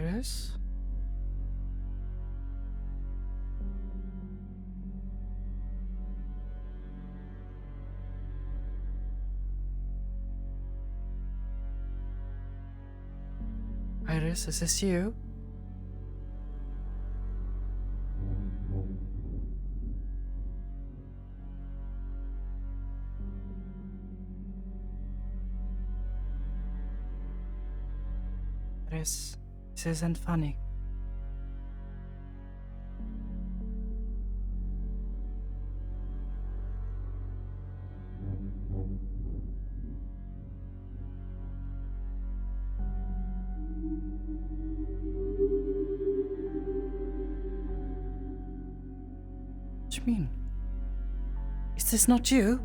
Iris? Iris, is this you? Iris, this isn't funny. What do you mean? Is this not you?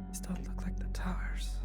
These don't look like the towers.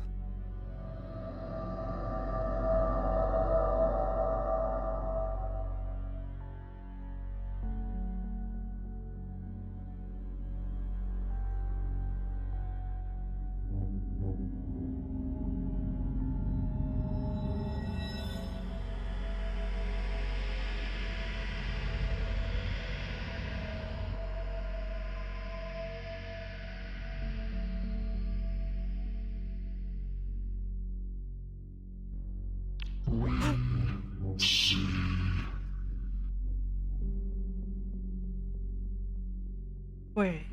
Wait.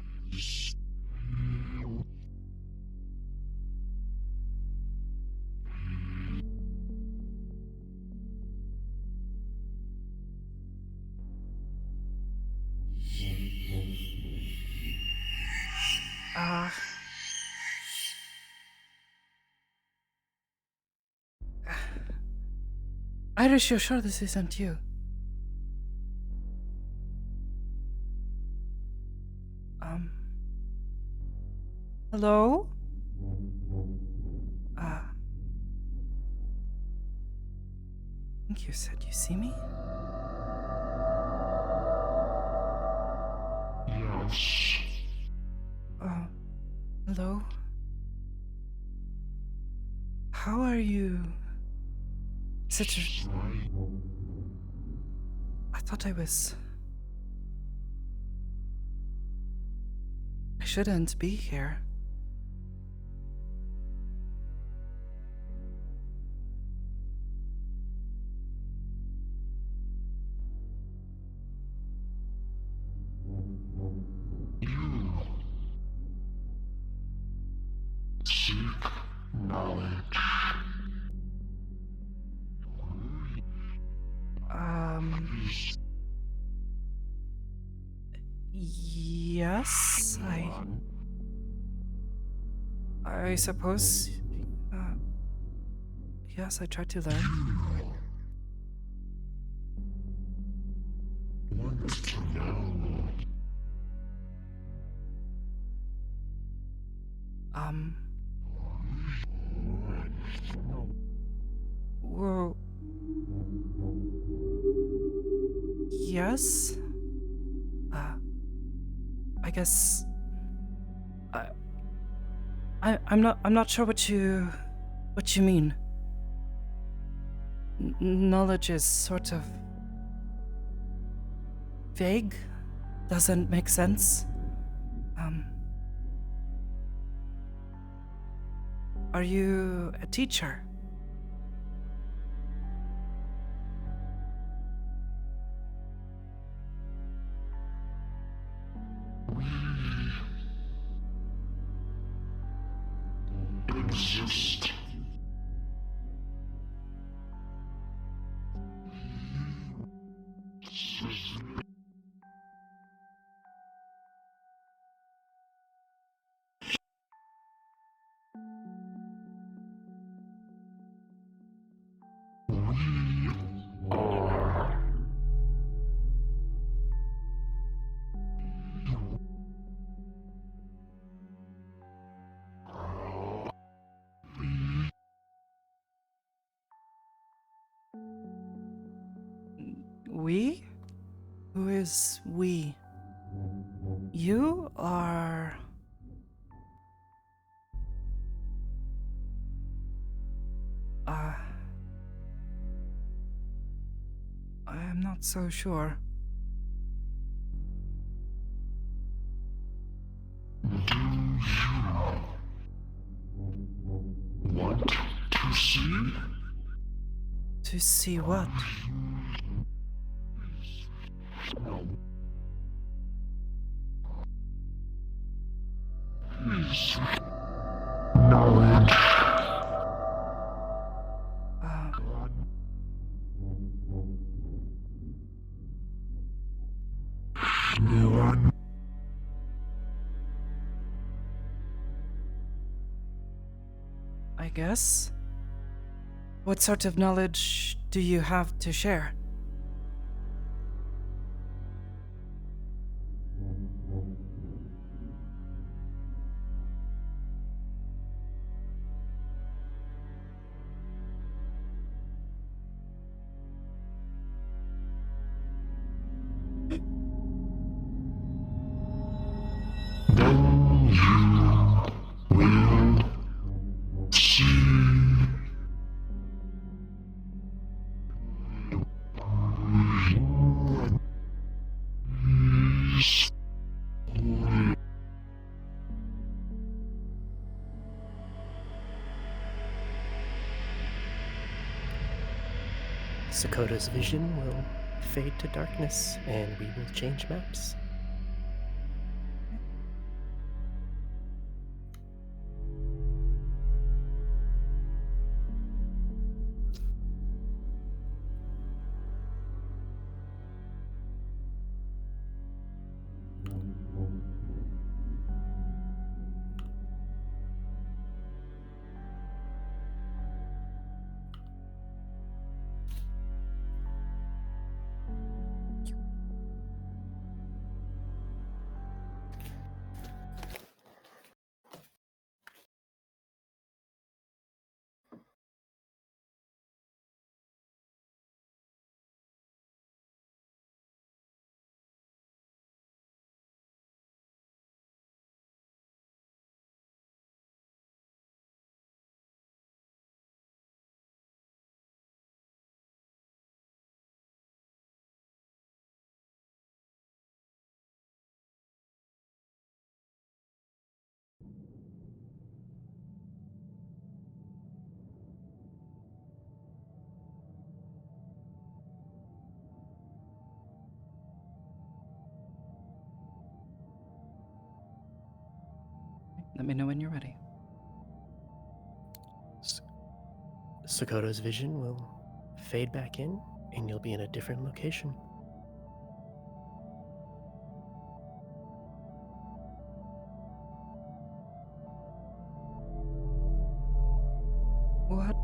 Iris, you're sure this isn't you? Hello? I think you said you see me? Yes. Hello? How are you? Such a... I thought I was... I shouldn't be here. You seek knowledge. Yes, I suppose... yes, I tried to learn. Want to know. Well... Yes? I guess... I'm not sure what you mean. Knowledge is sort of... vague? Doesn't make sense? Are you a teacher? Exist. We? Who is we? You are... I am not so sure. Do you want to see? To see what? No. Is knowledge. You are I guess. What sort of knowledge do you have to share? then you will see. Is Sakoto's vision will fade to darkness, and we will change maps. Let me know when you're ready. Sakoto's vision will fade back in, and you'll be in a different location. What?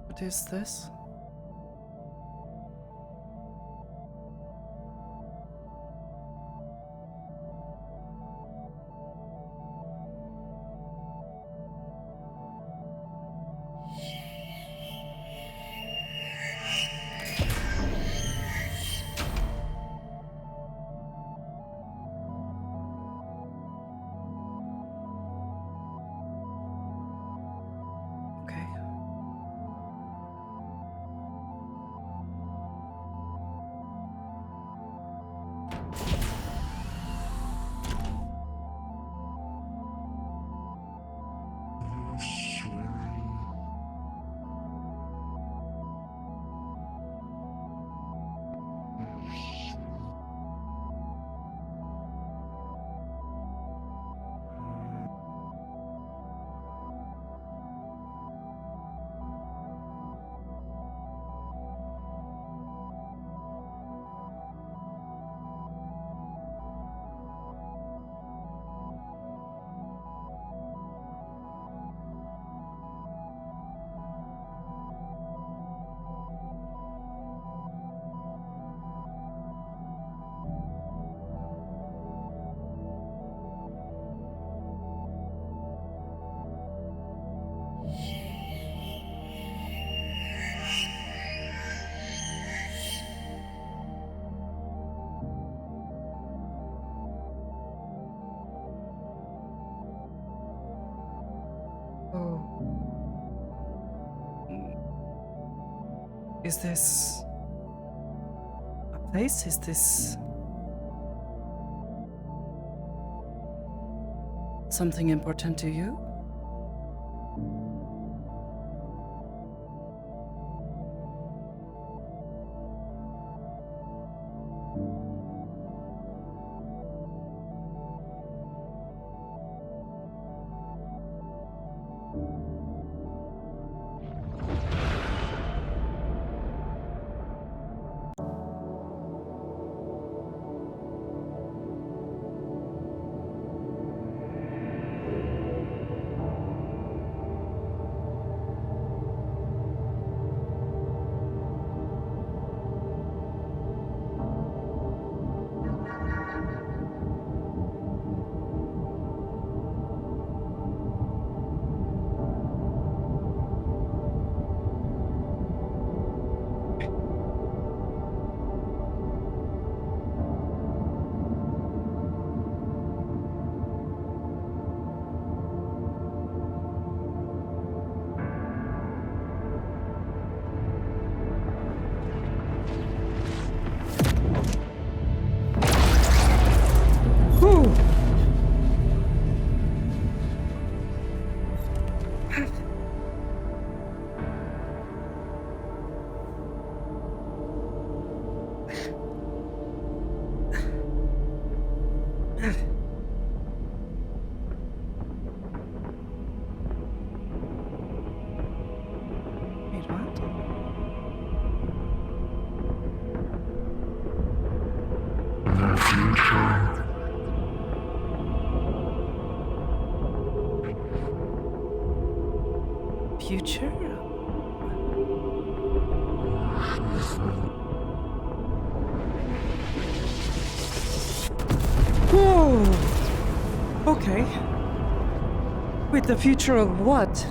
What is this? Okay. Oh. Is this a place? Is this something important to you? Whew. Wait, what? The future. Future? Whoa! Okay. Wait, the future of what?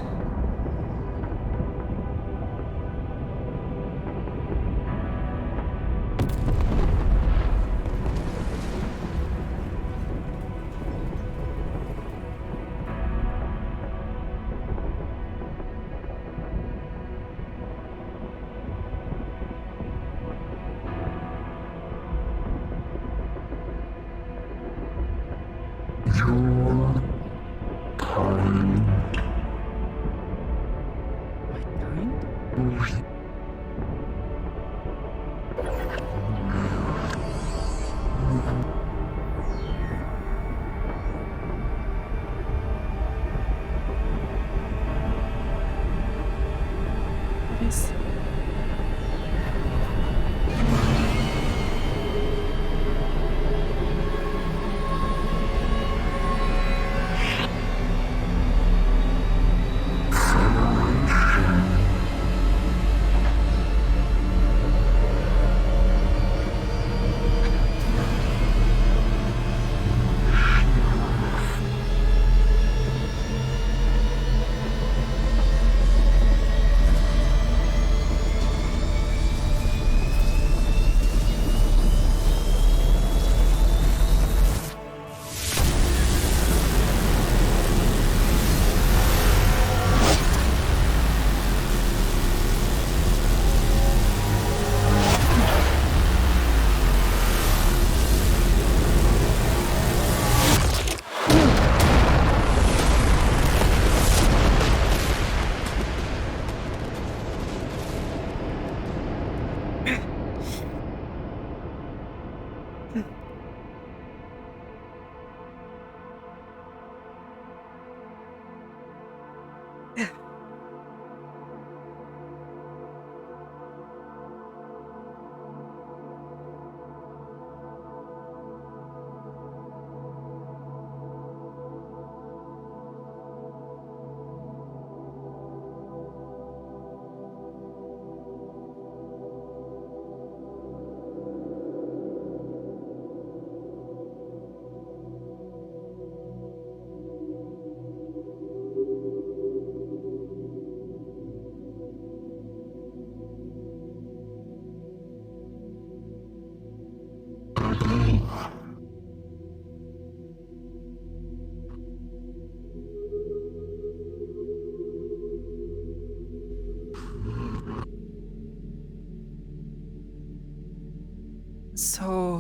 Your kind. My kind? What is...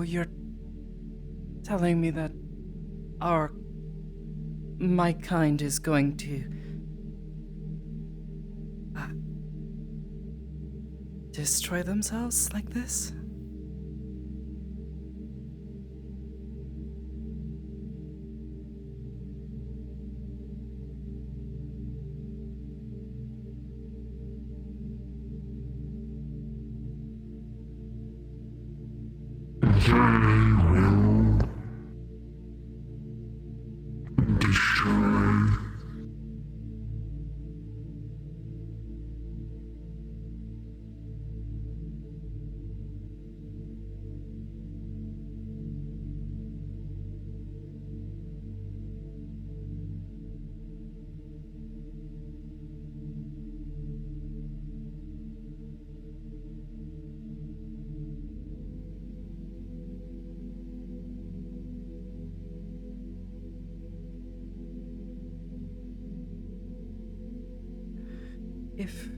you're telling me that my kind is going to destroy themselves like this? They will destroy If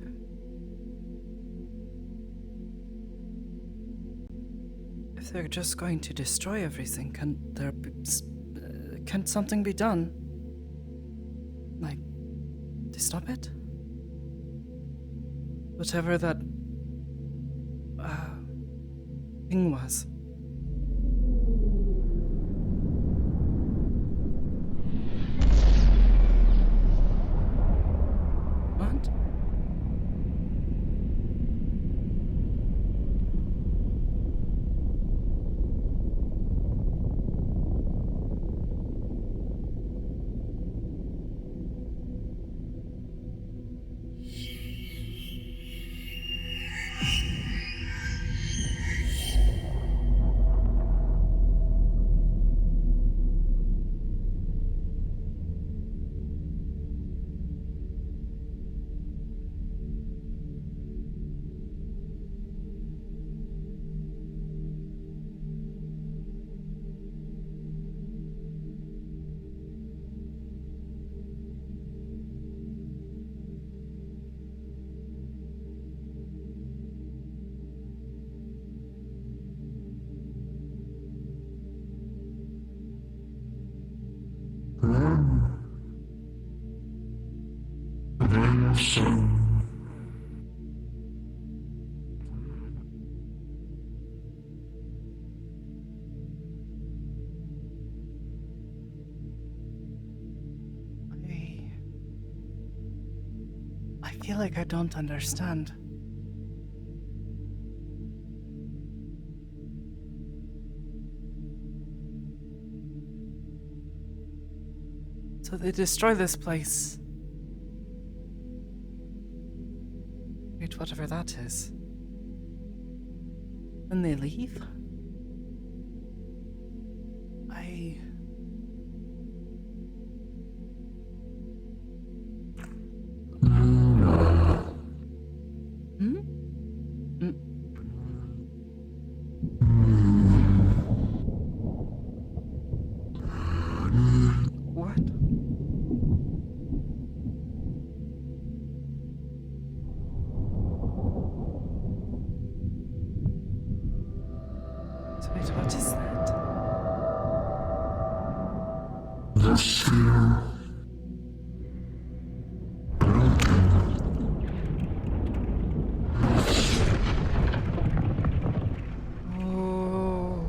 they're just going to destroy everything, can something be done? Like, to stop it? Whatever that thing was. What? their son. I feel like I don't understand. So they destroy this place. Wait, whatever that is. Then they leave? What? So wait, what is that? The sphere broken. Oh.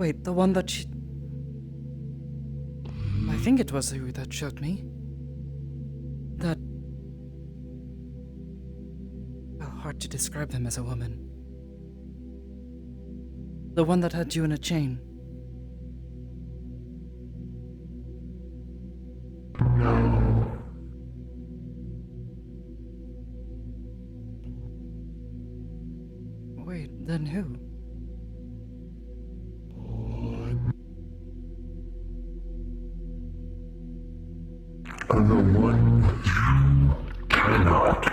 Wait, the one that she... I think it was who that showed me. That... Well, hard to describe them as a woman. The one that had you in a chain. No. Wait, then who? The one you cannot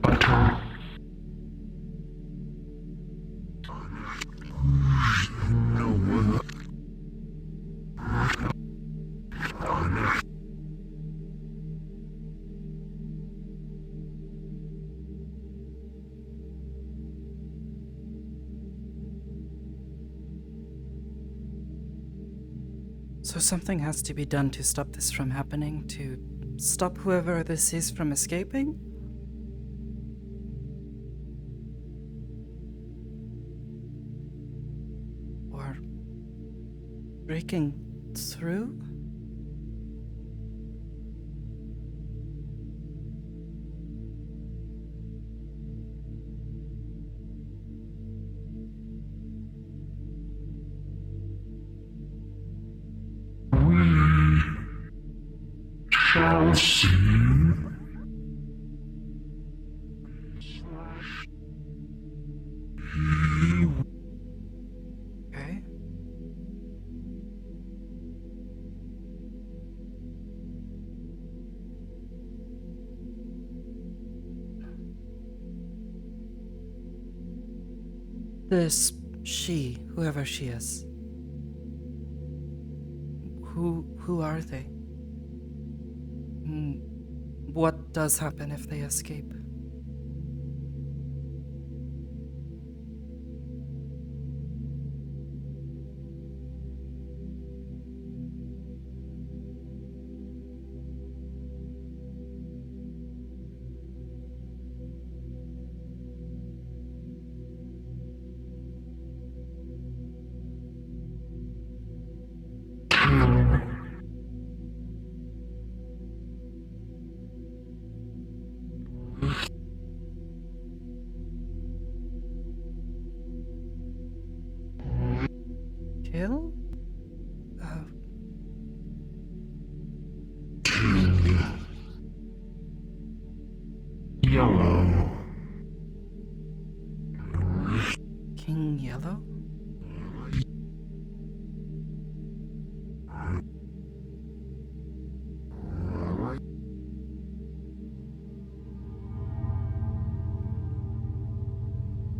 utter. No one. So something has to be done to stop this from happening, to stop whoever this is from escaping? Or breaking through? We shall see. Okay. This she, whoever she is. Who are they? What does happen if they escape? Kill? Yellow. King Yellow?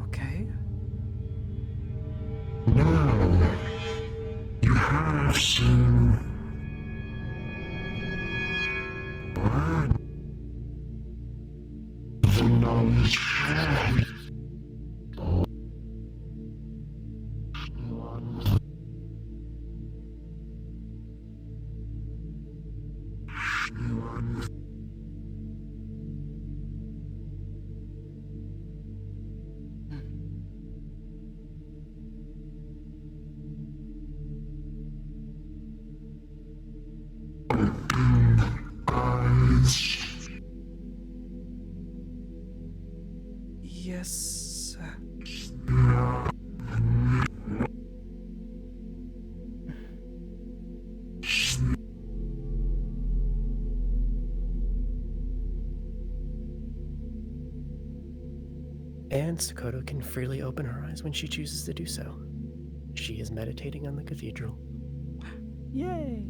Okay. Now you have seen the knowledge has eyes. Yes. And Sakoto can freely open her eyes when she chooses to do so. She is meditating on the cathedral. Yay.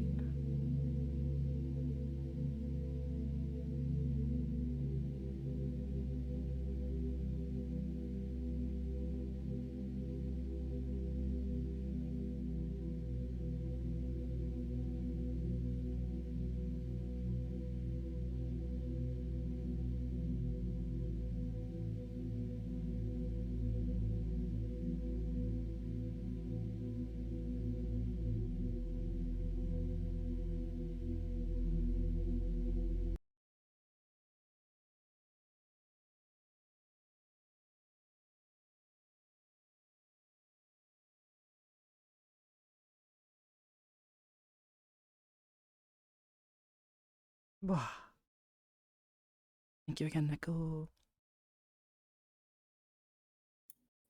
Wah. Thank you again, Neko.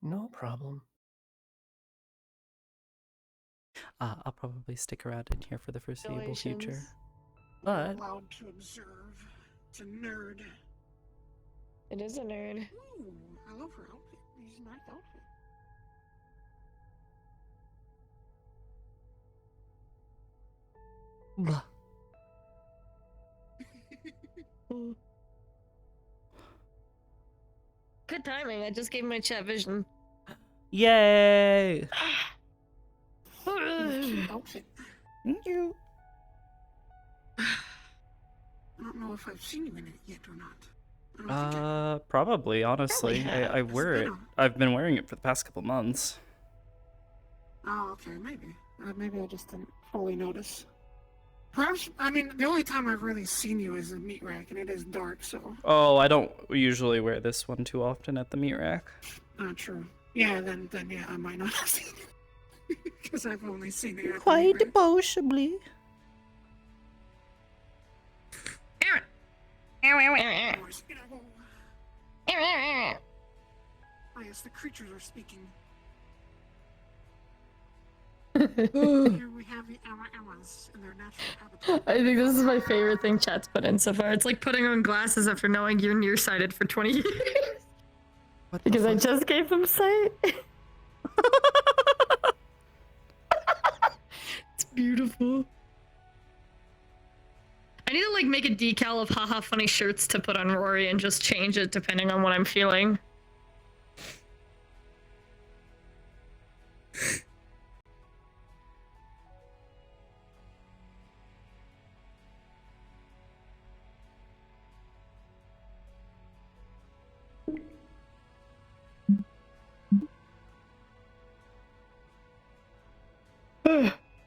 No problem. I'll probably stick around in here for the foreseeable future. But allowed to observe. It's a nerd. It is a nerd. Ooh, I love her outfit. It's a nice outfit. Blah. Good timing. I just gave my chat vision. Yay! Cute outfit. Thank you. I don't know if I've seen you in it yet or not. I don't think I Probably, honestly. Probably I wear It's it. been on. I've been wearing it for the past couple months. Oh, okay, maybe. Maybe I just didn't fully notice. Perhaps, I mean, the only time I've really seen you is a meat rack, and it is dark, so. Oh, I don't usually wear this one too often at the meat rack. Not true. Yeah, then yeah, I might not have seen it. Because I've only seen it at the meat Quite rack. possibly. Noise. Ah, yes, the creatures are speaking. Here we have the Amas in their natural habitat. I think this is my favorite thing chat's put in so far. It's like putting on glasses after knowing you're nearsighted for 20 years. What the Because I fuck? just gave them sight. It's beautiful. I need to like make a decal of haha funny shirts to put on Rory and just change it depending on what I'm feeling.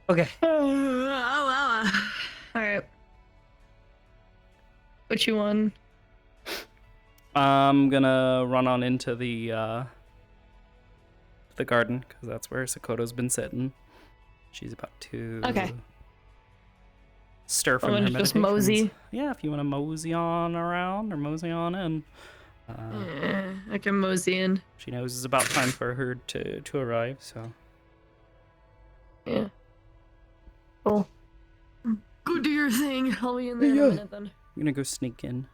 Okay. Alright. What you want? I'm gonna run on into the garden, because that's where Sakoto's been sitting. She's about to Okay. stir from I'm her gonna just meditations. mosey. Yeah, if you want to mosey on around or mosey on in. I can mosey in. She knows it's about time for her to arrive, so. Yeah. Cool. Go do your thing. I'll be in there in Yeah. a minute then. I'm gonna go sneak in.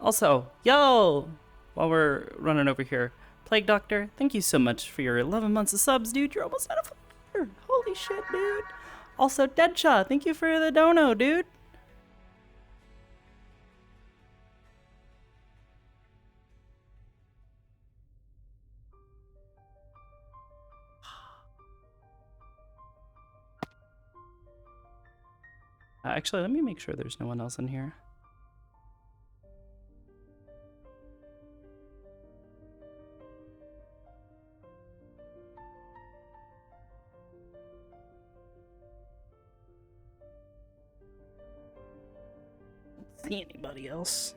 Also, yo! While we're running over here, Plague Doctor, thank you so much for your 11 months of subs, dude. You're almost at a $4. Holy shit, dude. Also, Deadshot, thank you for the dono, dude. Actually, let me make sure there's no one else in here. Don't see anybody else.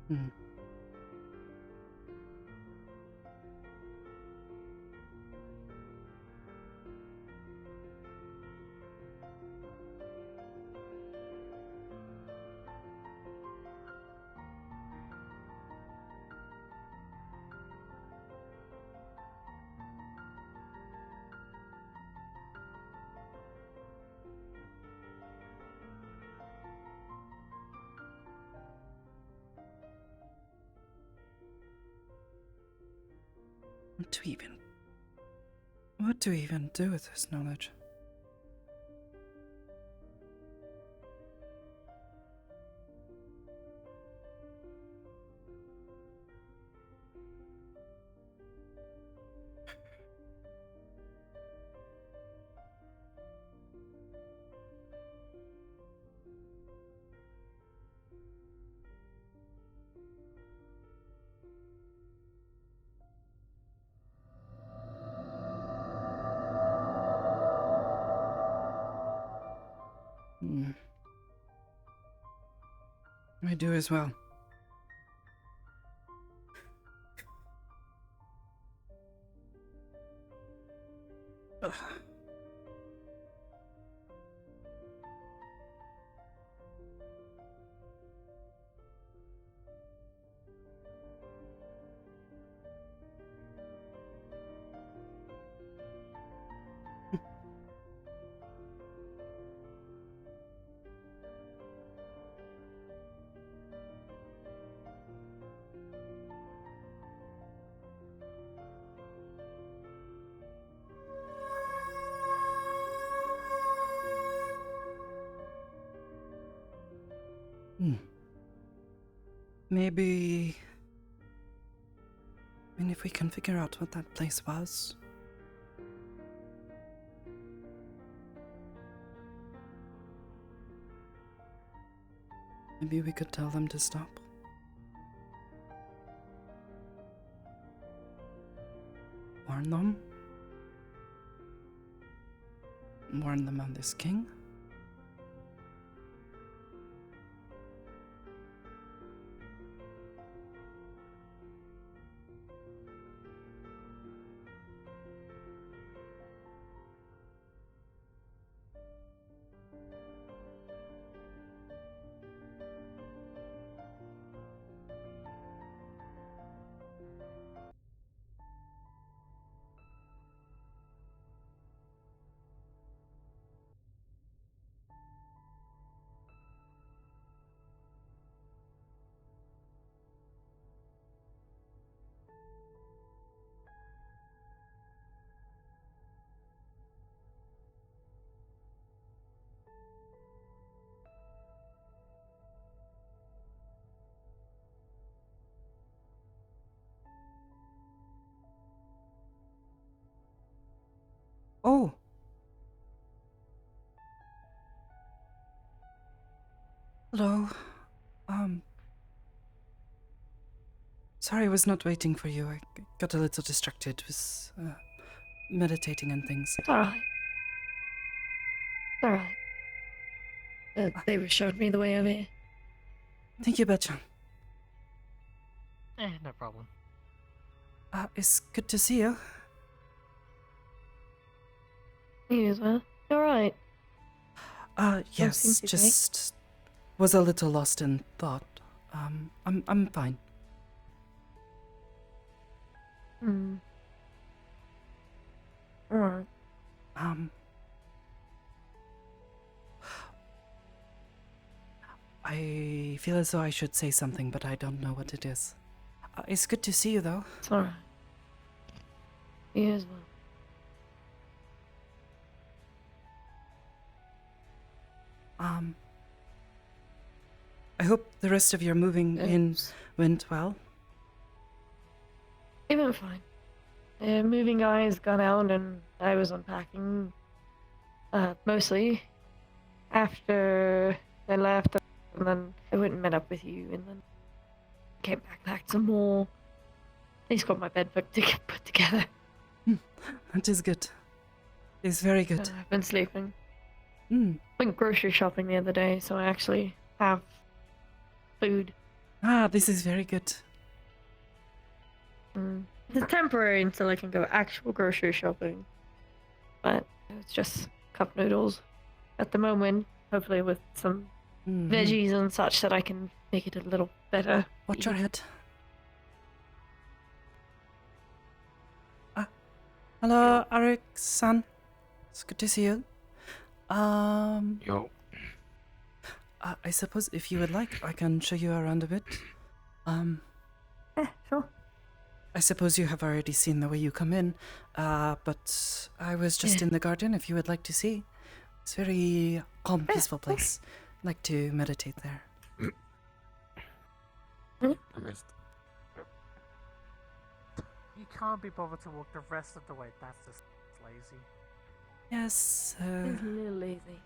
Hmm. What do we even do with this knowledge? Hmm. I do as well. Ugh. Hmm. Maybe. I mean, if we can figure out what that place was. Maybe we could tell them to stop. Warn them. Warn them of this king. Oh! Hello. Sorry I was not waiting for you. I got a little distracted. Was meditating and things. It's alright. It's alright. They showed me the way over here. Thank you, Betchan. No problem. It's good to see you. You as well. Alright. Yes, seem to be just was a little lost in thought. I'm fine. Alright. I feel as though I should say something, but I don't know what it is. It's good to see you, though. It's alright. You as well. I hope the rest of your moving in went well. It went fine. The moving guys got out and I was unpacking. Mostly. After they left, and then I went and met up with you, and then came back, packed some more. At least got my bed put together. That is good. It's very good. I've been sleeping. Mm. Went grocery shopping the other day, so I actually have food. Ah, this is very good. It's temporary until I can go actual grocery shopping. But it's just cup noodles at the moment. Hopefully with some Mhm. veggies and such that I can make it a little better. Watch your head. Hello, Arik-san. It's good to see you. Yo. I suppose if you would like, I can show you around a bit. Sure. I suppose you have already seen the way you come in, but I was just in the garden if you would like to see. It's a very calm, peaceful place. I'd like to meditate there. You can't be bothered to walk the rest of the way. That's just lazy. Yes, It's a little lazy.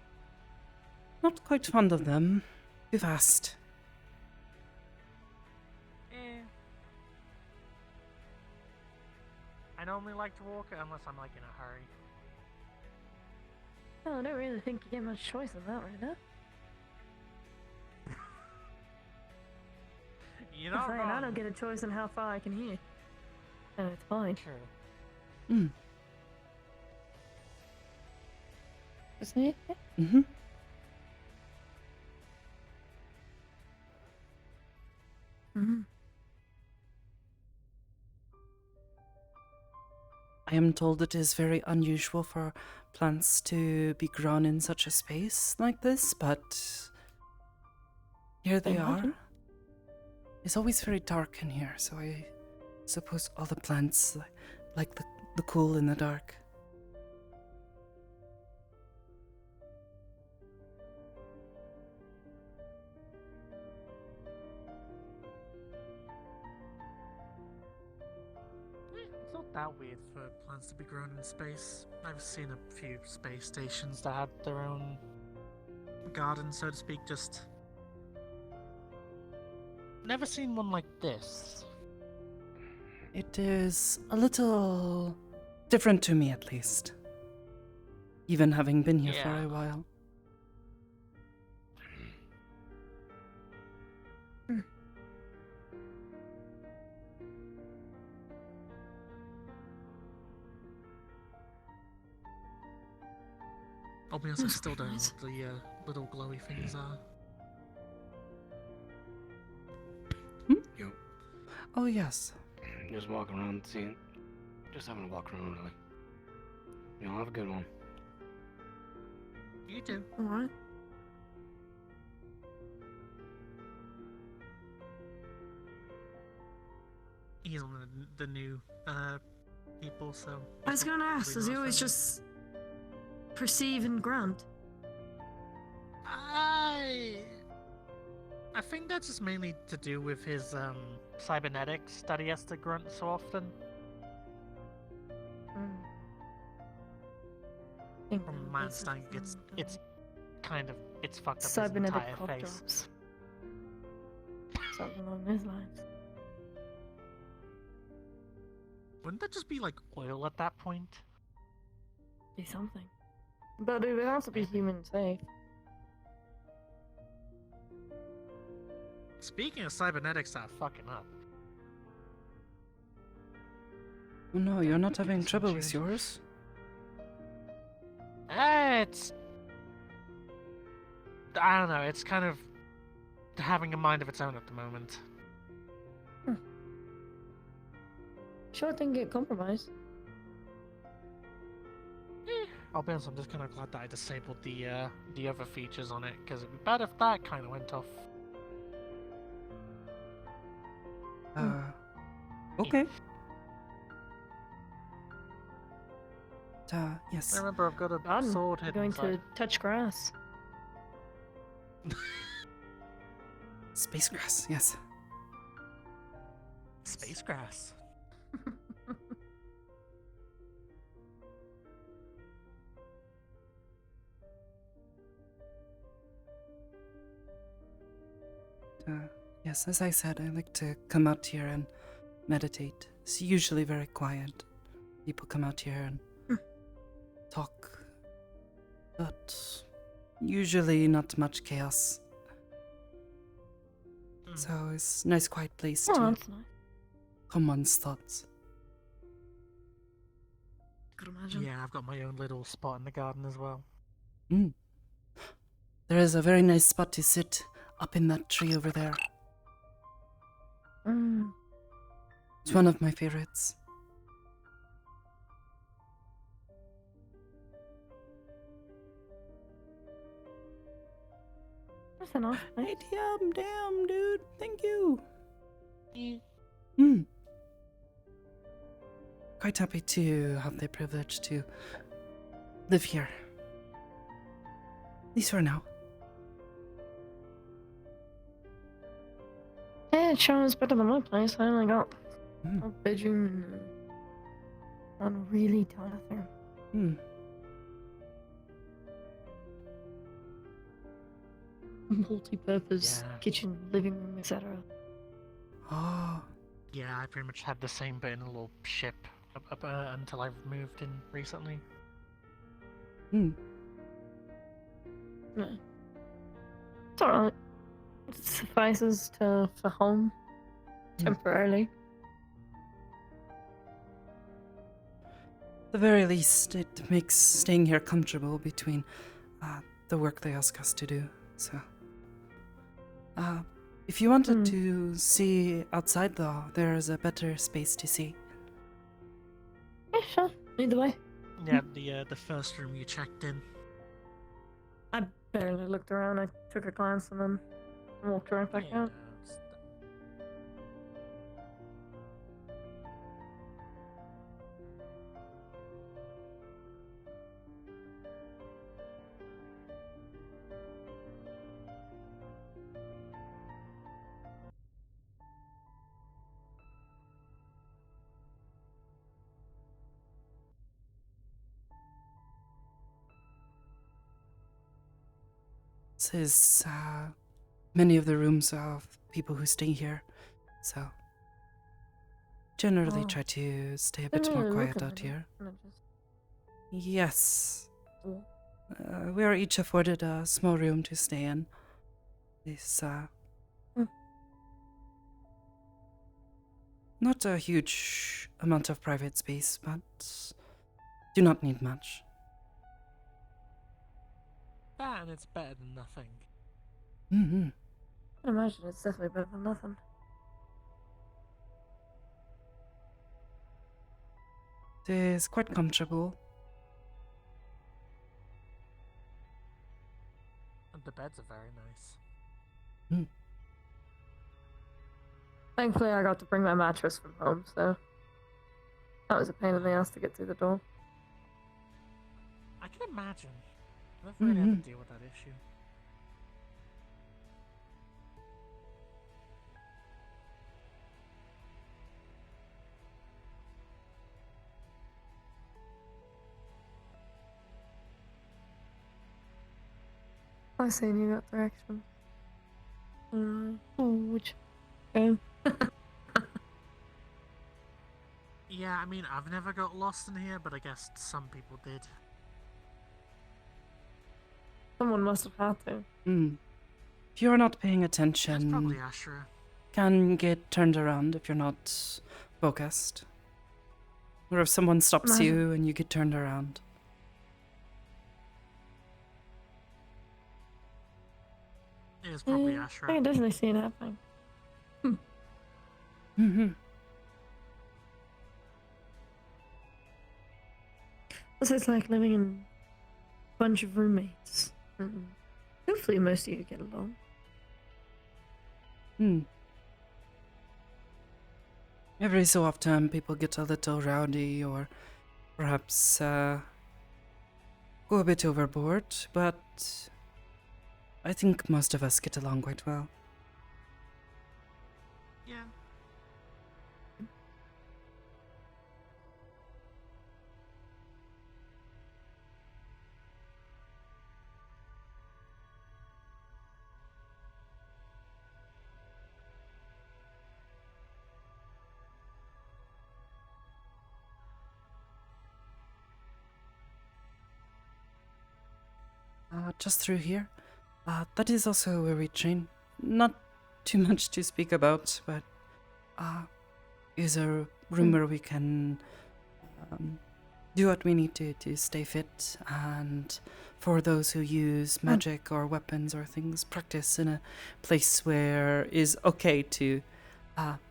not quite fond of them. Too fast. I normally like to walk unless I'm like in a hurry. Oh, I don't really think you get much choice in that right now. You're not saying, wrong. I don't get a choice in how far I can hear. So it's fine. True. Mm. Isn't it? Mm-hmm. Mm-hmm. I am told it is very unusual for plants to be grown in such a space like this, but here they are. Imagine. It's always very dark in here, so I suppose all the plants like the cool in the dark. It's not that weird for plants to be grown in space. I've seen a few space stations that had their own garden, so to speak, just never seen one like this. It is a little different to me, at least. Even having been here for Yeah. a while. I'll be honest, I still don't know what the little glowy things are. Yo. Oh, yes. Just walking around, seeing. Just having a walk around, really. You know, have a good one. You do. Alright. He's one of the new people, so. I was going to ask, Probably does he not always friendly. just perceive and grant? I think that's just mainly to do with his cybernetics that he has to grunt so often. From my understanding, it's kind of fucked up his cybernetic entire cough face. drops. Something along those lines. Wouldn't that just be like oil at that point? Be something. But it would have to be human safe. Speaking of cybernetics that are fucking up, Oh no, you're not having Some trouble with change. yours? it's I don't know. It's kind of having a mind of its own at the moment. Sure didn't get compromised. I'll be honest, I'm just kind of glad that I disabled the other features on it, because it'd be bad if that kind of went off. Okay. Yes. I remember I've got a Done. sword We're hidden going inside. to touch grass. Space grass, yes. Space grass. Yes, as I said, I like to come out here and meditate. It's usually very quiet. People come out here and talk, but usually not much chaos. So it's a nice quiet place Oh, to that's nice. calm one's thoughts. Could imagine. Yeah, I've got my own little spot in the garden as well. Mm. There is a very nice spot to sit up in that tree over there. Mm. It's one of my favorites. That's a nice place. Hey, damn, dude. Thank you. Mm. Quite happy to have the privilege to live here. At least for now. Yeah, it sure is better than my place. I only got Mm. a bedroom and one really tiny thing. Mm. Multi-purpose Yeah. kitchen, living room, etc. Oh, Yeah, I pretty much had the same but in a little ship until I've moved in recently. mm. Yeah. It's alright. It suffices for home. Temporarily. At the very least, it makes staying here comfortable between the work they ask us to do. So, if you wanted to see outside, though, there is a better space to see. Yeah, sure. Either way. Yeah, the first room you checked in. I barely looked around. I took a glance and then walked right back Yeah, out. it's- This is many of the rooms of people who stay here, so generally Oh. try to stay a Didn't bit more really look quiet at out many, here. and I just- Yes, Yeah. we are each afforded a small room to stay in. It's not a huge amount of private space, but do not need much. and it's better than nothing. Mm-hmm. I imagine it's definitely better than nothing. It is quite comfortable. And the beds are very nice. Thankfully, I got to bring my mattress from home, so that was a pain in the ass to get through the door. I can imagine. I've never really had to deal with that issue. I seen you got directions. Which? Okay. Yeah, I mean, I've never got lost in here, but I guess some people did. Someone must have had to. If you're not paying That's attention, probably Ashra. can get turned around if you're not focused. Or if someone stops Imagine. you and you get turned around. It was probably I Ashra. can definitely see it happening. Mm-hmm. Also, it's like living in a bunch of roommates. Hopefully, most of you get along. Every so often, people get a little rowdy or perhaps go a bit overboard, but I think most of us get along quite well. Yeah. Just through here. That is also where we train. Not too much to speak about, but is a room where we can do what we need to stay fit, and for those who use magic or weapons or things, practice in a place where is okay to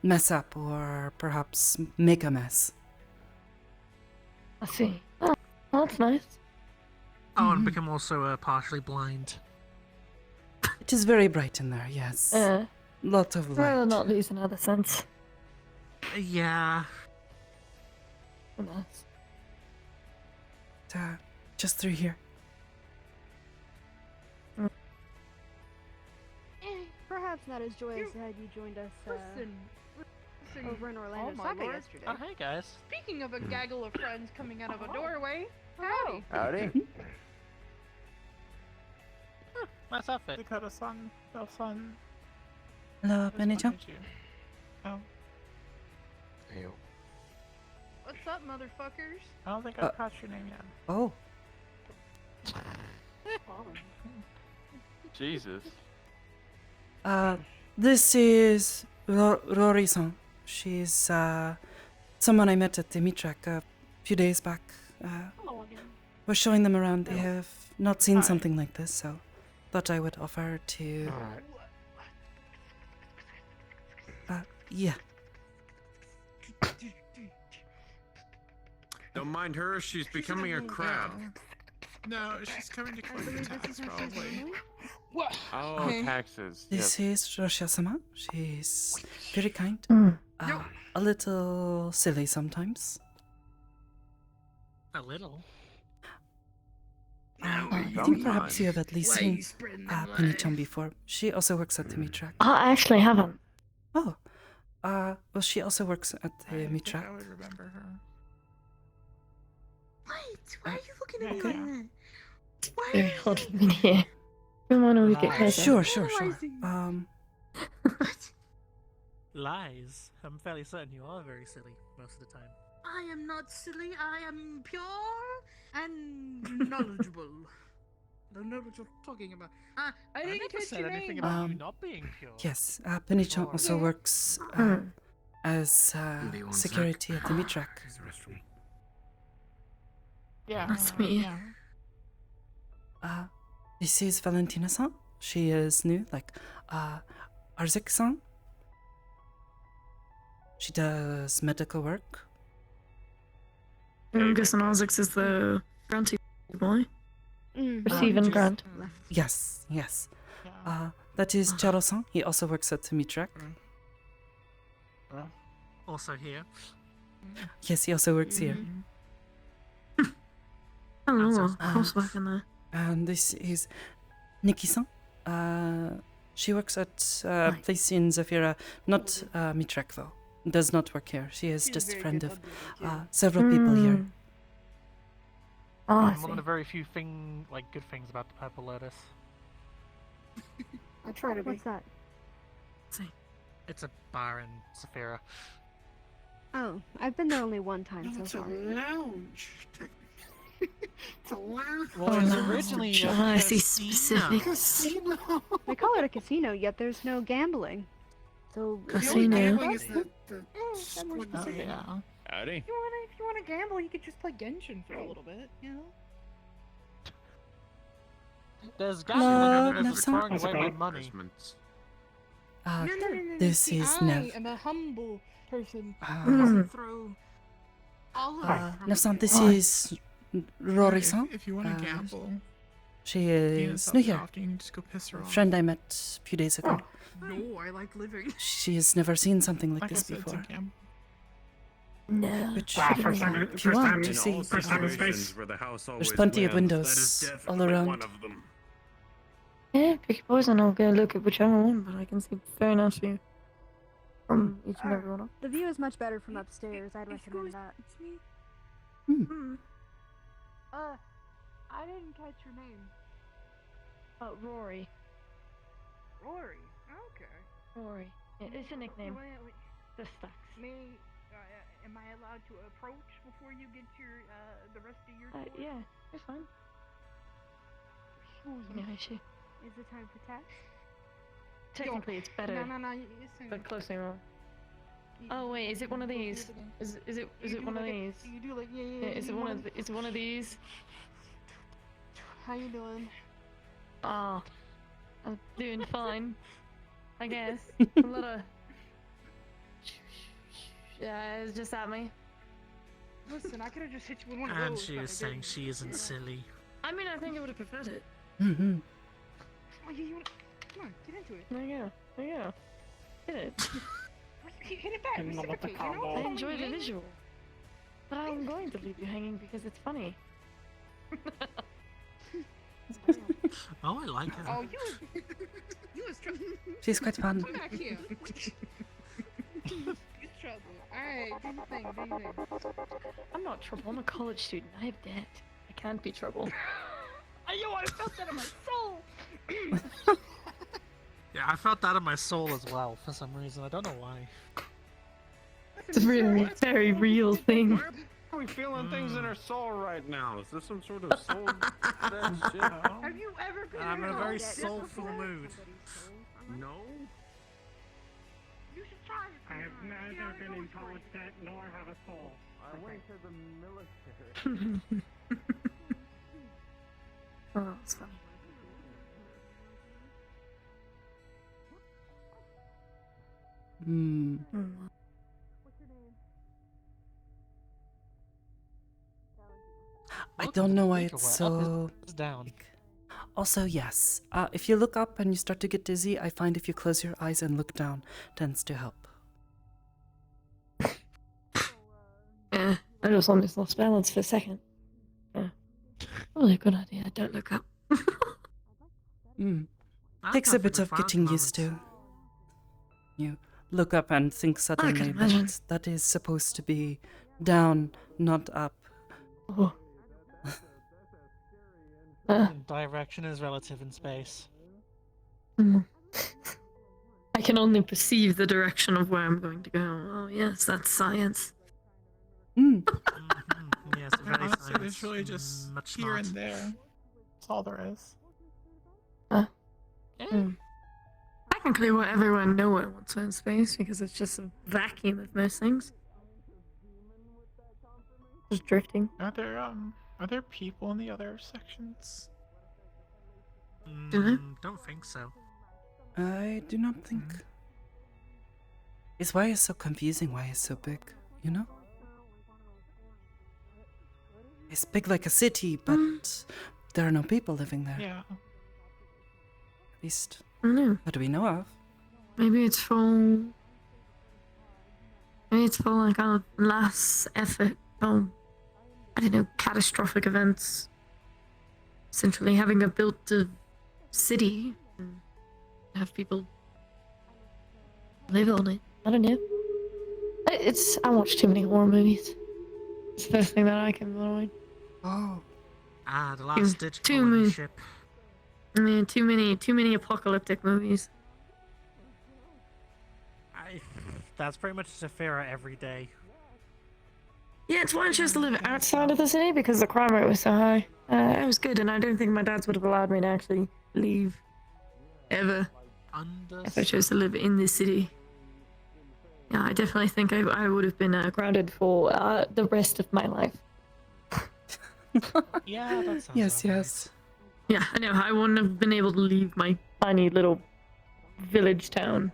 mess up or perhaps make a mess. I see. Oh, that's nice. Oh, and become also partially blind. It is very bright in there, yes. Lot of light. Rather not lose another sense. Yeah. Nice. Just through here. Perhaps not as joyous had you joined us over in Orlando Soccer yesterday. Oh, hey guys. Speaking of a gaggle of friends coming out of a doorway, howdy. Howdy. Nice outfit. Dakota-san, Bell-san. Hello, Benny-chan. Oh, Ew. What's up, motherfuckers? I don't think I caught your name yet. Oh, Jesus. this is Rory-san. She's someone I met at the meat track a few days back. We're showing them around. They have not seen something like this, so thought I would offer to. Yeah. Don't mind her, she's becoming a crab. No, she's coming to collect the tax, probably. What? Oh, Okay. taxes. This is Rosha-sama. She's very kind. A little silly sometimes. A little. I think perhaps you have at least seen Penny-chan before. She also works at the meat track. I actually haven't. Oh, well, she also works at the meat track. I would remember her. Wait, why are you looking at me Okay. like that? Why Very hard for me to hear. Come on, we get closer. Sure. What? Lies. I'm fairly certain you are very silly most of the time. I am not silly, I am pure and knowledgeable. I don't know what you're talking about. I didn't never catch said your anything name. about you not being pure. Yes, Penny-chan also Yeah. works as security at the meat track. Yeah. Nice to meet you. Yeah. This is Valentina-san. She is new, like Arzik-san. She does medical work. I'm guessing Ozix is the granty boy. Receiving Just grant. left. Yes. Yeah. That is Charo-san. He also works at the meat track. Also here. Yes, he also works here. I don't know. Answers. How's working there? And this is Nikki-san. She works at a Right. place in Zafira, not meat track though. Does not work here. She is She's just a very friend good of husband, several people here. Mm. Oh, I One of see. the very few good things about the Purple Lotus. I try to be. What's that? It's a bar in Saphira. Oh, I've been there only one time No, so it's a far. lounge. It's a lounge. Well, Oh, it's no. originally a I see casino. specifics. Casino. They call it a casino, yet there's no gambling. So The only Casino. gambling is the that more squid Oh, specific. game. yeah. Howdy. If you wanna gamble, you could just play Genshin for a little bit, you know? There's Hello, gambling, there's Nelson. throwing away my money. Investments. No. This See, is I Nev. am a humble person. Uh, who doesn't throw all of it from Nev-san, his this pocket. is Rory-san. If you want to gamble, She you is new here. often, you can just go piss her A off. friend I met a few days ago. No, I like living. She has never seen something like Like I this said, it's a before. gamble. No. Which, First time if you want to In see, all First time in situations space. where the house there's always plenty of wins, windows that is all definitely around. one of them. Yeah, pick a poison. I'll go look at whichever one, but I can see very nicely from each and every one. The view is much better from upstairs. I'd recommend that. It's me. Hmm. I didn't catch your name. Rory. Rory. Okay. Rory. Yeah, it's a nickname. Just sucks. Am I allowed to approach before you get your the rest of your tour? Yeah, it's fine. Oh, Yeah, issue. Is it time for tests? technically it's better, No. but closely wrong. Oh wait, is it one of these? Is it one of these? You do like Yeah, is it one of these? How you doing? Ah, I'm doing fine. I guess. A lot of. Yeah, it's just at me. Listen, I could have just hit you with one of And those. she but was I saying didn't. she isn't silly. I mean, I think I would have preferred it. Mm-hmm. Oh, yeah, come on, get into it. There you go. Hit it. Hit it back. Reciprocate, you know? I enjoy the visual. But I'm going to leave you hanging because it's funny. Oh, I like her. Oh, you was trouble. She's quite fun. Come back here. You trouble. Alright, do your thing. I'm not trouble. I'm a college student. I have debt. I can't be trouble. I felt that in my soul. Yeah, I felt that in my soul as well for some reason. I don't know why. It's a really very real thing. Why are we feeling things in our soul right now? Is this some sort of soul that shit? Have you ever been I'm in a all very that soulful before? mood. No? You should try it. I have sometime. neither See how been it in goes for college you. debt nor have a soul. I went to the military. Oh, it's funny. Hmm. I don't know why it's so. It's down. Also, yes. If you look up and you start to get dizzy, I find if you close your eyes and look down, tends to help. Yeah, I just almost lost balance for a second. Yeah. Probably a good idea. Don't look up. Hmm. I'm Takes a bit perfectly of fine at the getting used moment. to. You look up and think suddenly imagine. that is supposed to be down, not up. Oh. Direction is relative in space. Mm. I can only perceive the direction of where I'm going to go. Oh yes, that's science. Hmm. Yes, Yeah, very honestly, science. there's really just much here smart. and there. That's all there is. Technically, what everyone nowhere wants in space because it's just a vacuum of most things. Just drifting. Are there people in the other sections? Don't think so. I do not think. Is why it's so confusing, why it's so big, you know? It's big like a city, but there are no people living there. Yeah. At least, I don't know. that we know of. Maybe it's for like a last effort. Oh, I don't know, catastrophic events. Essentially, having built a city and have people live on it. I don't know. I watch too many horror movies. It's the first thing that I can avoid. Oh. Ah, the last ditch too colony many. ship. I mean, too many apocalyptic movies. That's pretty much Zafira every day. Yeah, it's why I chose to live outside of the city because the crime rate was so high. It was good, and I don't think my dad's would have allowed me to actually leave ever if I chose to live in the city. Yeah, I definitely think I would have been grounded for the rest of my life. Yeah, that sounds Yes, about yes. Yeah, I know. I wouldn't have been able to leave my tiny little village town.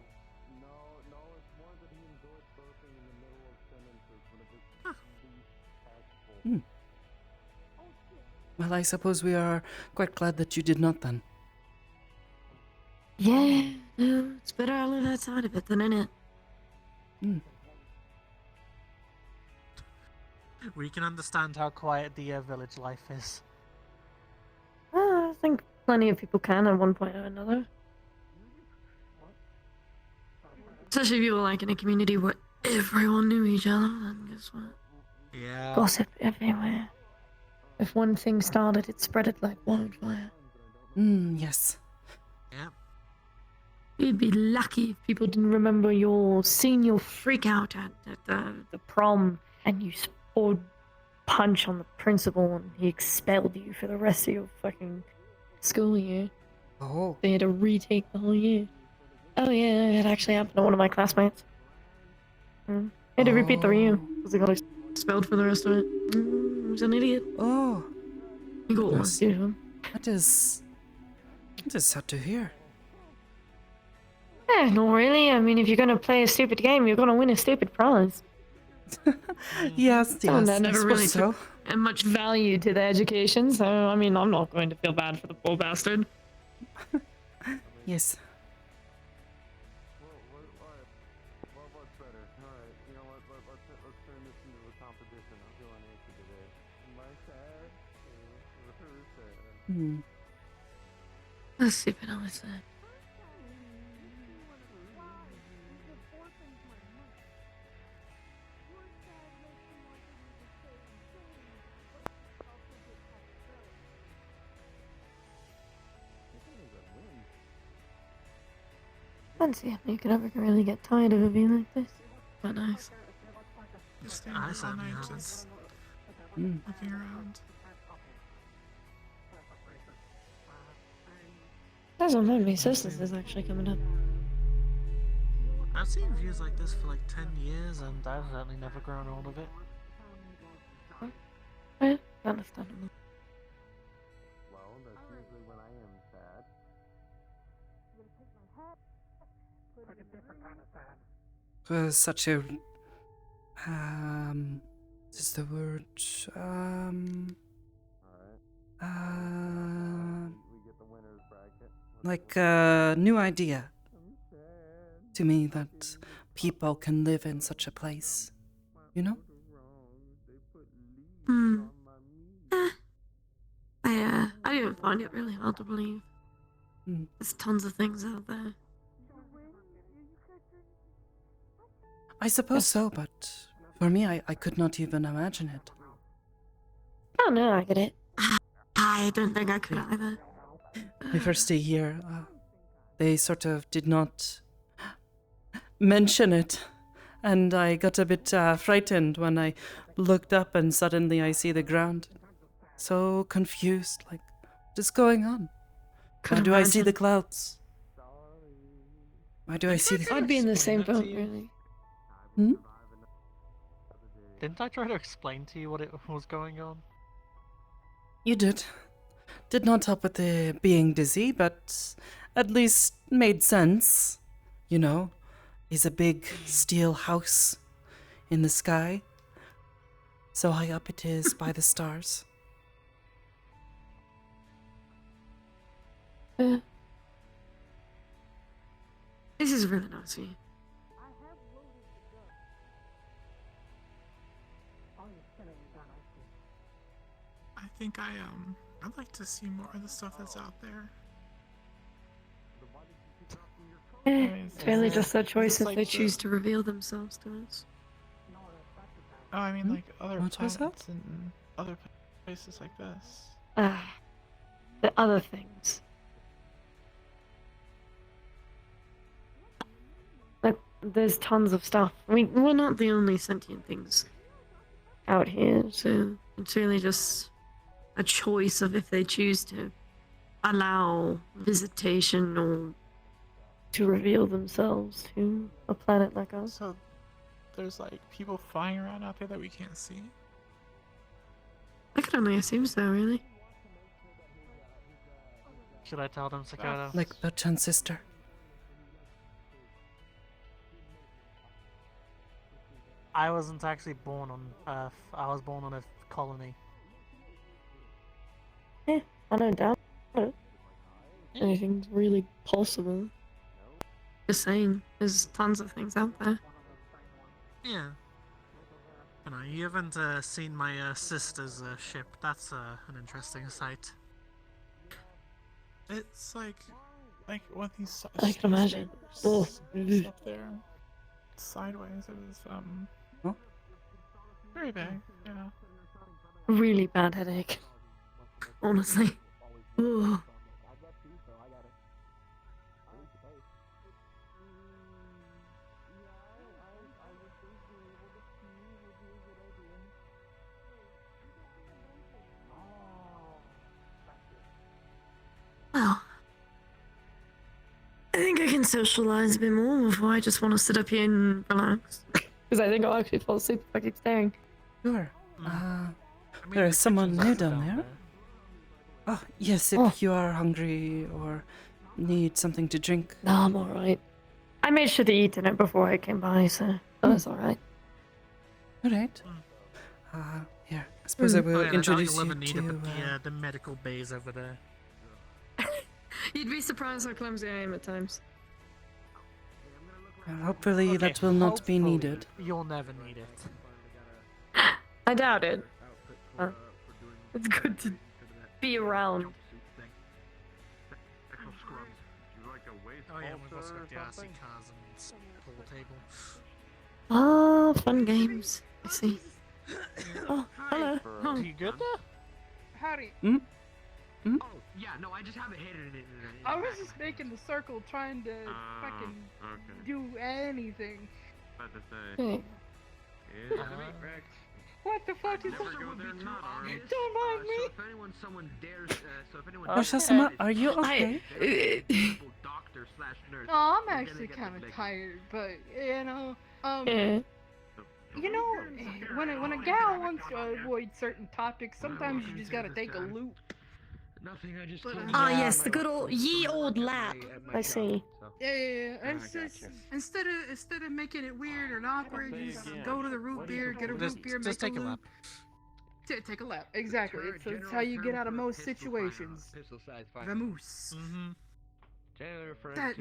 Well, I suppose we are quite glad that you did not then. Yeah, no, it's better I live outside of it than in it. We can understand how quiet the village life is. I think plenty of people can at one point or another. Especially if you were like in a community where everyone knew each other, then guess what? Yeah. Gossip everywhere. If one thing started, it spread it like wildfire. Yes. Yeah. You'd be lucky if people didn't remember your senior freak out at the prom and you scored punch on the principal and he expelled you for the rest of your fucking school year. Oh. They had to retake the whole year. Oh yeah, it actually happened to one of my classmates. I had to repeat the review because I got expelled for the rest of it. I was an idiot. Oh, You got one, goodness. dude. That is sad to hear. Yeah, not really. I mean, if you're gonna play a stupid game, you're gonna win a stupid prize. Yes, Someone that I never suppose really so. took much value to their education, so I mean, I'm not going to feel bad for the poor bastard. Yes. Well, what's better? Alright, you know what? Let's turn this into a competition. I'm feeling antsy today. Am I sad? Or sad? Hmm. That's stupid, honestly. I don't see how you could ever really get tired of it being like this. But nice. Just staying up all night, just looking around. Doesn't mind me, Sisters is actually coming up. I've seen views like this for like 10 years and I've certainly never grown old of it. Yeah, understandable. Well, that's usually when I am sad. Such a is the word We get the winner's bracket. like a new idea to me that people can live in such a place, you know? I even find it really hard to believe. There's tons of things out there. I suppose so, but for me, I could not even imagine it. Oh no, I get it. I don't think I could either. My first day here, they sort of did not mention it, and I got a bit frightened when I looked up and suddenly I see the ground. So confused, like, what is going on? Why do I see the clouds? Why do I see the... I'd be in the same boat, really. Didn't I try to explain to you what it was going on? You did. Did not help with the being dizzy, but at least made sense. You know, is a big steel house in the sky. So high up it is by the stars. This is really nice of you. I think I'd like to see more of the stuff that's out there. It's really just their choice if they choose to reveal themselves to us. Oh, I mean, like other What was planets and other places like this. The other things. Like, there's tons of stuff. I mean, we're not the only sentient things out here, so it's really just a choice of if they choose to allow visitation or to reveal themselves to a planet like us. So there's like people flying around out there that we can't see. I could only assume so, really. Should I tell them, Sakoto? Like Butch sister. I wasn't actually born on Earth. I was born on a colony. I don't doubt it. Anything's really possible. Just saying, there's tons of things out there. Yeah. You know, you haven't seen my sister's ship. That's an interesting sight. It's like one of these. I can imagine. Oh. skyscrapers up there, sideways. It was very big. Yeah. Really bad headache. Honestly. Ugh. Well, I think I can socialize a bit more before I just want to sit up here and relax. Because I think I'll actually fall asleep if I keep staring. Sure. I mean, There is the someone kitchen's new just down there. Oh, yes, if you are hungry or need something to drink. No, I'm alright. I made sure to eat dinner before I came by, so that's alright. Alright. Here, I suppose I will Oh, yeah, introduce you'll you ever need to... the medical bays over there. You'd be surprised how clumsy I am at times. well, hopefully that will not be hopefully needed. You'll never need it. I doubt it. It's good to be around. Oh yeah, we've also got the RC cars and pool table. Ah, fun games. I see. Oh, hello. Are you good there? Howdy. Hmm? Oh, yeah, no, I just haven't hit it. I was just making the circle trying to fucking do anything. About to say. Hey. Yeah, Rex. What the fuck is Never that? go there not armed. Don't mind me. So if someone dares, so if anyone Yoshasama, are you okay? doctor slash nurse. No, I'm actually kind of tired, but you know, Yeah. you know, when a gal wants to avoid certain topics, sometimes you just gotta take a loop. Nothing, I just Ah, yes, the good old ye old lap. I see. Yeah. It's just instead of making it weird or awkward, just go to the root beer, get a root beer, Just make take a loop. lap. Take a lap. Exactly. It's how you get out of most situations. Vamoose. Mm-hmm. That,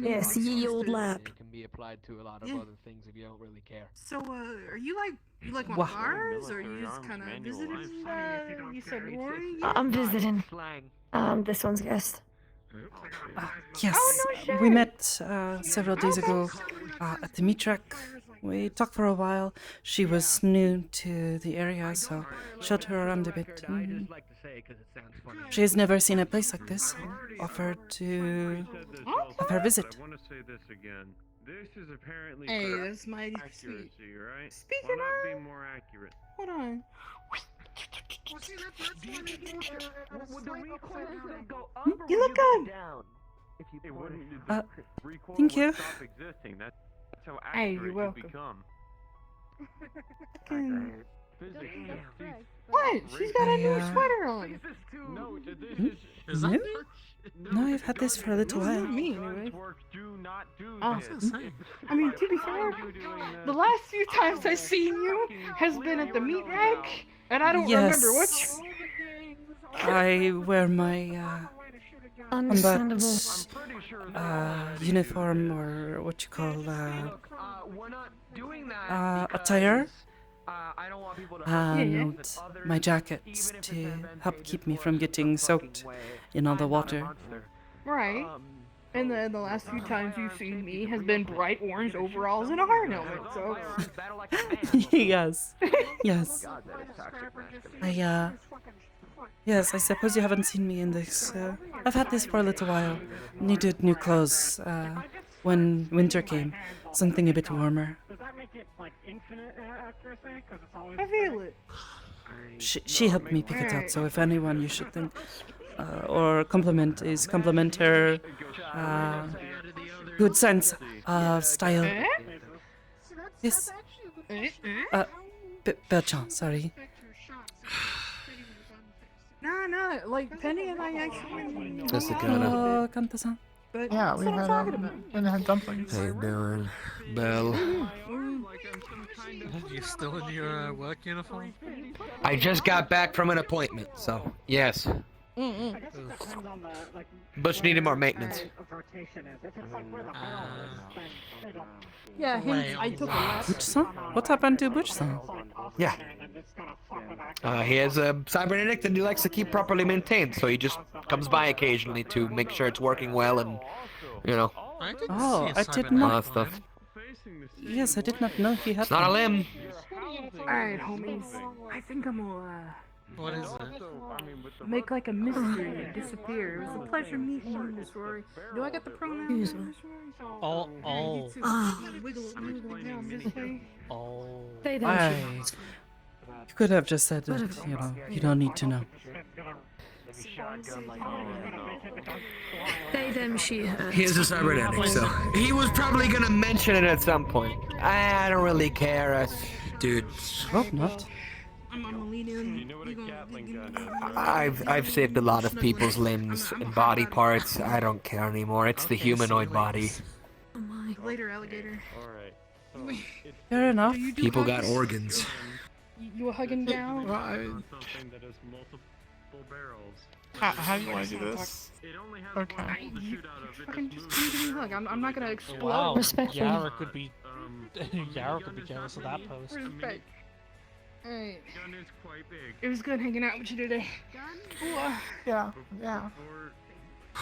Yes, ye old lap. It can be applied to a lot of Yeah. other things if you don't really care. So, are you like one Wow. of ours, or are you just kind of visiting? You said Rory? I'm visiting. Slang. This one's guest. Yes, Oh, no shit. we met several days ago at the meat track. We talked for a while. She was new to the area, so showed her around a bit. Like to say because it sounds funny. She has never seen a place like this. Offered to have her visit. I want to say this again. This is apparently Hey, for that's mighty sweet. accuracy, right? Speaking Why not of, be more accurate? hold on. You look good. It wouldn't. Recoil thank would you. Stop existing. That's how Hey, accurate you're welcome. you become. Fucking- Physics. What? She's got a new I, sweater on. No, this Is No? that No, I've had this for a little Not while. me, anyway. Do not do Oh. this. I mean, to be fair, the last few times I've seen you has been at the meat rack, and I don't remember what Yes. you... I wear my Understandable. uniform, or what you call We're not doing that attire, because, I don't want people to hurt and my jackets to help keep me from getting soaked in all the water. Right. And the last few times you've seen me has been bright orange overalls and a hard helmet, so... Yes, yes. Yes, I suppose you haven't seen me in this. I've had this for a little while. Needed new clothes when winter came. Something a bit warmer. Does that make it like infinite accuracy? Because it's always. I feel it. She helped me pick it out, so if anyone you should think, or compliment her good sense of style. Yes. Belchan, sorry. Nah, like Penny and I actually. Just a Hello, Kanta-san. But Yeah, that's what I'm talking about. and had dumplings. How you doing, Belle? You still in your work uniform? I just got back from an appointment, so yes. Bush needed more maintenance. Yeah, I took a lap. Butch-san? What happened to Butch-san? Yeah. He has a cybernetic that he likes to keep properly maintained, so he just comes by occasionally to make sure it's working well and, you know, Oh, I did all not. that stuff. Yes, I did not know he had. It's not a limb. Alright, homies. I think I'm gonna What is it? make like a mystery and disappear. It was a pleasure meeting you, Miss Rory. Do I get the pronouns? Oh. Wiggle down this way. Oh. They don't. You could have just said that, you know, you don't need to know. They, them, she, her. He is a cybernetic, so he was probably gonna mention it at some point. I don't really care, dude. Hope not. I'm gonna lean in. You know what a Gatling gun is, right? I've saved a lot of people's limbs and body parts. I don't care anymore. It's the humanoid body. Oh my. Later, alligator. Alright. So, it's Fair enough. Do you do People got hugs? organs. You a hugging gal? Well, something that has multiple barrels. how do you want to do this? It only has Okay. one hole to shoot out of. It Fucking just just moves give me a hug. around. I'm not gonna explode. Wow, Respectfully. Yara could be Um, Yara could be jealous of that post. Respect. Alright. gun is quite big. It was good hanging out with you today. Yeah, yeah. Or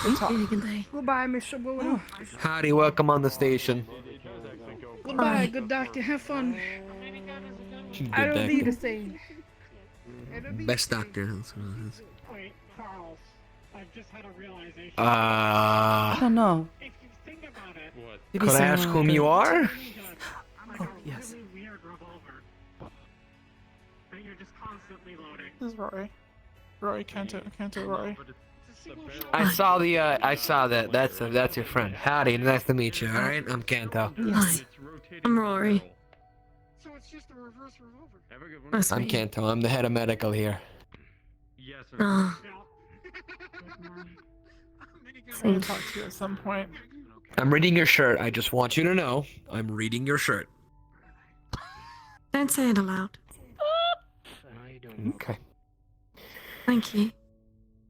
Good talk. Good day. Goodbye, Mr. Bowen. Howdy, welcome on the station. it does actually go. Goodbye, good doctor. Have fun. I don't need a thing. Best doctor. Wait, Charles, I've just had a realization. I don't know. If you think about it, What? Did he Could I say ask anything whom like you that? are? like Oh, a yes. really weird revolver that you're just constantly loading. This is Rory. Rory, can't do Rory. But It's a single shot. I saw that. That's your friend. Howdy, nice to meet you. All right, I'm Kanto. Hi. It's rotating I'm Rory. barrel. So it's just a reverse revolver. Have a good one. That's I'm me. Kanto. I'm the head of medical here. Yes, sir. Oh, I'm gonna talk to you at some point. I'm reading your shirt. I just want you to know, I'm reading your shirt. don't say it aloud. How you doing? Okay, Thank you.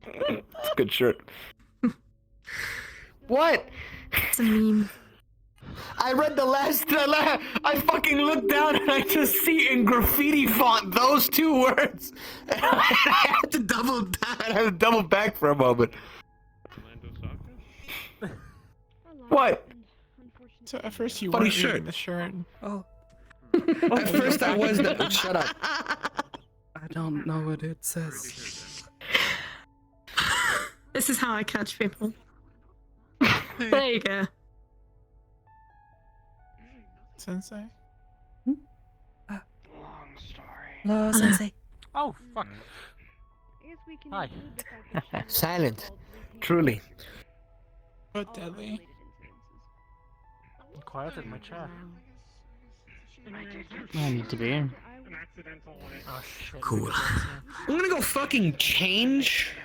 it's a good shirt. What? It's a meme. I read the last. I fucking looked down and I just see in graffiti font those two words. And I had to double back for a moment. What? So at first you Funny weren't shirt. reading the shirt. Oh, At first I was not. Shut up. I don't know what it says. This is how I catch people. There you go. Sensei. Long story. Hello, Sensei. Oh fuck. I guess we can Hi. include the fact that she Silent. Truly. But deadly. I'm quiet in my chair. I need to be. An accidental one. Oh shit. Cool. I'm gonna go fucking change.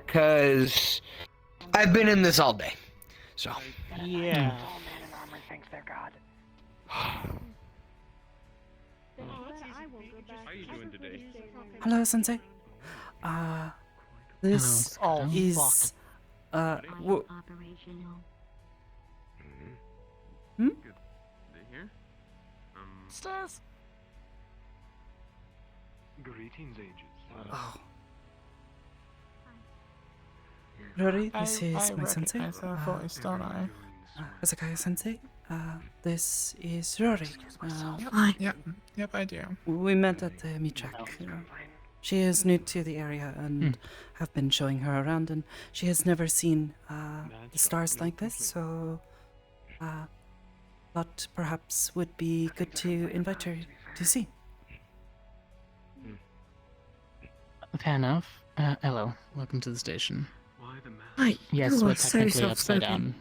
Cause I've been in this all day. So. Yeah. All man in armor thinks they're God. then I will go back. How you doing today? Hello, Sensei. This Oh is fuck. Mm-hmm. Hmm? Good. They here? Stairs. Greetings, ages. Oh. Rory, this I is my sensei. recognize that voice, don't I? Asakaya Sensei. This is Rory. Hi. Yep, I do. We met at the meat shack. She is new to the area and have been showing her around, and she has never seen the stars like this, so thought perhaps would be good to invite her to see. Fair enough. Hello, welcome to the station. Why the mask? Hi. Yes, you we're are so technically upside soft-spoken. down.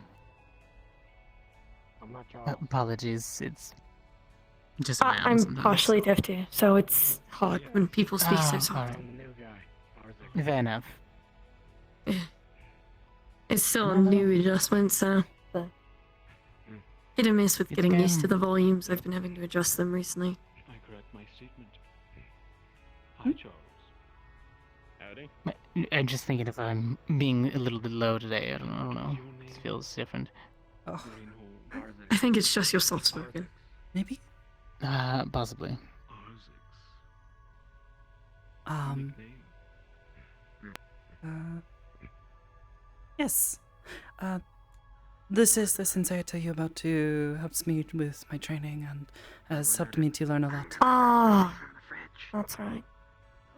I'm not Charles. Apologies, it's just I am I'm sometimes. partially deaf too, so it's hard when people speak so soft. alright. I'm the new guy. Fair enough. It's still a new adjustment, so hit and miss with It's getting used to game. the volumes. I've been having to adjust them recently. I correct my statement. Hi, Charles. Howdy. I'm just thinking if I'm being a little bit low today. I don't know. It feels different. Oh, I think it's just your soft spoken. maybe? Possibly. Yes. This is the sensei I tell you about who helps me with my training and has helped me to learn a lot. Ah, that's right.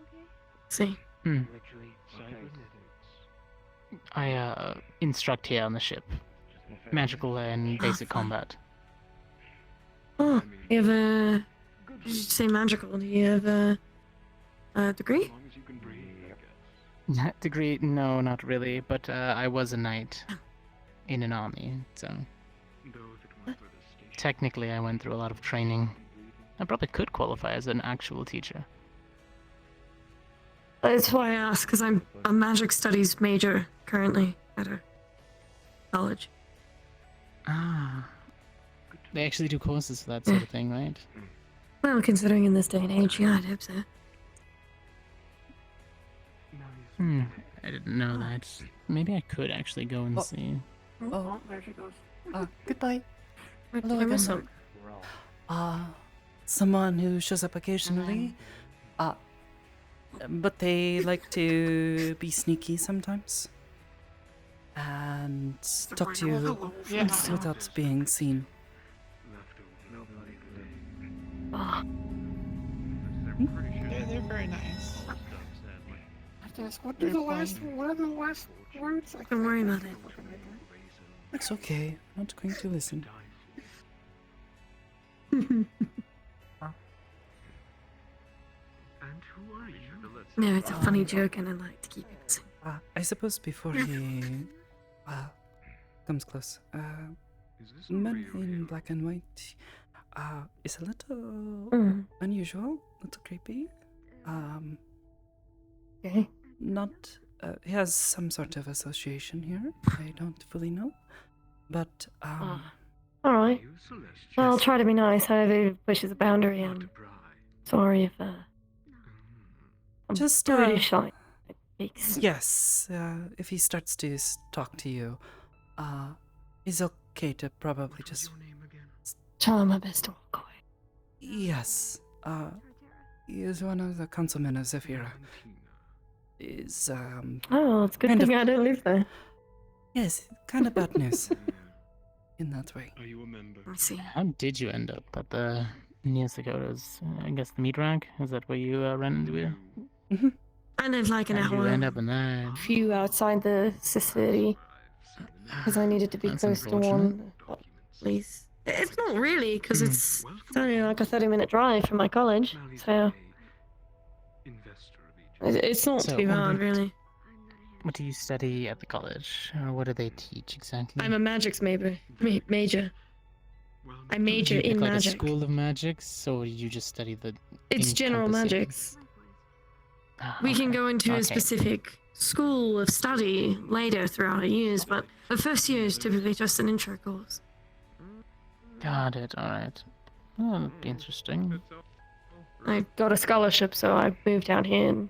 Okay. See, Literally. I instruct here on the ship. Magical and basic fine. combat. oh, you have a. Did you say magical? Do you have a degree? As long as you can breathe, I guess. Degree? No, not really. But I was a knight in an army, so technically I went through a lot of training. I probably could qualify as an actual teacher. That's why I asked, because I'm a magic studies major currently at a college. Ah. They actually do courses for that sort of thing, right? Well, considering in this day and age, yeah, I'd hope so. I didn't know that. Maybe I could actually go and see. Oh, There she goes. goodbye. Did Hello I miss again. some? Someone who shows up occasionally. But they like to be sneaky sometimes. And talk to you without being seen. They're very nice. What are the last words? Don't worry about it. It's okay. I'm not going to listen. No, it's a funny joke and I like to keep it the same. I suppose before he comes close, men in black and white is a little unusual, a little creepy. Okay. Not, he has some sort of association here. I don't fully know, but Alright. Well, I'll try to be nice, however it pushes a boundary. I'm sorry if I'm just pretty shy. Speaks. Yes, if he starts to talk to you, it's okay to probably just Try my best to walk away. Yes, he is one of the councilmen of Zephyra. Is Oh, it's a good kind thing of- I don't live there. Yes, kind of bad news in that way. Are you a member? I see. How did you end up at the near Sakoto's? I guess the meat rack? Is that where you ran into it? I live like an How did you hour. end up in that? Few outside the city because I needed to be That's close to unfortunate. one place. It's not really because it's only like a 30-minute drive from my college, so it's not So, too what hard about- really. What do you study at the college? What do they teach exactly? I'm a magics major. I major Did you in pick, like magic. a school of magics, or did you just study the? It's general encompassing- magics. Ah, We can okay. go into a Okay. specific school of study later throughout our years, but the first year is typically just an intro course. Got it. All right. Oh, that'd be interesting. I got a scholarship, so I moved out here. And,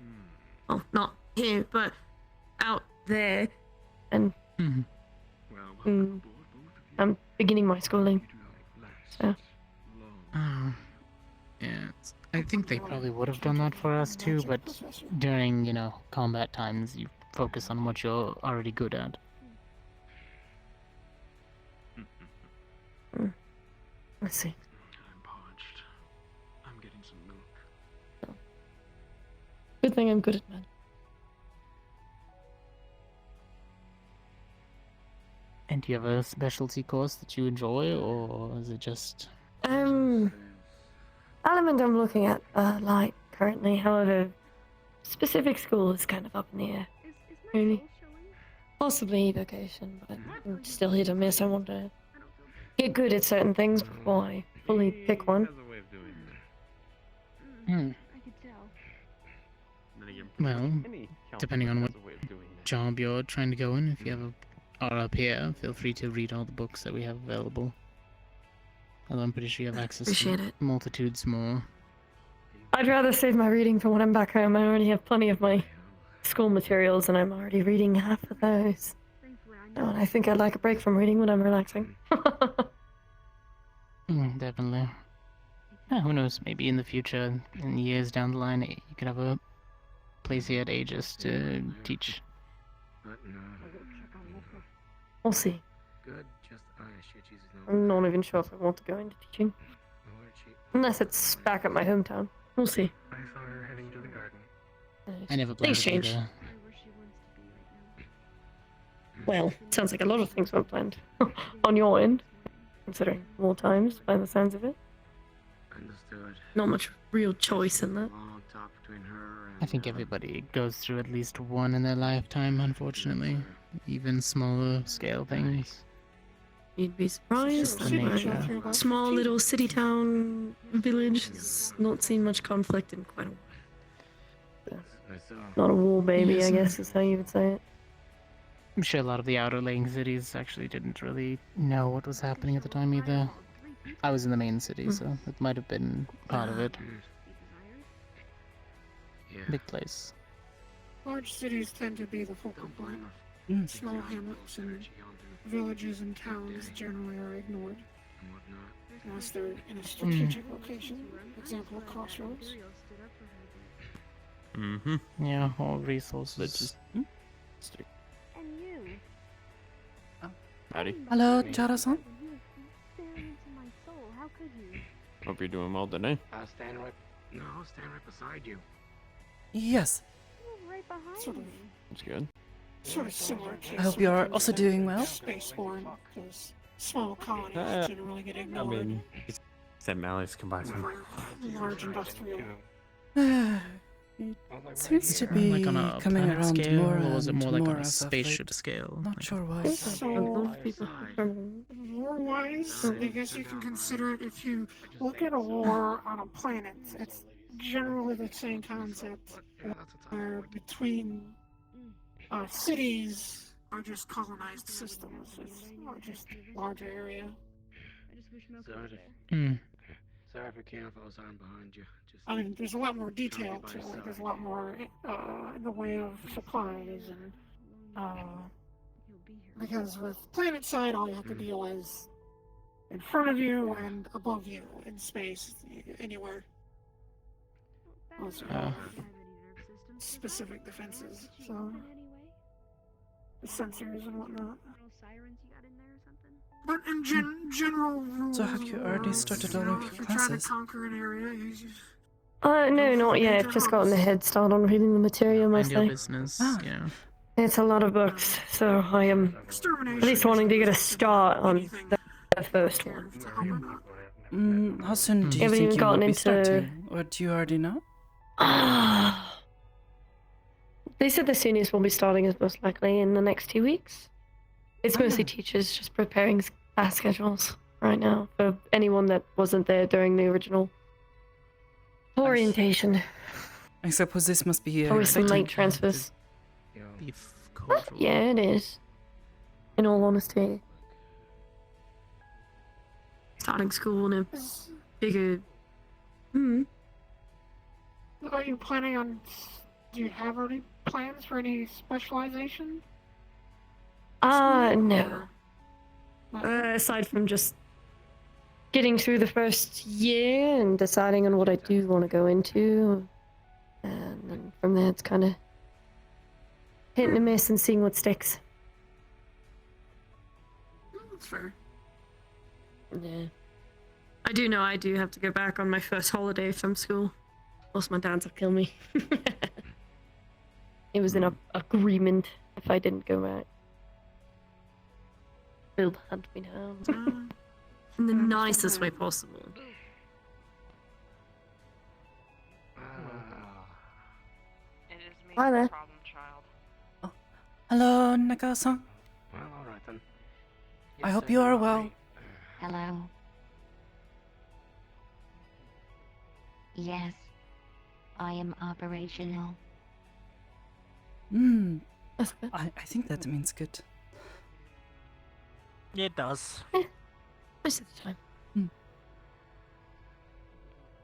well, not here, but out there, and I'm beginning my schooling. So Oh, yeah. I think they probably would have done that for us too, but during combat times, you focus on what you're already good at. let's see. I'm parched. I'm getting some milk. Good thing I'm good at magic. And do you have a specialty course that you enjoy, or is it just? Element I'm looking at light currently. However, specific school is kind of up in the air. Really. Possibly evocation, but I'm still hit or miss. I want to get good at certain things before I fully pick one. Hmm. I could tell. Well, depending on what job you're trying to go in, if you have are up here, feel free to read all the books that we have available. Although I'm pretty sure you have access Appreciate to it. multitudes more. I'd rather save my reading for when I'm back home. I already have plenty of my school materials, and I'm already reading half of those. Oh, and I think I'd like a break from reading when I'm relaxing. Definitely. Yeah, who knows? Maybe in the future, in years down the line, you could have a place here at Aegis to teach. We'll see. Good, just I'm not even sure if I want to go into teaching. Unless it's back at my hometown. We'll see. I saw her heading to the garden. I never planned Things to change. either. Well, sounds like a lot of things were planned on your end, considering more times by the sounds of it. Understood. Not much real choice in that. Long talk between her I think everybody goes through at least one in their lifetime, unfortunately. Even smaller scale things. You'd be surprised. the nature. Small little city town village has not seen much conflict in quite a while. Not a war baby, I guess is how you would say it. I'm sure a lot of the outer laying cities actually didn't really know what was happening at the time either. I was in the main city, so it might have been part of it. Big place. Large cities tend to be the focal point. Small hamlets and villages and towns generally are ignored. Unless they're in a strategic location. Example, crossroads. Mm-hmm. Yeah, all resources. And you. Howdy. Hello, Chara-san. You stared into my soul. How could you? Hope you're doing well today. I'll stand right beside you. Yes. You were right behind Sort of, me. That's good. sort of similar case. I hope you are also doing well. Spaceborne, because small colonies generally get I ignored. mean, it's that Mally's combined some. Large industrial. It seems to be Like on a coming planet around scale, more or was it and more like on more a as of spaceship late. scale? Not sure why. So, war-wise, I guess you can consider it if you look at a war on a planet, it's generally the same concept, where between cities are just colonized systems. It's just larger area. Sorry if I can't if I was on behind you. I mean, there's a lot more detail to it. There's a lot more in the way of supplies and because with planet side, all you have to deal is in front of you and above you in space, anywhere. Also, specific defenses. So the sensors and whatnot. But in general rules. So have you already started all of If your you're trying to classes? conquer an area, you just No, not yet. I've just gotten a head start on reading the material Mind your myself. business, yeah. It's a lot of books, so I am at least wanting to get a start on the first one. How soon do you Haven't think even you will gotten be into- starting? Or do you already know? They said the soonest will be starting is most likely in the next 2 weeks. It's mostly teachers just preparing class schedules right now for anyone that wasn't there during the original orientation. I suppose this must be Probably some exciting. late transfers. Beef cultural. Yeah, it is. In all honesty. Starting school in a bigger... Are you planning on? Do you have any plans for any specialization? No. Aside from just getting through the first year and deciding on what I do want to go into, and then from there it's kind of hit and miss and seeing what sticks. That's fair. Yeah. I do know I do have to go back on my first holiday from school. Else my dads will kill me. It was an agreement if I didn't go back. They'll hunt me down. In the nicest way possible. Hi there. Hello, Naka-san. Well, alright then. I hope you are well. Hello. Yes, I am operational. I think that means good. It does. Most of the time.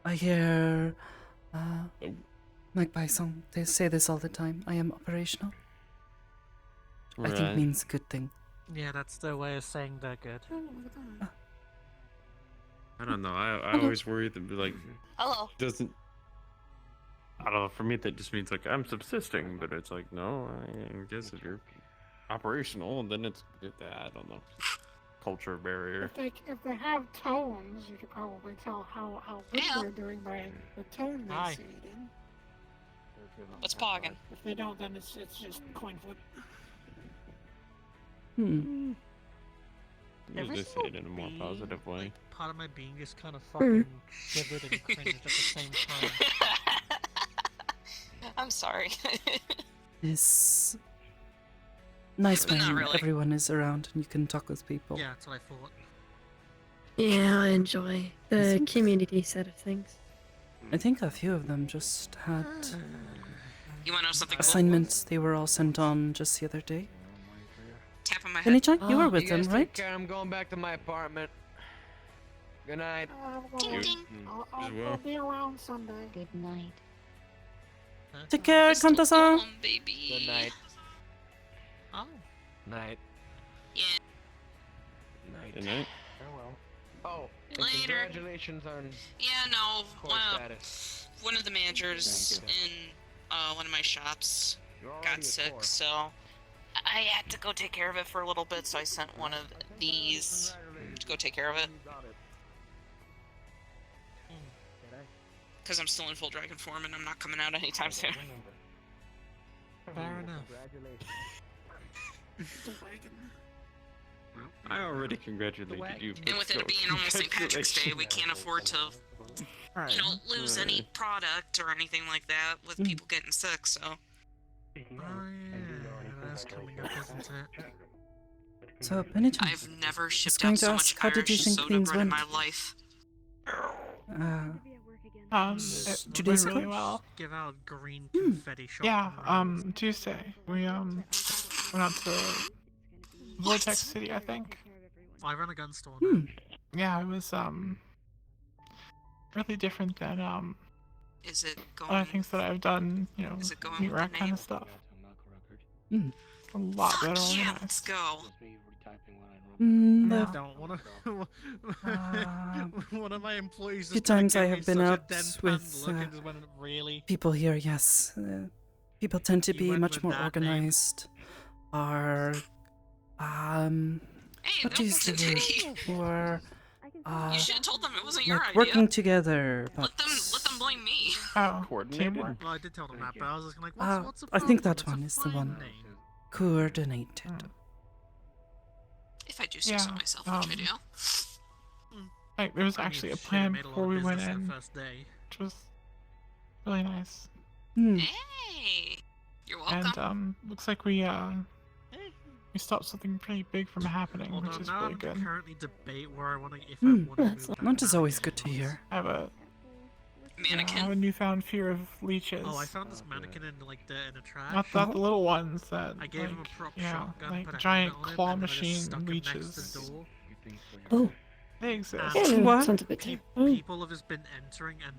I hear Magpie-san, they say this all the time. I am operational. I think Right. means good thing. Yeah, that's their way of saying they're good. I don't know. I always worry that like Hello. doesn't. I don't know. For me, that just means like I'm subsisting, but it's like no. I guess if you're operational, then it's I don't know. Culture barrier. If they have tones, you could probably tell how good they're doing by the tone they Hi. say it in. What's poggin'? If they don't, then it's just coin flip. Usually say it in a more positive way. Part of my being just kind of fucking shivered and cringed at the same time. I'm Sorry. It's nice But not when really. everyone is around and you can talk with people. Yeah, that's what I thought. Yeah, I enjoy the community side of things. I think a few of them just had You wanna know something cool? assignments they were all sent on just the other day. Tap on my head. Benny-chan, you were with you them, guys right? Take care. I'm going back to my apartment. Good night. I'll be around Sunday. Good night. Take care, Kanta-san. Baby. Good night. Oh. Night. Yeah. Night. Good night. Farewell. Oh, and Later. congratulations on Yeah, no. core status. One of the managers in one of my shops You're already got a sick, core. so I had to go take care of it for a little bit. So I sent one of these to go take care of it. Because I'm still in full dragon form and I'm not coming out anytime soon. Fair enough. I already congratulated you. And with it being almost St. Patrick's Day, we can't afford to, lose any product or anything like that with people getting sick, so. Oh yeah, that's coming up, isn't it? So, Benny-chan, I've never just shipped going out to so ask, much how did you Irish think soda things bread in went? my life. It 2 went days really ago? well. Give out green confetti shot. Yeah, Tuesday. We went out to Vortex City, I think. I run a gun store Hmm. now. Yeah, it was really different than Is it going? other things that I've done, Is it going meat with the rack kind name? of stuff. Hmm. A lot Fuck better yeah, organized. let's go. I The don't wanna. Uh, One of my employees. few just kinda times I gave me have been such a out deadpan with look and just went, really. people here, yes. People tend to You be went much with more that name? organized. Are, what do you that say? wasn't me. Or, You should have told them it wasn't your like idea. working together, but Let them blame me. Oh, Coordinated. teamwork. Well, I did tell them that, but I was just like, what's the I problem? think that It's a one is the fine one. name. Coordinated. If I do say so myself, which I do. Like, there was I mean, actually a shit, I plan made a lot before of we went business in, that first day. which was really nice. Hmm. Hey, you're welcome. And looks like we stopped something pretty big from happening, Although which is now really I'm good. currently debate where I want to, if Hmm. I want to move back That is to always good to hear. I have a Mannequin. I have a newfound fear of leeches. Oh, I found this mannequin in like in a trash. Not the little ones that I gave him like, a prop yeah, shotgun, like put a giant helmet on him, claw and then I just machine stuck him next to leeches. the door. Oh. They exist. Yeah, What? sounds a bit Pe- terrible. people have just been entering and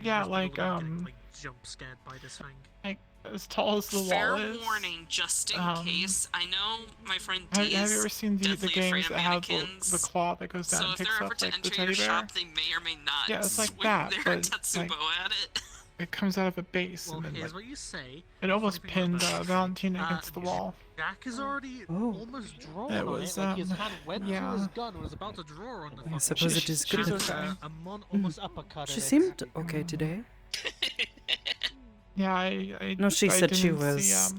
Yeah, numerous like, people have been getting, like jump scared by this thing. Like as tall as the Fair wall is. warning, just in case. I know my friend Have D you is ever seen the deathly games afraid of that have mannequins. the claw that goes down So and if picks they're up ever to like the enter teddy your bear? shop, they may or may not Yeah, it's like swing that, their but, Tetsubo like- at it. It comes out of a base Well, and then here's like what you say. it almost Funny thing pinned about that, Valentina against the wall. Jack is already Oh. almost drawn It on was, it. Like his um, hand went to yeah. his gun and was about to draw on the fucking suppose shit. it is good She's that- okay. Amon almost uppercut She it. seemed okay today. Yeah, I No, she I said she didn't was see,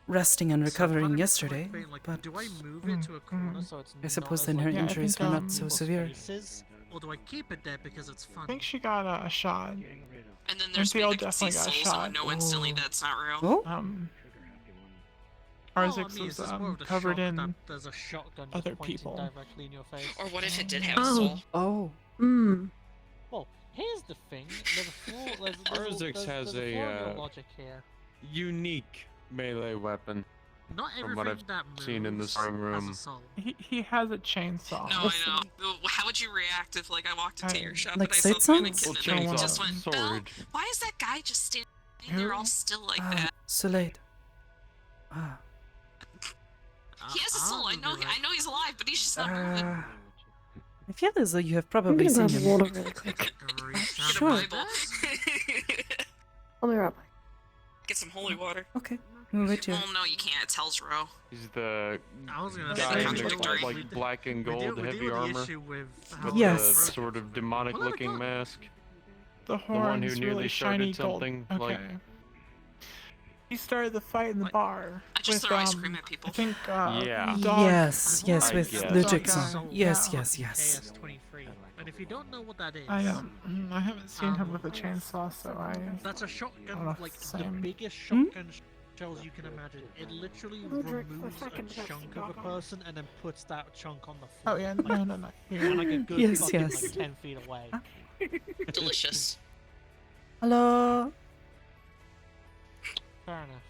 resting and So recovering part of yesterday, it's like, but do I move it to a corner so it's I suppose not then as, her like, Yeah, I injuries think, were not so people's severe. faces, or do I keep it there because it's fun? I think she got a shot. And then there's they me all that can see definitely got souls, so I shot. know instantly Oh. that's not real. Oh, Arzix I mean, was it's just more of the covered shock in that there's a shotgun just other pointing people. directly in your face. Or what if it did have Oh. a soul? oh. Hmm. Well, here's the thing. There's a flaw. Arzix has there's a flaw in your a logic here. unique melee weapon. Not from everything what I've that seen in the moves sewing has room. a soul. He has a chainsaw. No, I know. How would you react if, like, I walked into your shop Like and I saw the Saitsan? mannequin Well, and I chainsaw, just went, Belle, sword. why is that guy just standing there all still like that? Soleil. Ah. He has a soul. I know he's alive, but he's just not Uh, moving. I feel as though you have I'm probably gonna seen grab him. water really quick. Get a Sure. Bible. I'll be right back. Get some holy water. Okay, we'll wait here. Oh no, you can't. It's Hell's Row. He's the I was gonna guy say, in contradictory. the like black and we gold deal heavy with the armor issue with with Yes. the sort of demonic looking mask. The The one who horns nearly really started shiny gold. something Okay. like He started the fight in the bar. I just with, throw ice cream at people. I think, Yeah. Dog. Yes, yes, I with guess. Ludwig's Dog guy. on. Yes, Yeah. yes, yes. KS23. And if you don't know what that is, I haven't seen him with a chainsaw, so that's a I don't know shotgun, if like it's the the same. biggest shotgun shells you can imagine. It literally Ludwig, the removes second a best chunk of a shotgun. person and then puts that chunk on the floor. Oh yeah, like, no. and like a good Yes, fucking yes. like 10 feet away. Delicious. Hello. Fair enough.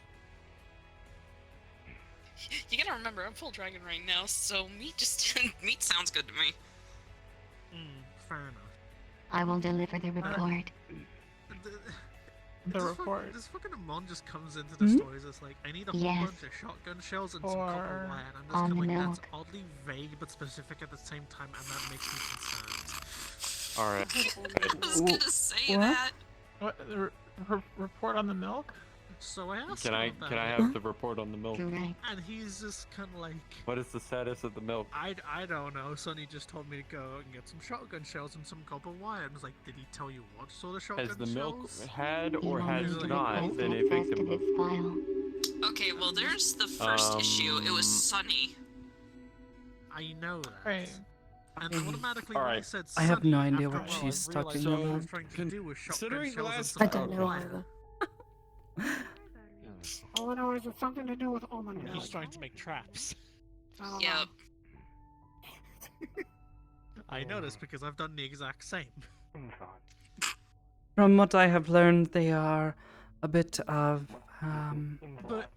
You gotta remember, I'm full dragon right now, so meat meat sounds good to me. Fair enough. I will deliver the report. The report. This fucking Amon just comes into the stories. It's like, I need a whole Yes. bunch of shotgun shells and some copper wire. And I'm just on kind of the like, milk. that's oddly vague but specific at the same time, and that makes me concerned. Alright. I was gonna say What? that. What? The report on the milk? So I asked Can him I about can I it, have the report on the milk? Correct. and he's just kind of like, What is the status of the milk? I don't know. Sonny just told me to go and get some shotgun shells and some copper wire. And I was like, did he tell you what sort of shotgun Has the shells? milk had or He has was like, not been a victim of? Okay, well, there's the first issue. It was Sunny. I know that. Right. And automatically when I Alright. said I have Sunny, no idea after a what while, she's I talking realized what I was about. trying to do was shotgun Considering shells and last some I don't copper know wire. either. All I know is it's something to do with almond milk. He's trying to make traps. I don't Yep. know. I know this because I've done the exact same. From what I have learned, they are a bit of But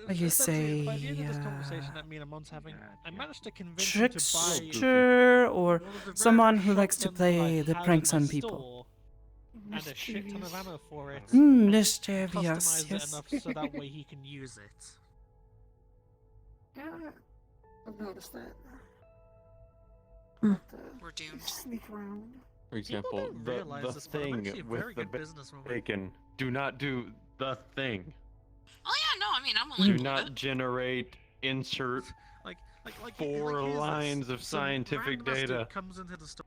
Like you say, by the end of this conversation that me and Amon's having, I managed to convince him to buy trickster or one of the very someone who likes to shotguns that I play the had pranks in my on people. store, and a shit ton of ammo for it. Mischievous, Customize yes. it enough so that way he can use it. Yeah, I've noticed that. We're doomed. Sneak around. For example, don't the realize this, but I'm thing actually a with very the good businesswoman. bacon. Do not do the thing. Oh yeah, no, I mean, I'm willing Do to do not it. generate, insert Like four here's this. lines of Some scientific random ass dude data. comes into the store.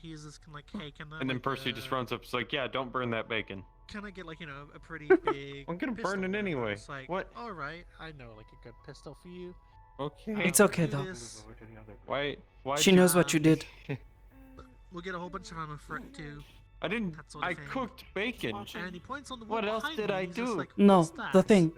He's just kind of like, hey, can I? And then like, Percy just runs up. It's like, yeah, don't burn that bacon. Can I get like a pretty big? I'm gonna burn pistol? it And anyway. It's like, What? All right, I know like a good pistol for you. Okay. It's okay, do though. this. Why? Why? She knows what you did. We'll get a whole bunch of ammo for it too. I didn't. That sort of I thing. cooked bacon. And he points on the wall What else behind did me, I and he's just do? like, No, "What's the that?" thing.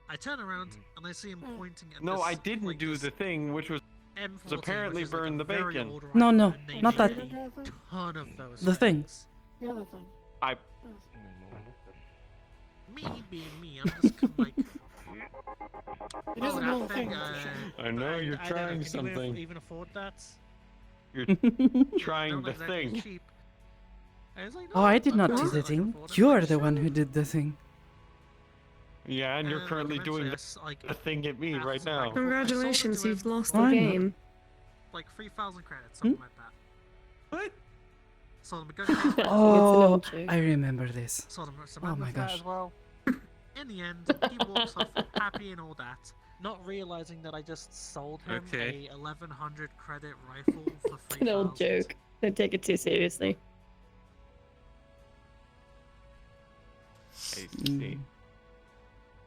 I turn around and I see him pointing at No, this, I didn't like, do this the thing, which was M14, apparently which is, like, burn a the very bacon. old No, rifle, no, and they not that. made a ton of those The thing. things. The other thing. I. Me being me, I'm just kind of like. It is "Oh, another that thing. thing, I know you're I don't know, trying can you something. even afford that? You're Not trying the exactly thing. cheap." I was like, Oh, "No, I did I'm not do sure the I can thing. afford it." You Like, are the one "Sure." who did the thing. Yeah, and you're like, currently doing eventually I the thing at me after right some back now. and forth, I sold it Congratulations, to him you've lost Oh, the I know. game. like 3,000 credits, something like that. What? Sold him a gun case. Oh, old joke. I remember this. Sold him some Oh ammo my for that gosh. as well. In the end, he walks off happy and all that, not realizing that I just sold him Okay. a 1,100 credit rifle for 3,000. It's an old joke. Don't take it too seriously. I see.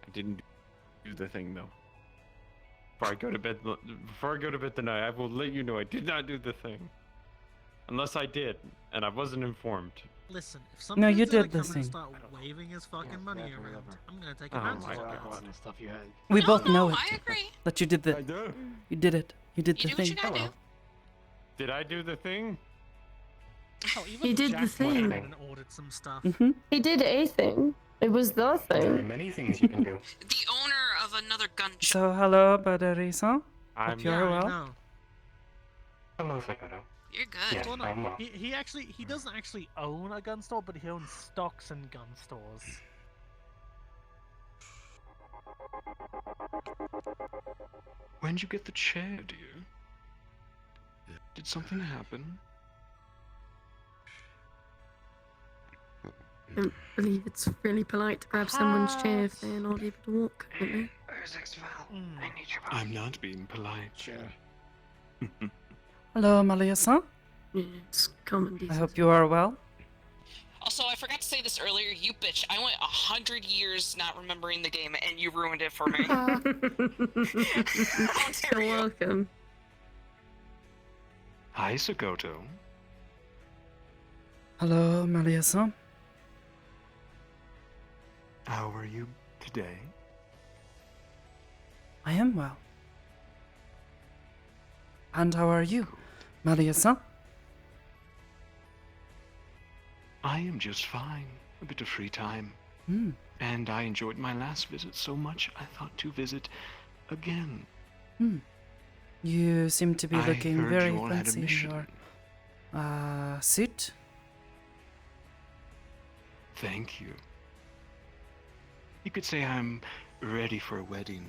I didn't do the thing though. Before I go to bed tonight, I will let you know I did not do the thing. Unless I did, and I wasn't informed. Listen, if some No, you kid's gonna did the come and thing. start waving his fucking money around, I'm gonna take Oh advantage my of God. that. Stuff you had. We No, both no, know it. I agree. That you did I the. do. You did it. You did You the do what you thing. gotta do. Did I do the thing? Oh, even He did the Jack went thing. ahead and ordered some stuff. Mhm. He did a thing. It was the thing. Many things you can do. The owner of another gun shop. So hello, Badarisa. I'm Hope you're I well. know. Hello, Sakoto. You're good. Yes, Well, no, I'm well. he doesn't actually own a gun store, but he owns stocks in gun stores. When'd you get the chair, dear? Did something happen? I don't believe it's really polite to grab someone's chair if they're not able to walk, currently. I'm not being polite, chair. Hello, Malia-san. Yeah, it's common I decency. hope you are well. Also, I forgot to say this earlier. You bitch. I went 100 years not remembering the game, and you ruined it for me. How dare You're you? welcome. Hi, Sakoto. Hello, Malia-san. How are you today? I am well. And how are you, Malia-san? I am just fine. A bit of free time. Hmm. And I enjoyed my last visit so much I thought to visit again. You seem to be I looking heard very you all had a fancy in mission. your suit. Thank you. You could say I'm ready for a wedding.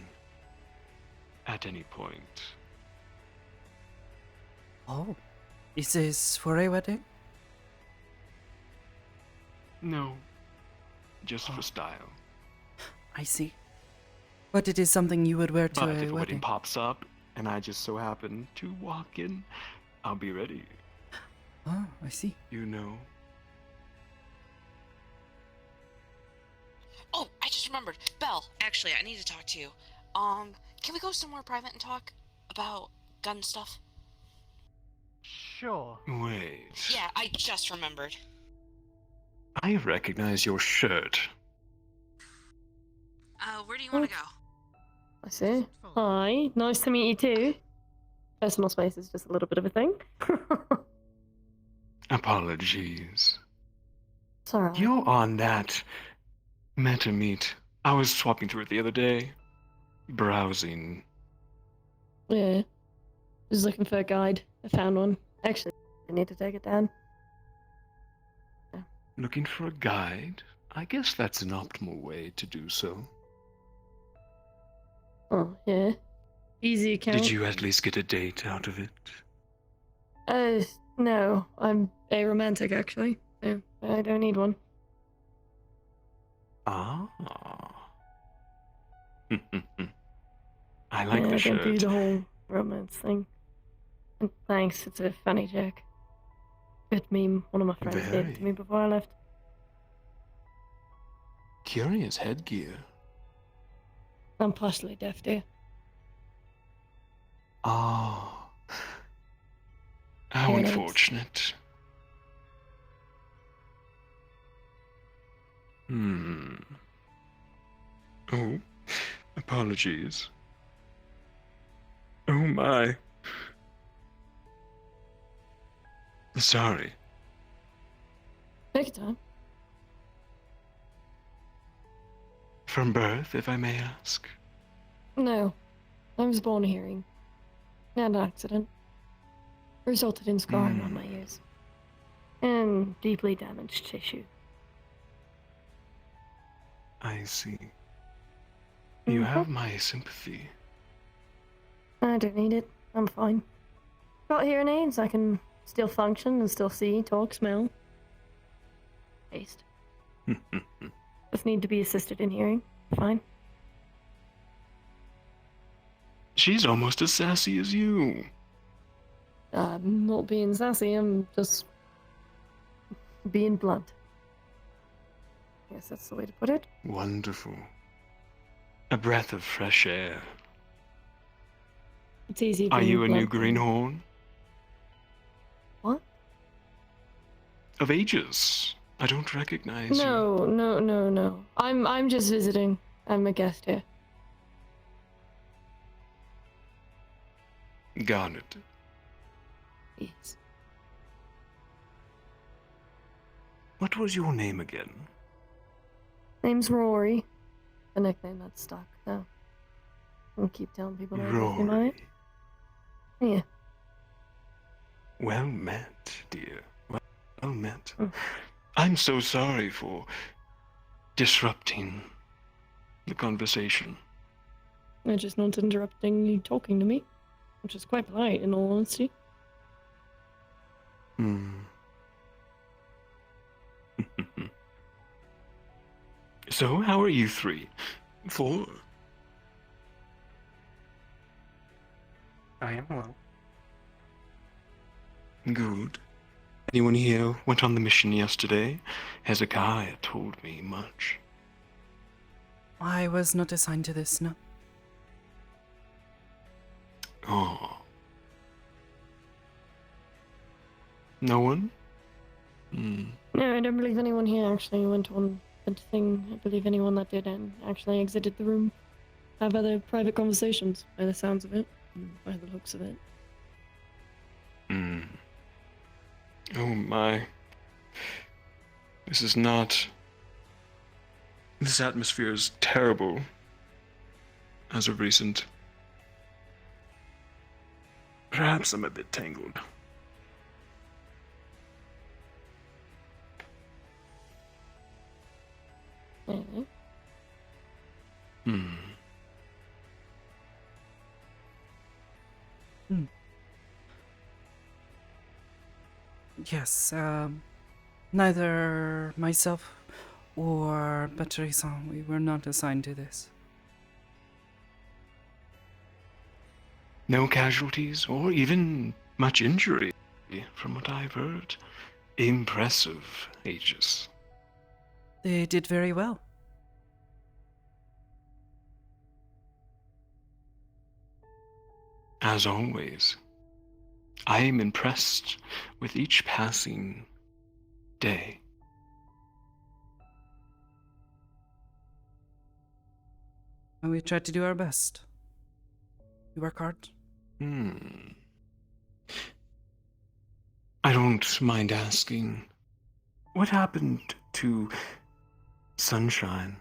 At any point. Oh, is this for a wedding? No. Just for style. I see. But it is something you would wear to But a if a wedding. wedding pops up, and I just so happen to walk in, I'll be ready. Oh, I see. You know. Oh, I just remembered. Belle, actually, I need to talk to you. Can we go somewhere private and talk about gun stuff? Sure. Wait. Yeah, I just remembered. I recognize your shirt. Where do you want to go? I see. Hi, nice to meet you too. Personal space is just a little bit of a thing. Apologies. It's alright. You're on that MetaMeet. I was swapping through it the other day. Browsing. Yeah. Just looking for a guide. I found one. Actually, I need to take it down. Looking for a guide? I guess that's an optimal way to do so. Oh, yeah. Easy account. Did you at least get a date out of it? No. I'm aromantic, actually. So I don't need one. Ah. I like the I shirt. don't do the whole romance thing. And thanks, it's a funny joke. Good meme one of my friends gave it to me before I left. Curious headgear. I'm partially deaf, dear. Ah. How Hearing aids. unfortunate. Oh, apologies. Oh my. Sorry. Take your time. From birth, if I may ask. No. I was born hearing. Had an accident. Resulted in scarring on my ears. And deeply damaged tissue. I see. You have my sympathy. I don't need it. I'm fine. Got hearing aids. I can still function and still see, talk, smell, taste. Just need to be assisted in hearing. Fine. She's almost as sassy as you. I'm not being sassy, I'm just being blunt. I guess that's the way to put it. Wonderful. A breath of fresh air. It's easy Are being you a new blunt. greenhorn? What? Of ages. I don't recognize you. No. I'm just visiting. I'm a guest here. Got it. Yes. What was your name again? Name's Rory. A nickname that's stuck, though. I'll keep telling people that I by it. Yeah. Well met, dear. Well met. I'm so sorry for disrupting the conversation. I'm just not interrupting you talking to me, which is quite polite, in all honesty. So, how are you three? 4? I am well. Good. Anyone here went on the mission yesterday? Hezekiah told me much. I was not assigned to this, no. Oh. No one? No, I don't believe anyone here actually went a thing. I believe anyone that did and actually exited the room have other private conversations, by the sounds of it, and by the looks of it. Hmm. Oh my. This is not. This atmosphere is terrible. As of recent. Perhaps I'm a bit tangled. Okay. Hmm. Yes, neither myself or Battery-san, we were not assigned to this. No casualties or even much injury, from what I've heard. Impressive, Aegis. They did very well. As always, I am impressed with each passing day. And we tried to do our best. We work hard. I don't mind asking, what happened to Sunshine?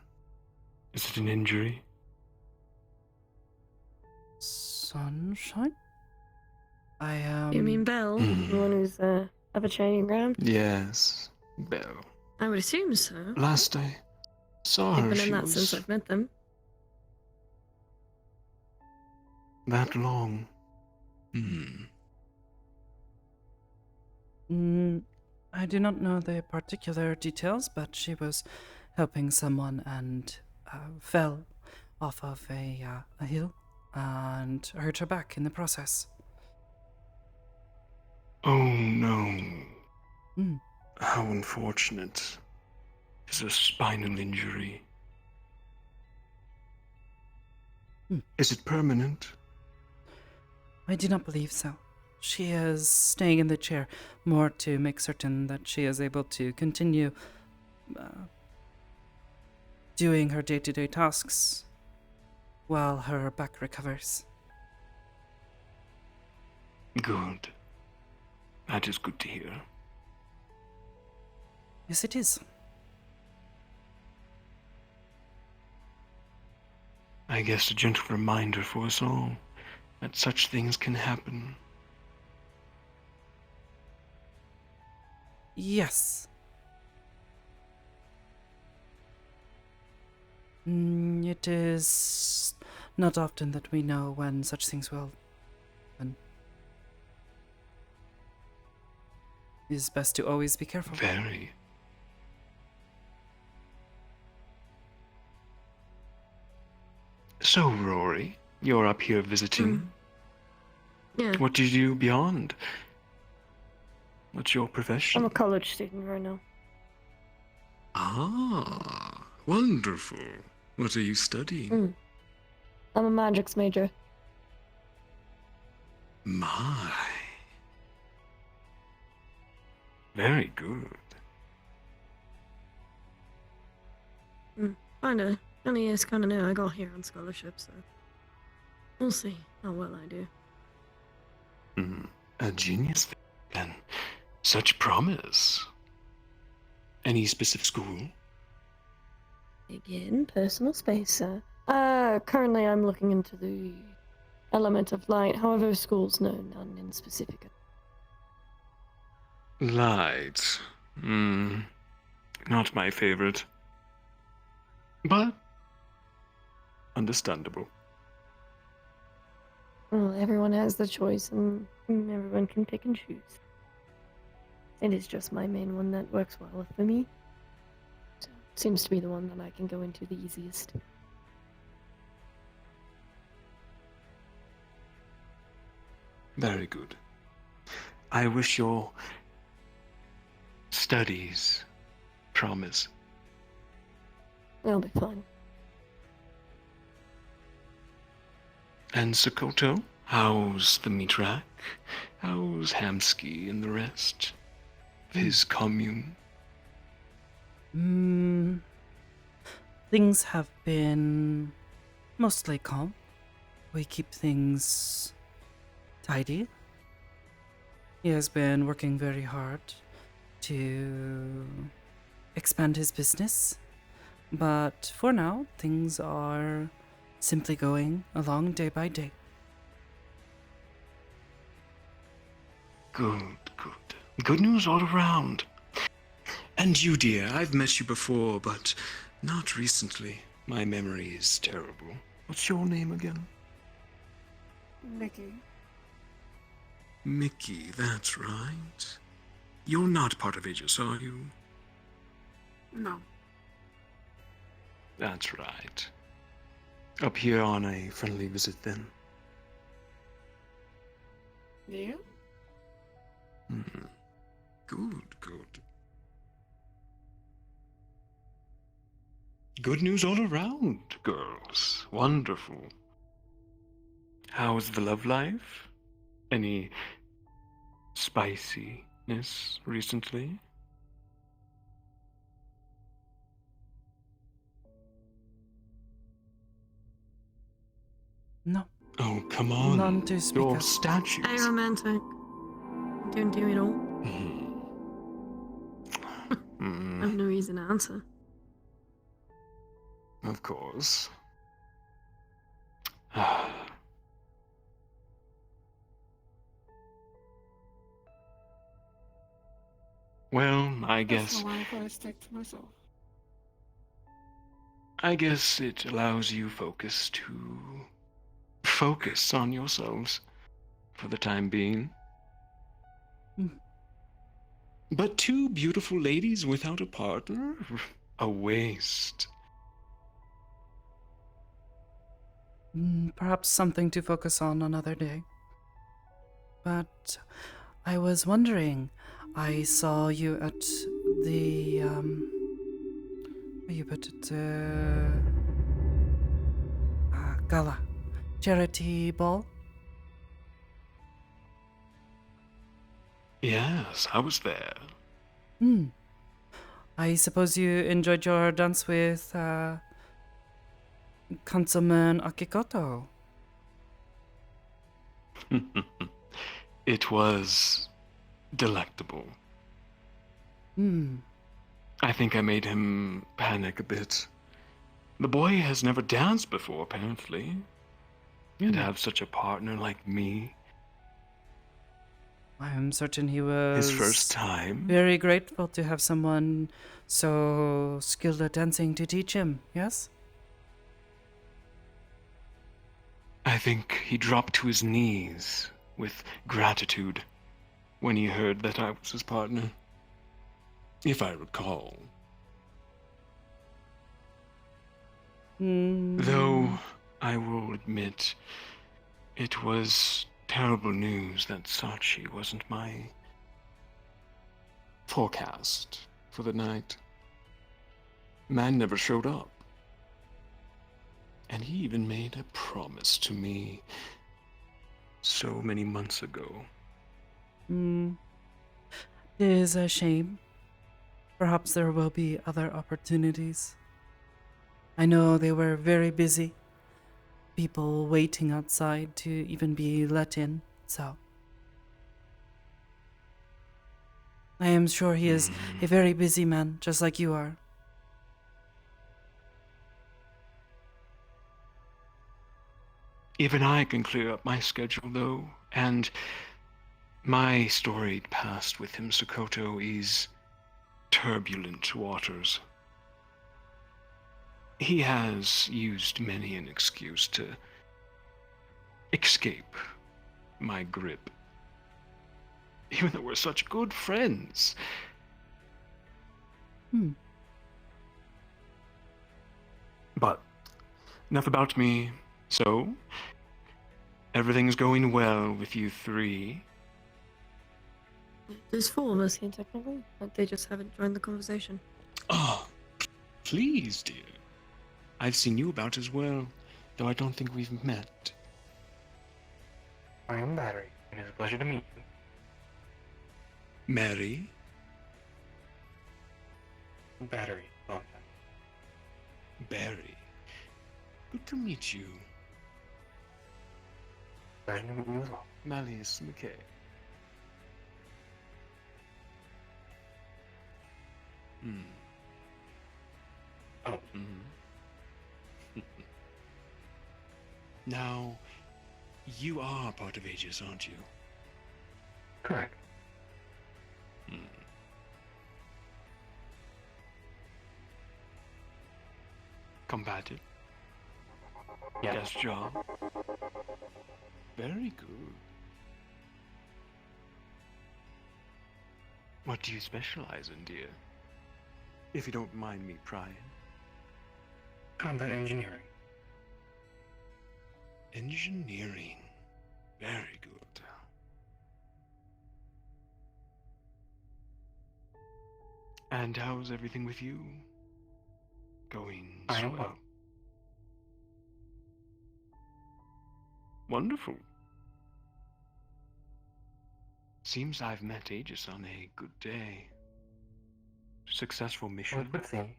Is it an injury? Sunshine? You mean Belle? The one who's of a training ground? Yes, Belle. I would assume so. Last I saw I've her, been she in that was since I've met them. that long. I do not know the particular details, but she was helping someone and fell off of a hill and hurt her back in the process. Oh no. How unfortunate. It's a spinal injury. Is it permanent? I do not believe so. She is staying in the chair more to make certain that she is able to continue doing her day-to-day tasks while her back recovers. Good. That is good to hear. Yes, it is. I guess a gentle reminder for us all that such things can happen. Yes. It is not often that we know when such things will happen. It is best to always be careful. Very. So, Rory, you're up here visiting. Yeah. What do you do beyond? What's your profession? I'm a college student right now. Ah, wonderful. What are you studying? I'm a magics major. My. Very good. Kinda. Only is kinda new. I got here on scholarship, so we'll see how well I do. A genius, then. Such promise. Any specific school? Again, personal space, sir. Currently I'm looking into the element of light. However, schools know none in specific. Light. Not my favorite. But understandable. Well, everyone has the choice, and everyone can pick and choose. It is just my main one that works well for me. So, seems to be the one that I can go into the easiest. Very good. I wish your studies promise. It'll be fun. And Sakoto, how's the meat rack? How's Hamsky and the rest? His commune? Things have been mostly calm. We keep things tidy. He has been working very hard to expand his business, but for now, things are simply going along day by day. Good, good. Good news all around. And you, dear, I've met you before, but not recently. My memory is terrible. What's your name again? Mickey. Mickey, that's right. You're not part of Aegis, are you? No. That's right. Up here on a friendly visit, then. Yeah? Good, good. Good news all around, girls. Wonderful. How's the love life? Any spiciness recently? No. Oh, come on. None to speak Your of. statues. Hey, romantic. Don't do it all. I have no reason to answer. Of course. Well, I guess. That's the life I stick to myself. I guess it allows you to focus on yourselves for the time being. But two beautiful ladies without a partner? A waste. Perhaps something to focus on another day. But I was wondering, I saw you at the, where you put it, gala, charity ball? Yes, I was there. I suppose you enjoyed your dance with, Councilman Akikoto. It was delectable. I think I made him panic a bit. The boy has never danced before, apparently. And to have such a partner like me. I am certain he was His first time. very grateful to have someone so skilled at dancing to teach him, yes? I think he dropped to his knees with gratitude when he heard that I was his partner. If I recall. Though, I will admit, it was terrible news that Sachi wasn't my forecast for the night. Man never showed up. And he even made a promise to me so many months ago. It is a shame. Perhaps there will be other opportunities. I know they were very busy. People waiting outside to even be let in, so. I am sure he is a very busy man, just like you are. Even I can clear up my schedule, though, and my storied past with him, Sakoto, is turbulent waters. He has used many an excuse to escape my grip. Even though we're such good friends. But enough about me. So, everything's going well with you three. There's four of us here, technically, but they just haven't joined the conversation. Oh, please, dear. I've seen you about as well, though I don't think we've met. I am Battery. It is a pleasure to meet you. Mary? Battery. Oh, Barry. Good to meet you. I knew you as well. Malleus McKay. Hmm. Oh. Mm-hmm. Now, you are part of Aegis, aren't you? Correct. Hmm. Combative? Yeah. Desk job? Very good. What do you specialize in, dear? If you don't mind me prying. Combat engineering. Engineering. Very good. And how's everything with you? Going I am swell? well. Wonderful. Seems I've met Aegis on a good day. Successful mission. Good thing.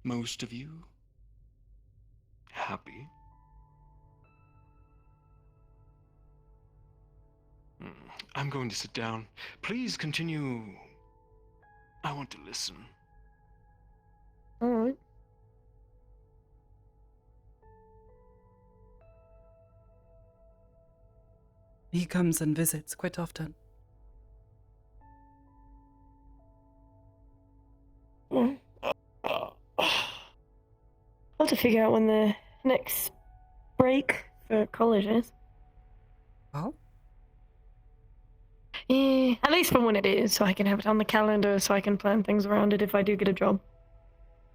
Most of you happy. I'm going to sit down. Please continue. I want to listen. Alright. He comes and visits quite often. I'll have to figure out when the next break for college is. Oh? Yeah, at least for when it is, so I can have it on the calendar, so I can plan things around it if I do get a job.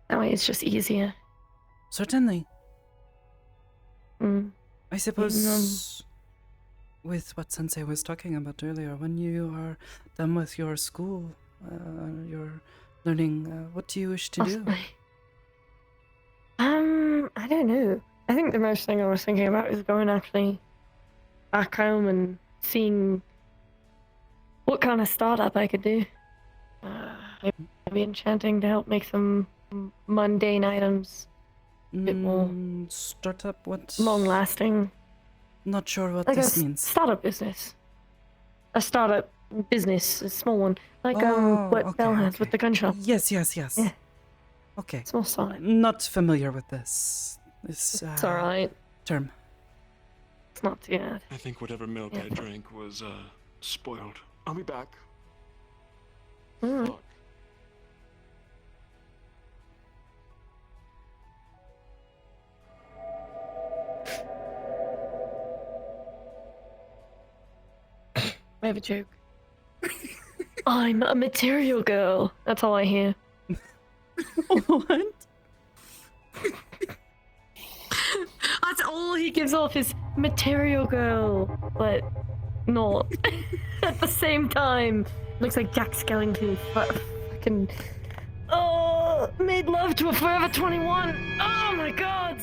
That way it's just easier. Certainly. Mm. I suppose with what Sensei was talking about earlier, when you are done with your school, your learning, what do you wish to do? I don't know. I think the most thing I was thinking about is going actually back home and seeing what kind of startup I could do. Maybe enchanting to help make some mundane items a bit more startup, what? Long-lasting. Not sure what Like this a means. startup business. A startup business, a small one. Like what okay, Belle has okay. with the gun shop. Yes. Yeah. Okay. Small startup. Not familiar with this. This It's alright. term. It's not too bad. I think whatever milk I drank was spoiled. I'll be back. Alright. Fuck. I have a joke. I'm a material girl. That's all I hear. What? That's all he gives off is material girl, but not at the same time. Looks like Jack Skellington fucking made love to a Forever 21. Oh my god.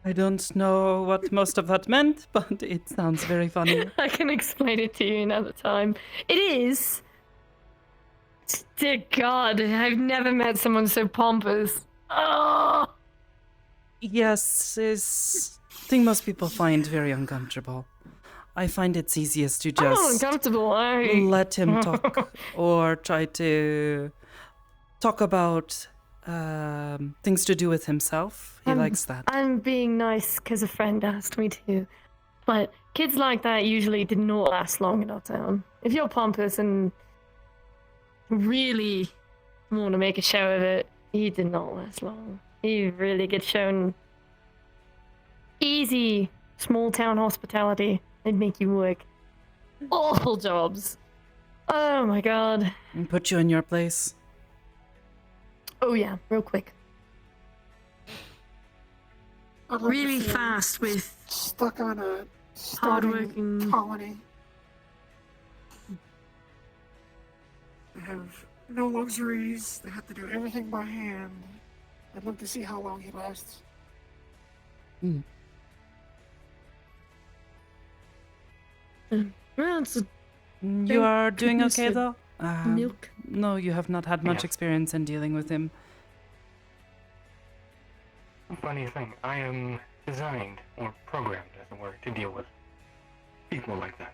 I don't know what most of that meant, but it sounds very funny. I can explain it to you another time. It is. Dear God, I've never met someone so pompous. Oh. Yes, is thing most people find very uncomfortable. I find it's easiest to I'm not just uncomfortable. let him talk or try to talk about things to do with himself. He likes that. I'm being nice because a friend asked me to. But kids like that usually did not last long in our town. If you're pompous and really want to make a show of it, he did not last long. He really gets shown easy small town hospitality. They'd make you work awful jobs. Oh my god. And put you in your place. Oh yeah, real quick. I'd like Really to see him fast with stuck on a starting hardworking colony. They have no luxuries. They have to do everything by hand. I'd love to see how long he lasts. Well, it's You are doing okay conducive. though? Milk? No, you have not had much Yes. experience in dealing with him. Funny thing, I am designed or programmed, as it were, to deal with people like that.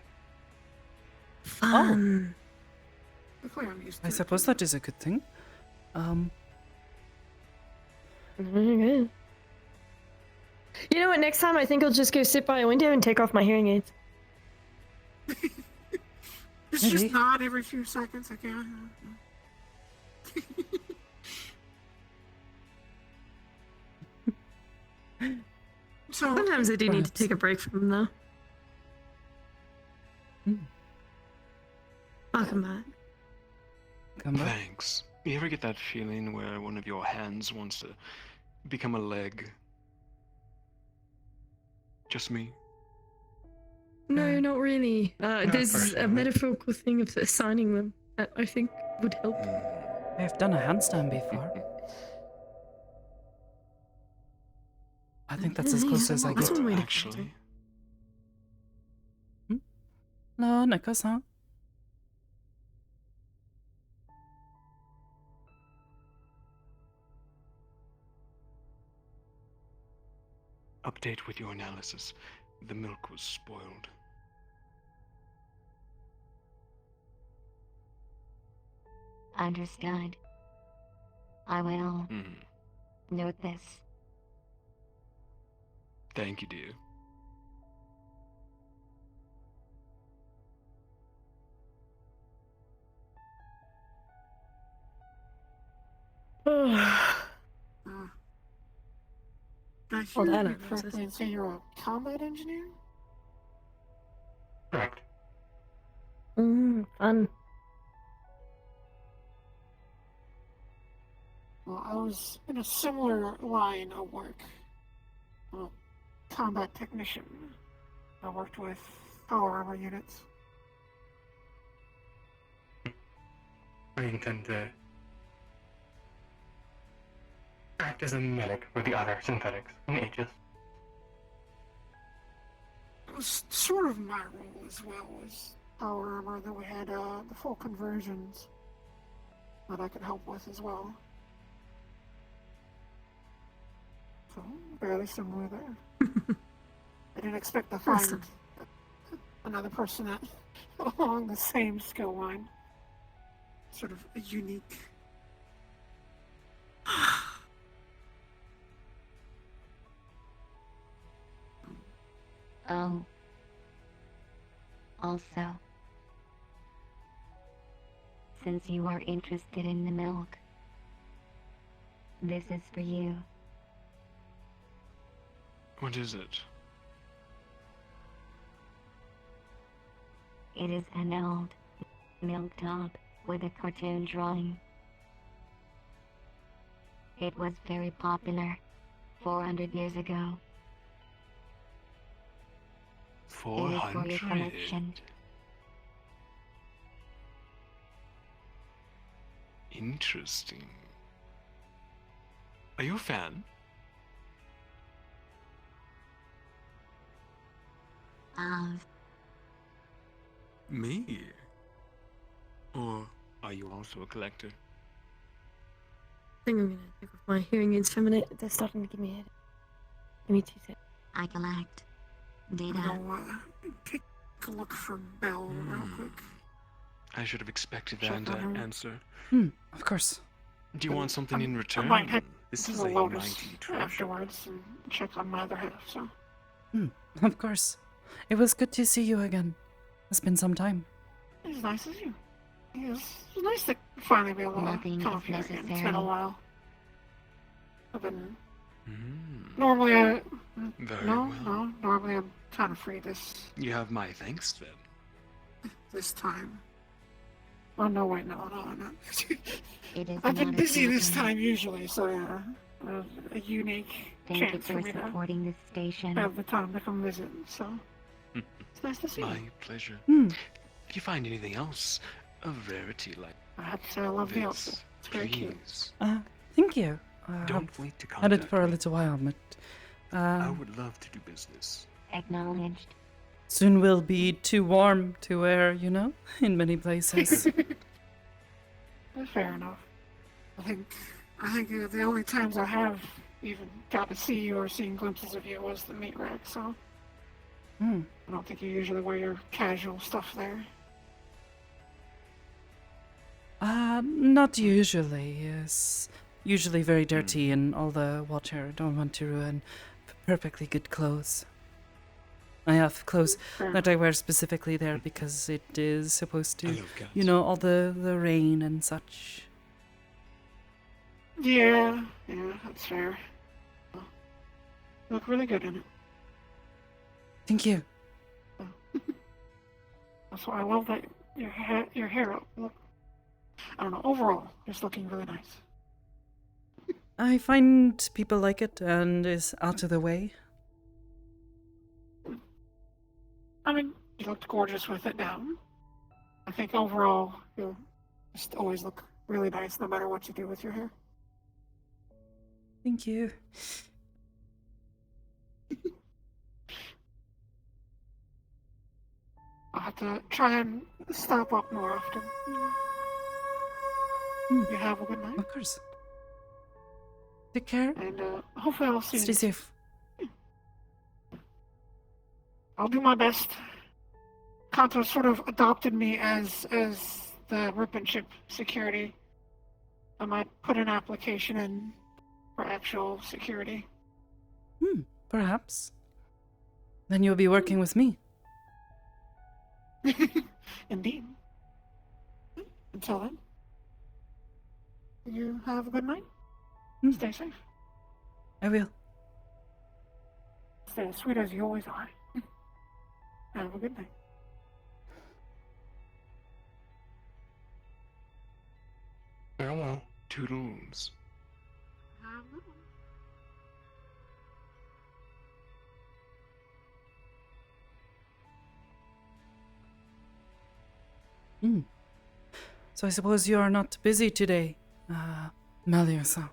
Luckily, I'm used to I it. suppose that is a good thing. Okay. You know what? Next time, I think I'll just go sit by a window and take off my hearing aids. Just nod every few seconds, okay? So Sometimes I do need to take a break from them, though. Welcome back. Come back. Thanks. You ever get that feeling where one of your hands wants to become a leg? Just me? No, not really. There's a metaphorical thing of assigning them that I think would help. I have done a handstand before. I think that's as close as I get. Actually. No, Nicholas, huh? Update with your analysis. The milk was spoiled. Understood. I will note this. Thank you, dear. Did I Well, hear that you makes correctly sense. and say you're a combat engineer? Correct. Fun. Well, I was in a similar line of work. A combat technician. I worked with power armor units. I intend to act as a medic for the other synthetics in Aegis. It was sort of my role as well as power armor, that we had the full conversions that I could help with as well. So, fairly similar there. I didn't expect to find another person that along the same skill line. Sort of a unique. Oh. Also, since you are interested in the milk, this is for you. What is it? It is an old milk tub with a cartoon drawing. It was very popular 400 years ago. It is for your 400? collection. Interesting. Are you a fan? Me? Or are you also a collector? I think I'm gonna take off my hearing aids for a minute. They're starting to give me a headache. Give me 2 seconds. I collect data. I'll take a look for Bell real quick. I should have expected Check that on her. answer. Of course. Do you want something in I return? might head This to is the a Lotus mighty treasure. afterwards and check on my other half, so. Of course. It was good to see you again. It's been some time. As nice as you. It's nice to finally be able to Nothing come is up here again. It's been necessary. a while. I've been... Normally I... Very no, well. no. Normally I'm kind of free this My thanks then. this time. Oh, no, wait, no. It is I've been not a busy this problem. time usually, so yeah. A unique Thank you chance for for me to supporting this station. have the time to come visit, so... It's nice to see My you. pleasure. Hmm. If you find anything else of rarity like I have to say I love the this, outfit. It's very cute. please, Thank you. don't I've wait to had it contact for a me. little while, but I would love to do business. Acknowledged. soon will be too warm to wear, you know, in many places. That's fair enough. I think the only times I have even got to see you or seen glimpses of you was the meat rack, so Hmm. I don't think you usually wear your casual stuff there. Not usually. It's usually very dirty and all the water. Don't want to ruin perfectly good clothes. I have clothes that I wear specifically there because it is supposed to, all the rain and such. Yeah, that's fair. You look really good in it. Thank you. That's why I love that your hair look. I don't know. Overall, just looking really nice. I find people like it and is out of the way. I mean, you looked gorgeous with it down. I think overall, you'll just always look really nice no matter what you do with your hair. Thank you. I'll have to try and stop up more often. You have a good night. Of course. Take care. And hopefully I'll see you. Stay safe. I'll do my best. Kanto sort of adopted me as the Ripon ship security. I might put an application in for actual security. Perhaps. Then you'll be working with me. Indeed. Until then, you have a good night. Stay safe. I will. Stay as sweet as you always are. Have a good night. Farewell. Toodles. So I suppose you are not busy today, Malio-san.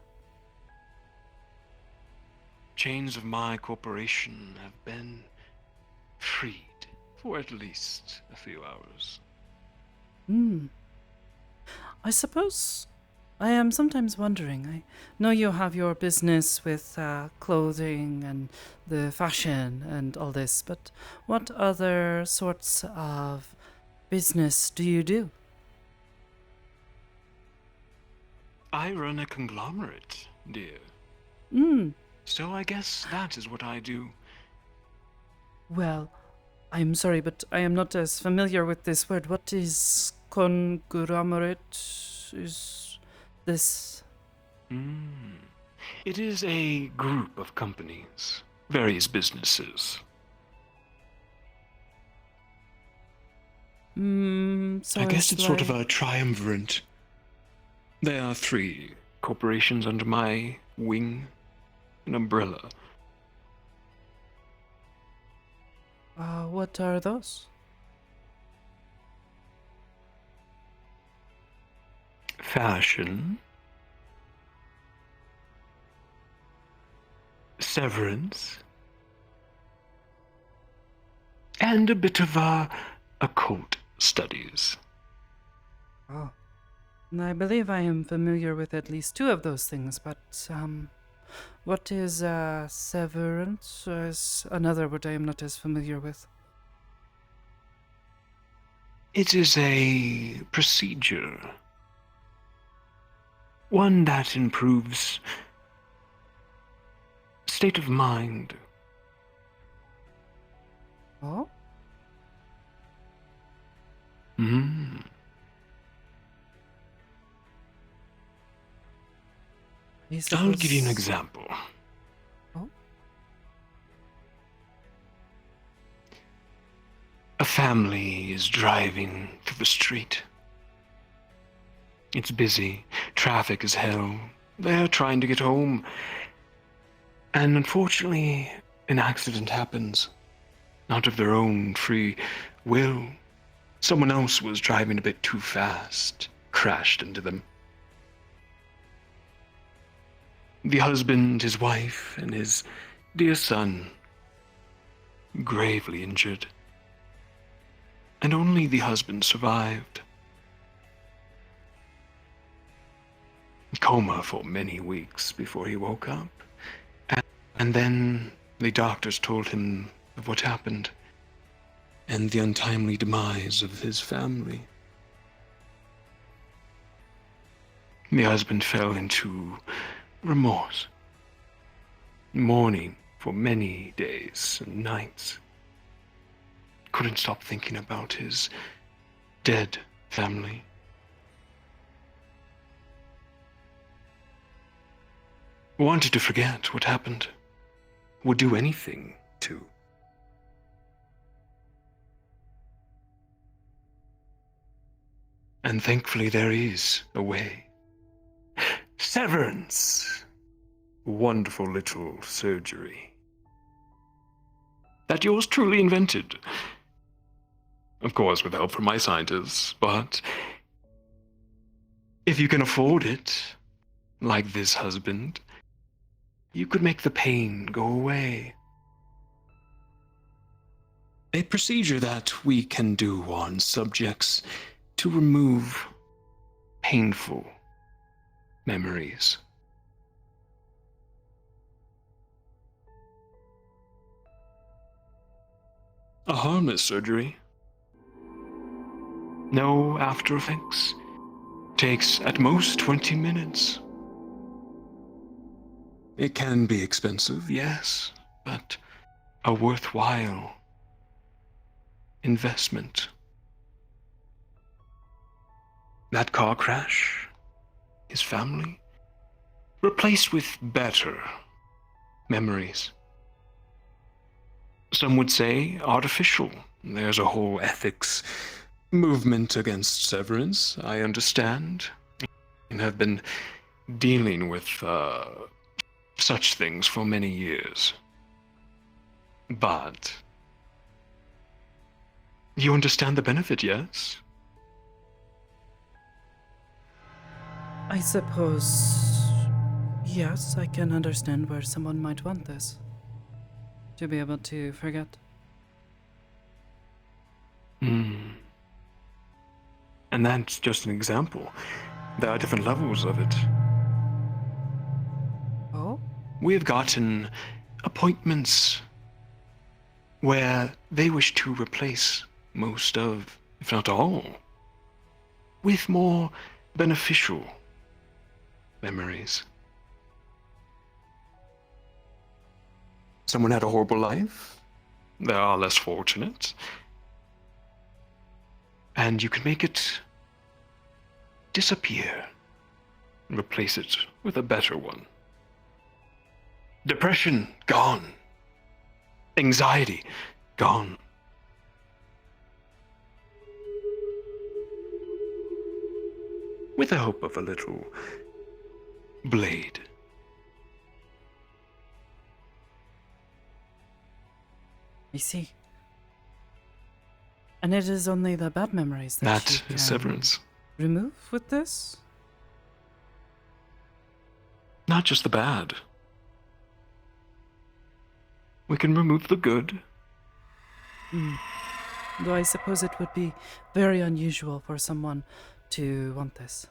Chains of my corporation have been freed for at least a few hours. I suppose I am sometimes wondering. I know you have your business with clothing and the fashion and all this, but what other sorts of business do you do? I run a conglomerate, dear. So I guess that is what I do. Well, I'm sorry, but I am not as familiar with this word. What is conglomerate? Is this? It is a group of companies, various businesses. So I guess it's sort of like... a triumvirate. There are 3 corporations under my wing, an umbrella. What are those? Fashion. Severance. And a bit of occult studies. Oh. I believe I am familiar with at least 2 of those things, but, what is, severance? Is another word I am not as familiar with. It is a procedure. One that improves state of mind. Oh? I'll give you an example. Oh? A family is driving through the street. It's busy, traffic is hell. They're trying to get home. And unfortunately, an accident happens. Not of their own free will. Someone else was driving a bit too fast, crashed into them. The husband, his wife, and his dear son, gravely injured. And only the husband survived. coma for many weeks before he woke up. And then the doctors told him of what happened and the untimely demise of his family. The husband fell into remorse, mourning for many days and nights. Couldn't stop thinking about his dead family. Wanted to forget what happened. Would do anything to. And thankfully there is a way. Severance! Wonderful little surgery that yours truly invented. Of course, with help from my scientists, but if you can afford it, like this husband, you could make the pain go away. A procedure that we can do on subjects to remove painful memories. A harmless surgery. No after effects. Takes at most 20 minutes. It can be expensive, yes, but a worthwhile investment. That car crash, his family, replaced with better memories. Some would say artificial. There's a whole ethics movement against severance, I understand, and have been dealing with such things for many years. But you understand the benefit, yes? I suppose, yes, I can understand where someone might want this. To be able to forget. And that's just an example. There are different levels of it. Oh? We have gotten appointments where they wish to replace most of, if not all, with more beneficial memories. Someone had a horrible life. They are less fortunate. And you can make it disappear and replace it with a better one. Depression, gone. Anxiety, gone. With the hope of a little blade. I see. And it is only the bad memories that you That can is severance. remove with this? Not just the bad. We can remove the good. Though I suppose it would be very unusual for someone to want this.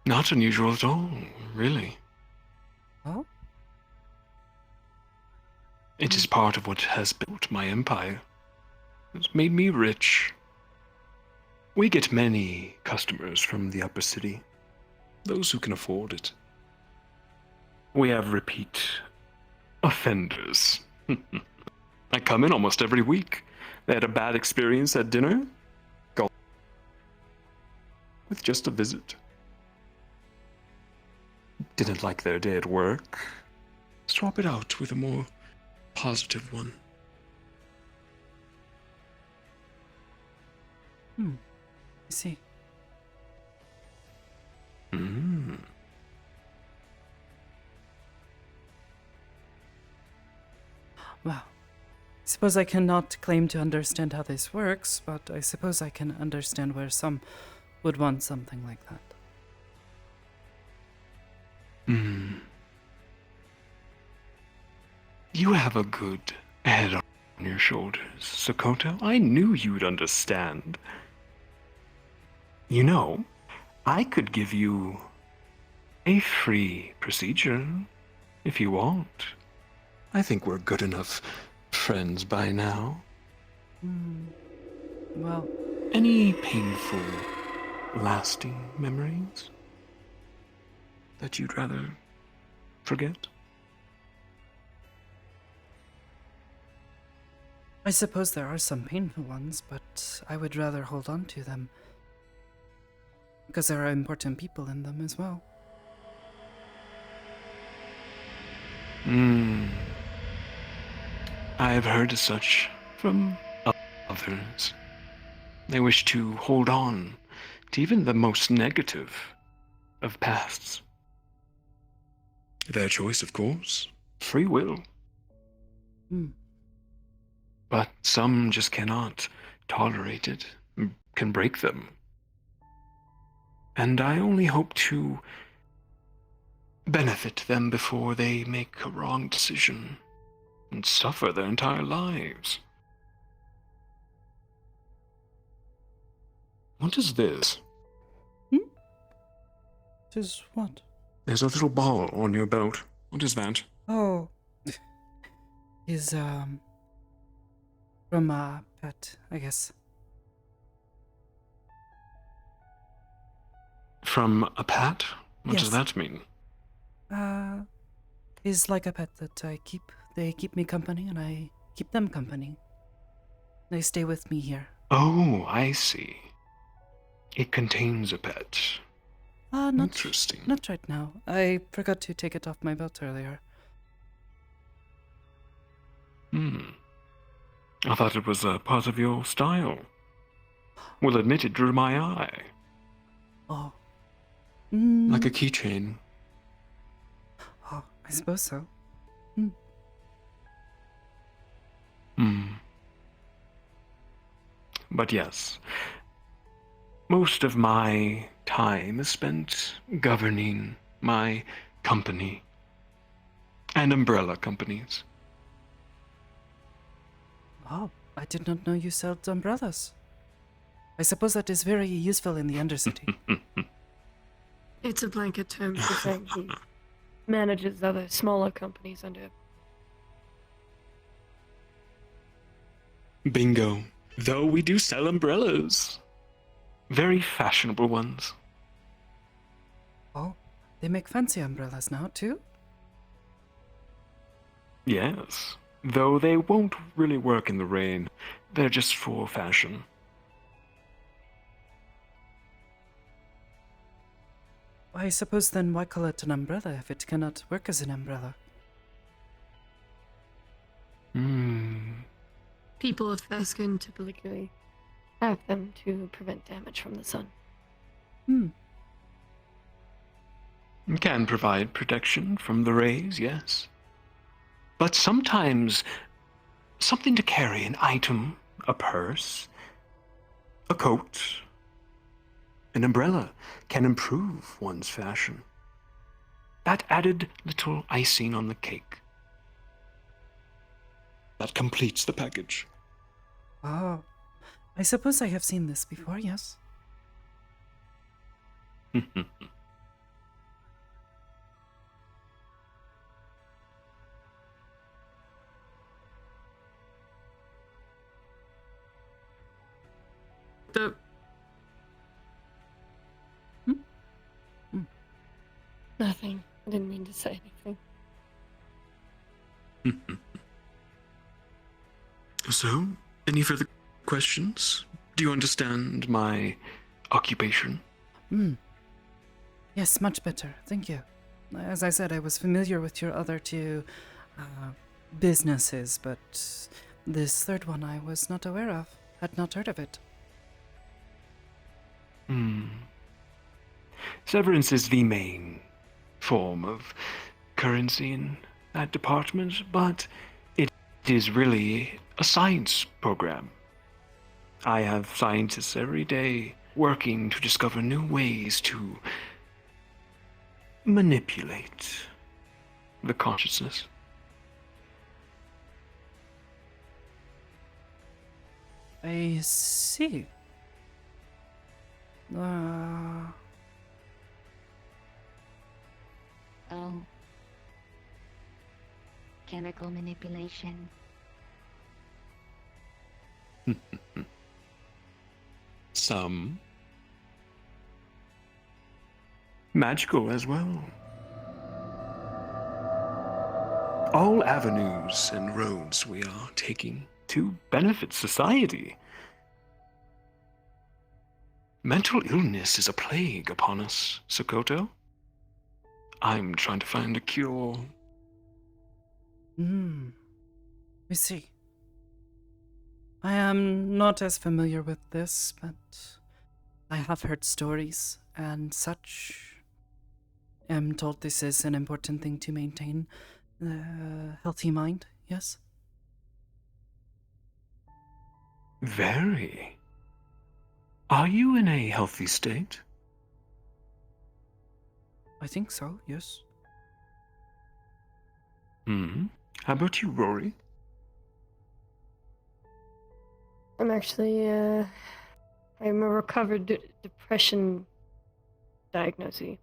Not unusual at all, really. Oh? It is part of what has built my empire. It's made me rich. We get many customers from the upper city, those who can afford it. We have repeat offenders. I come in almost every week. They had a bad experience at dinner. Go with just a visit. Didn't like their day at work. Swap it out with a more positive one. I see. Well, I suppose I cannot claim to understand how this works, but I suppose I can understand where some would want something like that. You have a good head on your shoulders, Sakoto. I knew you'd understand. You know, I could give you a free procedure if you want. I think we're good enough friends by now. Well, any painful, lasting memories that you'd rather forget? I suppose there are some painful ones, but I would rather hold on to them. Because there are important people in them as well. I've heard as such from others. They wish to hold on to even the most negative of pasts. Their choice, of course. Free will. But some just cannot tolerate it, can break them. And I only hope to benefit them before they make a wrong decision and suffer their entire lives. What is this? Is what? There's a little ball on your belt. What is that? Oh. Is, from a pet, I guess. From a pet? What does Yes. that mean? Is like a pet that I keep. They keep me company and I keep them company. They stay with me here. Oh, I see. It contains a pet. Not, Interesting. Not right now. I forgot to take it off my belt earlier. I thought it was a part of your style. Will admit it drew my eye. Oh. Like a keychain. Oh, I suppose so. But yes, most of my time is spent governing my company and umbrella companies. Oh, I did not know you sold umbrellas. I suppose that is very useful in the Undercity. It's a blanket term for saying he manages other smaller companies under. Bingo. Though we do sell umbrellas. Very fashionable ones. Oh, they make fancy umbrellas now, too? Yes. Though they won't really work in the rain. They're just for fashion. I suppose then why call it an umbrella if it cannot work as an umbrella? People of fair skin typically have them to prevent damage from the sun. Can provide protection from the rays, yes. But sometimes something to carry, an item, a purse, a coat, an umbrella, can improve one's fashion. That added little icing on the cake. That completes the package. Oh, I suppose I have seen this before, yes. Nothing. I didn't mean to say anything. So, any further questions? Do you understand my occupation? Yes, much better. Thank you. As I said, I was familiar with your other two businesses, but this third one I was not aware of. Had not heard of it. Severance is the main form of currency in that department, but it is really a science program. I have scientists every day working to discover new ways to manipulate the consciousness. I see. Oh. Chemical manipulation. Some magical as well. All avenues and roads we are taking to benefit society. Mental illness is a plague upon us, Sakoto. I'm trying to find a cure. I see. I am not as familiar with this, but I have heard stories and such. Am told this is an important thing to maintain a healthy mind, yes? Very. Are you in a healthy state? I think so, yes. How about you, Rory? I'm actually, I'm a recovered depression diagnosis.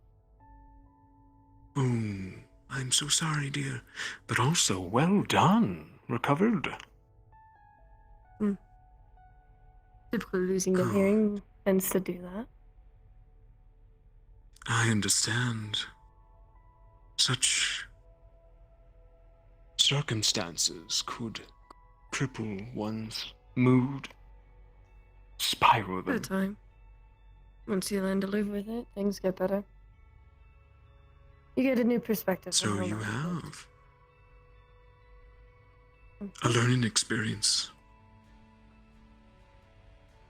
I'm so sorry, dear. But also, well done. Recovered. Typically losing the hearing tends to do that. I understand. Such circumstances could cripple one's mood, spiral them. At a time. Once you learn to live with it, things get better. You get a new perspective. So you have a learning experience.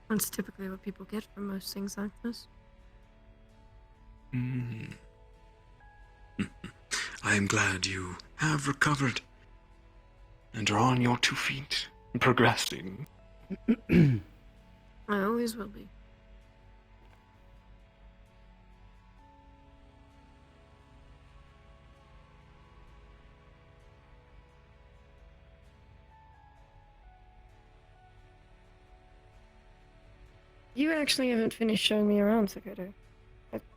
That's typically what people get from most things like this. I am glad you have recovered and are on your 2 feet, progressing. I always will be. You actually haven't finished showing me around, Sakoto.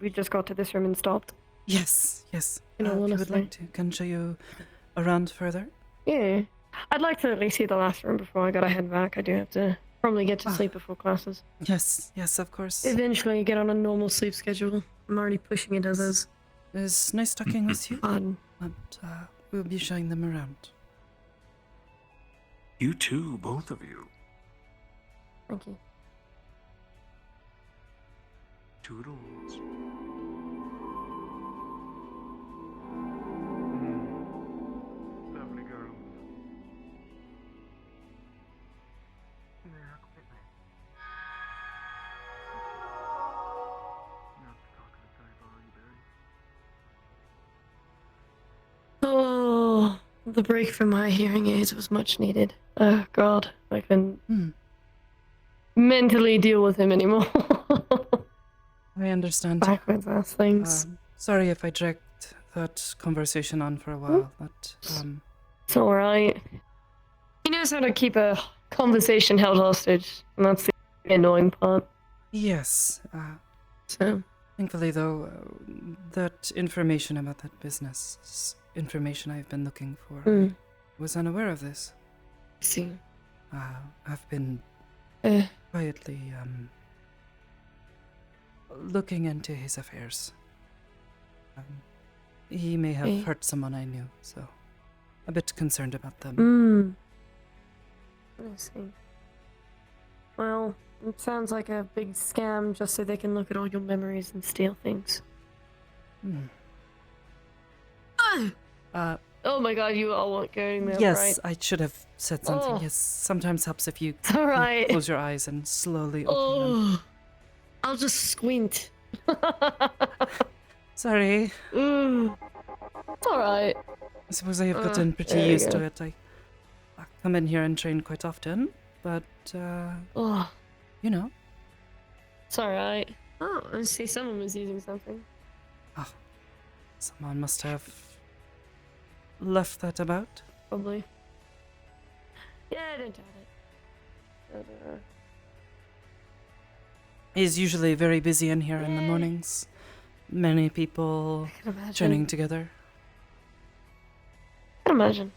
We just got to this room and stopped. Yes. In If all you would honesty. like to, can show you around further. Yeah. I'd like to at least see the last room before I gotta head back. I do have to probably get to sleep before classes. Yes, of course. Eventually get on a normal sleep schedule. I'm already pushing it as is. It's nice talking with you. Fun. And we'll be showing them around. You too, both of you. Thank you. Toodles. Lovely girl. Oh, the break from my hearing aids was much needed. Oh God, I couldn't mentally deal with him anymore. I understand. Backwards ass things. Sorry if I dragged that conversation on for a while, but It's alright. He knows how to keep a conversation held hostage, and that's the annoying part. yes. So, Thankfully, though, that information about that business is information I've been looking for. I was unaware of this. see. I've been quietly looking into his affairs. He may have hurt someone I knew, so a bit concerned about them. I see. Well, it sounds like a big scam just so they can look at all your memories and steal things. Oh my God, you all weren't going there, Yes, right? I should have said something. Oh. Yes, sometimes helps if you It's alright. close your eyes and slowly open them. I'll just squint. Sorry. It's alright. I suppose I have gotten pretty there you used go. to it. I come in here and train quite often, but, you know. It's alright. Oh, I see someone was using something. Someone must have left that about. Probably. Yeah, I don't doubt it. is usually very busy in here in the mornings. Many people joining together. I can imagine.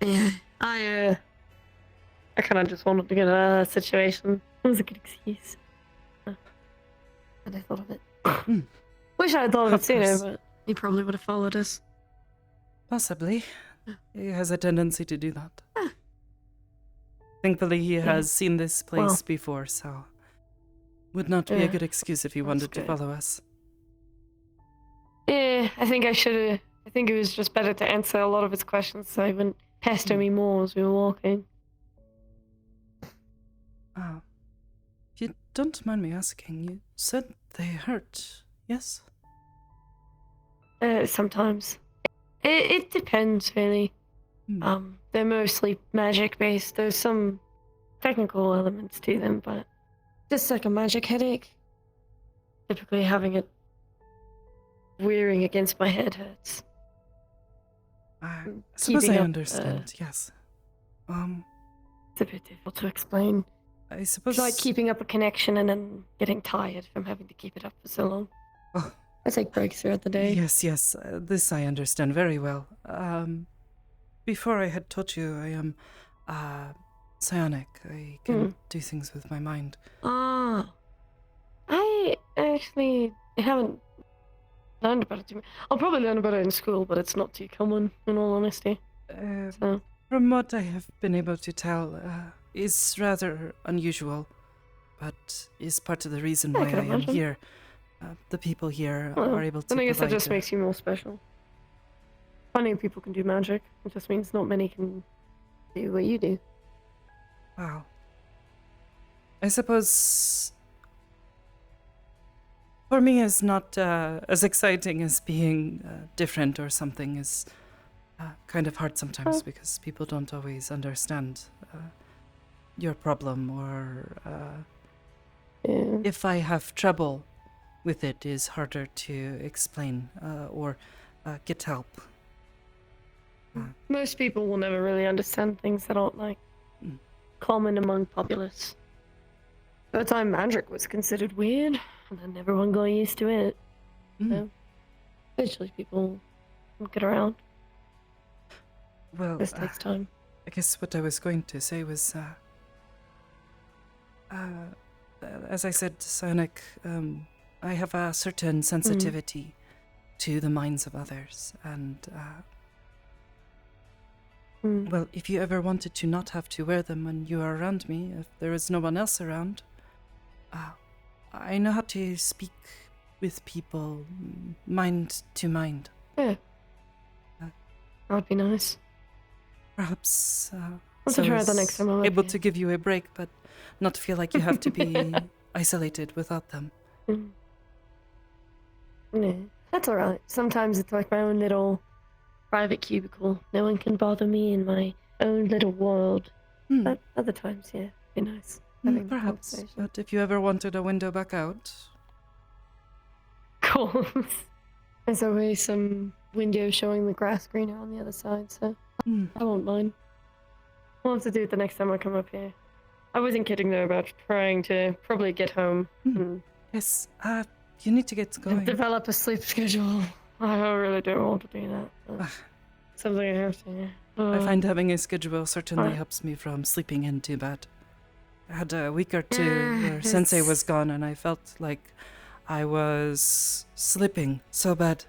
Yeah, I kind of just wanted to get out of that situation. It was a good excuse. And I thought of it. Wish I had thought of it sooner, but he probably would have followed us. Possibly. He has a tendency to do that. Thankfully, he has seen this place before, so would not be a good excuse if he wanted to follow us. Yeah, I think I should have. I think it was just better to answer a lot of his questions so he wouldn't pester me more as we were walking. If you don't mind me asking, you said they hurt, yes? Sometimes. It depends, really. They're mostly magic-based. There's some technical elements to them, but just like a magic headache. Typically having it wearing against my head hurts. I suppose I understand, yes. It's a bit difficult to explain. I suppose... It's like keeping up a connection and then getting tired from having to keep it up for so long. Oh. I take breaks throughout the day. Yes, this I understand very well. Before I had told you, I am psionic. I can do things with my mind. I actually haven't learned about it too much. I'll probably learn about it in school, but it's not too common, in all honesty. From what I have been able to tell, is rather unusual, but is part of the reason why I am here. The people here are able to then I guess that provide, just makes you more special. Funny people can do magic. It just means not many can do what you do. Wow. I suppose... For me, it's not as exciting as being different or something. Is kind of hard sometimes because people don't always understand your problem, or if I have trouble with it, is harder to explain or get help. Most people will never really understand things that aren't like common among populace. At the time, magic was considered weird, and then everyone got used to it. So, eventually people will get around. Well, this takes time. I guess what I was going to say was, as I said, psionic, I have a certain sensitivity to the minds of others, and well, if you ever wanted to not have to wear them when you are around me, if there is no one else around, I know how to speak with people, mind to mind. Yeah. That'd be nice. Perhaps I'll try it the next time I'm able to give you a break, but not feel like you have to be isolated without them. Yeah, that's alright. Sometimes it's like my own little private cubicle. No one can bother me in my own little world. But other times, yeah, it'd be nice. Perhaps, but if you ever wanted a window back out... Cool. There's always some window showing the grass greener on the other side, so I won't mind. I'll have to do it the next time I come up here. I wasn't kidding though about trying to probably get home. Yes, you need to get going. Develop a sleep schedule. I really don't want to do that. Something I have to. I find having a schedule certainly helps me from sleeping in too bad. I had a week or two where Sensei was gone and I felt like I was slipping so bad.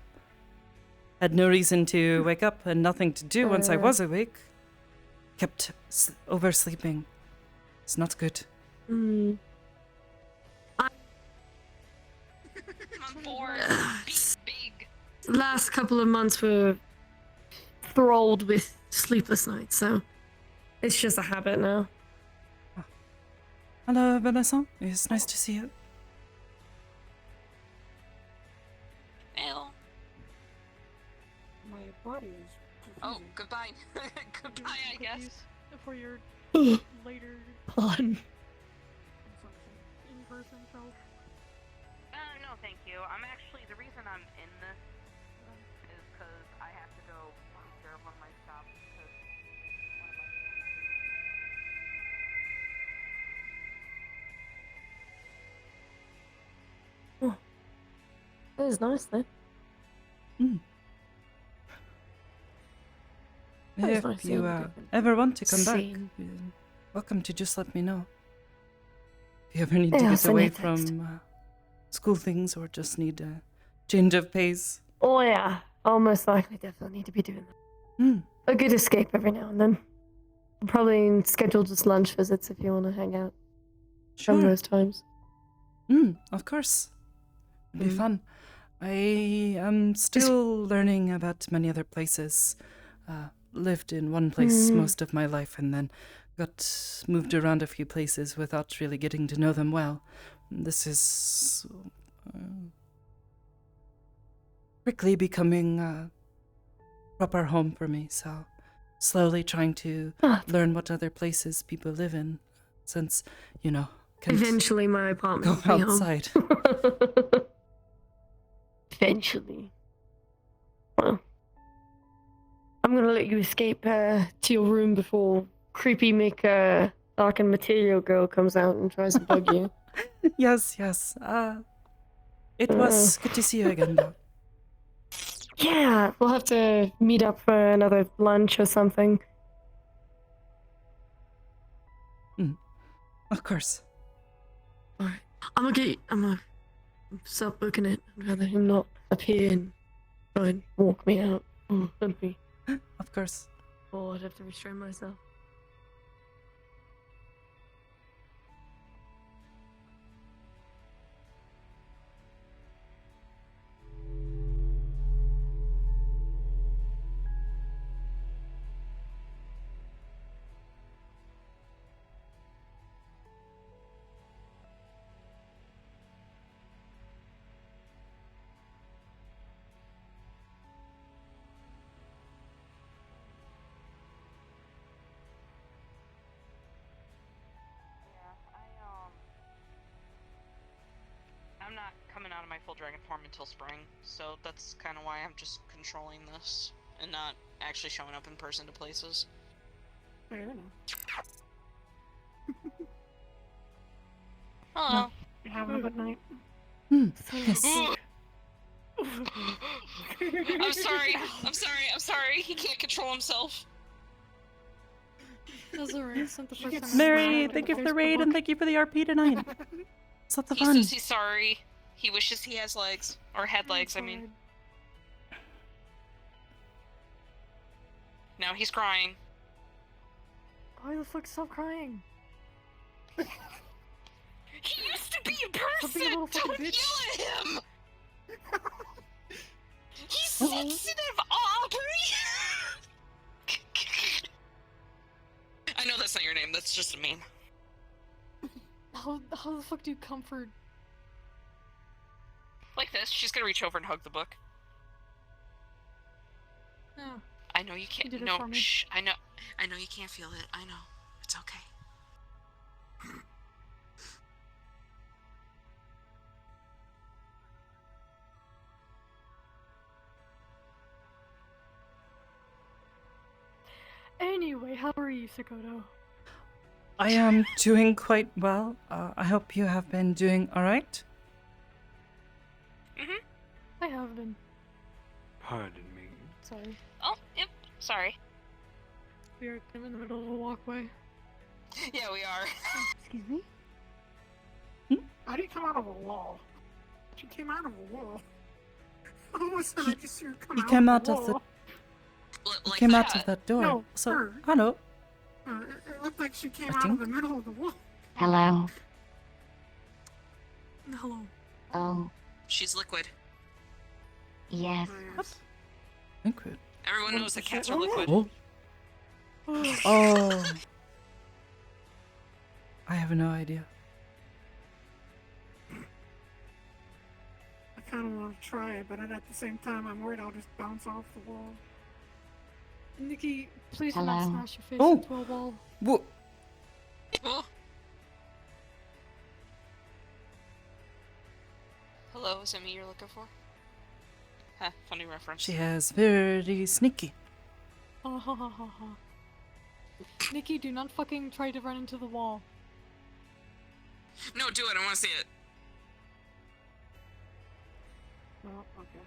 Had no reason to wake up and nothing to do once I was awake. Kept oversleeping. It's not good. I'm bored. Big. The last couple of months were enthralled with sleepless nights, so it's just a habit now. Hello, Vanessa. It's nice to see you. Well. My body is. Oh, goodbye. Goodbye, I guess. For your later on. In-person self. No, thank you. I'm actually, the reason I'm in this is because I have to go take care of one of my stops because one of my That is nice, though. That is If nice you seeing a different ever want to come back, scene. you're welcome to just let me know. If you ever need to Yeah, I'll get send away you a text. from school things or just need a change of pace. Oh yeah, I'll most likely definitely need to be doing that. A good escape every now and then. Probably schedule just lunch visits if you want to hang out. Sure. From those times. Of course. It'd be fun. I am still learning about many other places. Lived in one place most of my life and then got moved around a few places without really getting to know them well. This is quickly becoming a proper home for me, so slowly trying to learn what other places people live in, since, can't Eventually my apartment go will be home. outside. Eventually. Well, I'm gonna let you escape to your room before creepy dark and material girl comes out and tries to bug you. Yes. It was good to see you again, though. Yeah, we'll have to meet up for another lunch or something. Of course. Alright. I'm gonna stop booking it. I'd rather him not appear and try and walk me out. That'd be... Of course. Oh, I'd have to restrain myself. I'm not coming out of my full dragon form until spring, so that's kind of why I'm just controlling this and not actually showing up in person to places. Fair enough. Hello. You having a good night? Yes. I'm sorry. He can't control himself. That's alright. It's not the first time. Mary, thank you for the raid and thank you for the RP tonight. It's lots of He fun. says he's sorry. He wishes he has legs. Or had legs, I mean. Now he's crying. Why the fuck stop crying? He used to be a person! Don't yell at him! He's sensitive, Aubrey! I know that's not your name, that's just a meme. How the fuck do you comfort? Like this, she's gonna reach over and hug the book. Yeah. I know you can't. did it No, for me. shh. I know you can't feel it. I know. It's okay. Anyway, how are you, Sakoto? I am doing quite well. I hope you have been doing alright. I have been. Pardon me. Sorry. Oh, yep. Sorry. We're kind of in the middle of a walkway. Yeah, we are. Excuse me? I didn't come out of a wall. She came out of a wall. All of a sudden, I just see her come You out came of out a of the. wall. You came out of that door. No, so, her. hello. It looked like she came I out of think- the middle of the wall. Hello. Hello. Oh, She's liquid. yes. Liquid. Everyone knows that cats are liquid. Oh. Oh. I have no idea. I kind of want to try it, but at the same time, I'm worried I'll just bounce off the wall. Nikki, please do not Hello. smash your face Oh. into a wall. Whoa. Oh. Hello, is it me you're looking for? Huh, funny reference. She has very sneaky. Ha ha ha ha ha. Nikki, do not fucking try to run into the wall. No, do it. I want to see it. No, okay.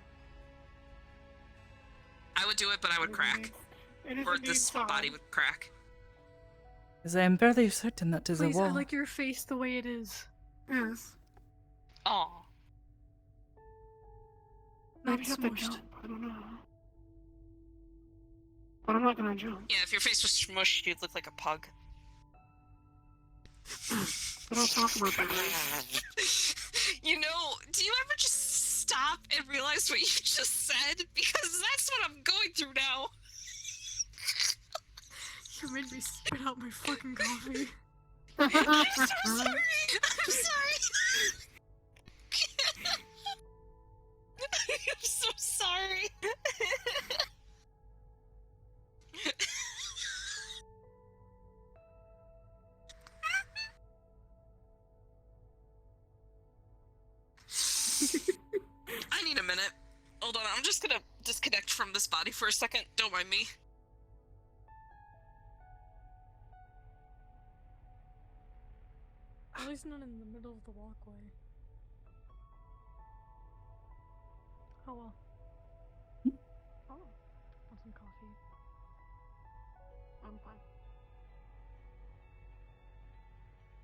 I would do it, but I would crack. It is Or indeed this solid. body would crack. Because I am fairly certain that is a Please, I wall. like your face the way it is. Yes. Aw. Not Maybe have to smushed. jump. I don't know. But I'm not gonna jump. Yeah, if your face was smushed, you'd look like a pug. But I'll talk about that later. You know, do you ever just stop and realize what you just said? Because that's what I'm going through now. You made me spit out my fucking coffee. I'm so sorry. I'm sorry. I'm so sorry. I need a minute. Hold on, I'm just gonna disconnect from this body for a second. Don't mind me. At least not in the middle of the walkway. Oh well. Oh, want some coffee? I'm fine.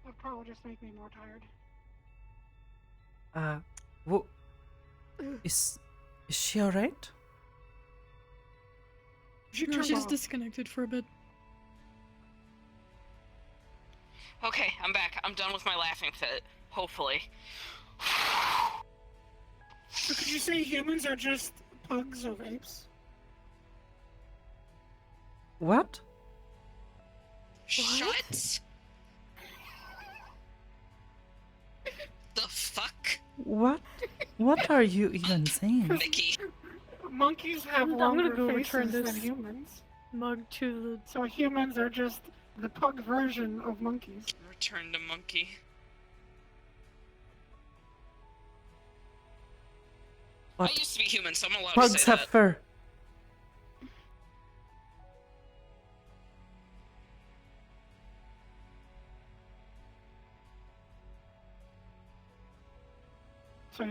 It'll probably just make me more tired. What? Is she alright? No, she's disconnected for a bit. Okay, I'm back. I'm done with my laughing fit. Hopefully. So could you say humans are just pugs of apes? What? Shut. The fuck? What? What are you even saying? Mickey. Monkeys have I'm longer gonna go return faces this than humans. mug to the. So humans are just the pug version of monkeys. Return to monkey. What? I used to be human, so I'm allowed Pugs to say have that. fur. So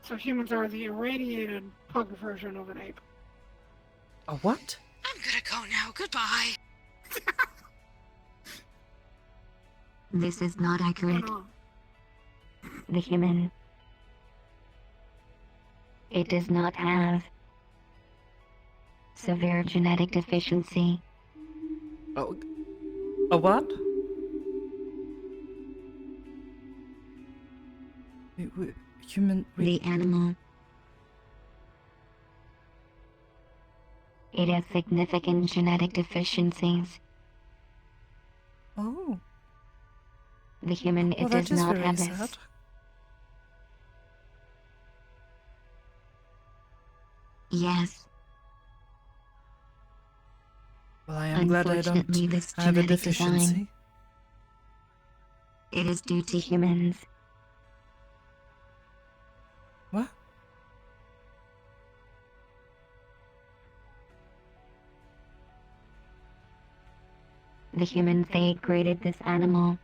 so humans are the irradiated pug version of an ape. A what? I'm gonna go now. Goodbye. This is not accurate. The human. It does not have severe genetic deficiency. Oh, a what? Human. The animal. It has significant genetic deficiencies. Oh. The human, Well, it that does is not very have sad. this. Yes. Well, I am glad I don't Unfortunately, this have a genetic deficiency. design, it is due to humans. What? The humans, they created this animal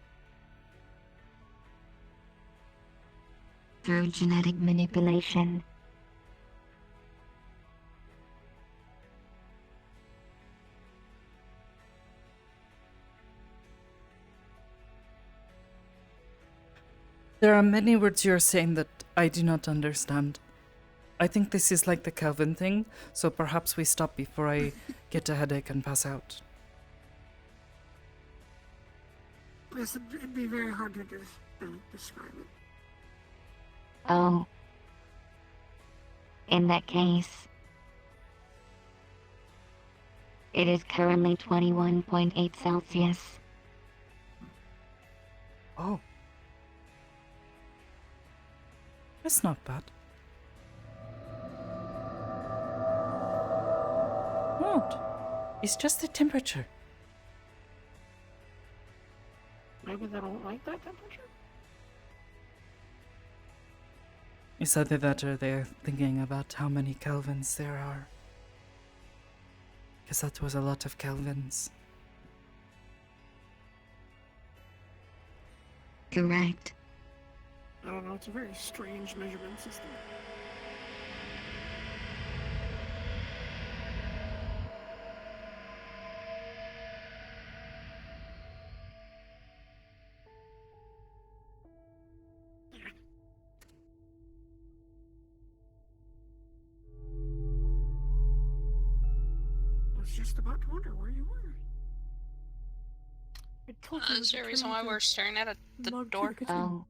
through genetic manipulation. There are many words you're saying that I do not understand. I think this is like the Kelvin thing, so perhaps we stop before I get a headache and pass out. Yes, it'd be very hard to describe it. Oh. In that case, it is currently 21.8 Celsius. Oh. That's not bad. What? It's just the temperature. Maybe they don't like that temperature? It's either that or they're thinking about how many Kelvins there are. Because that was a lot of Kelvins. Correct. I don't know, it's a very strange measurement system. just about to wonder where you were. I told you. Is there a reason why we're staring at the door? Oh,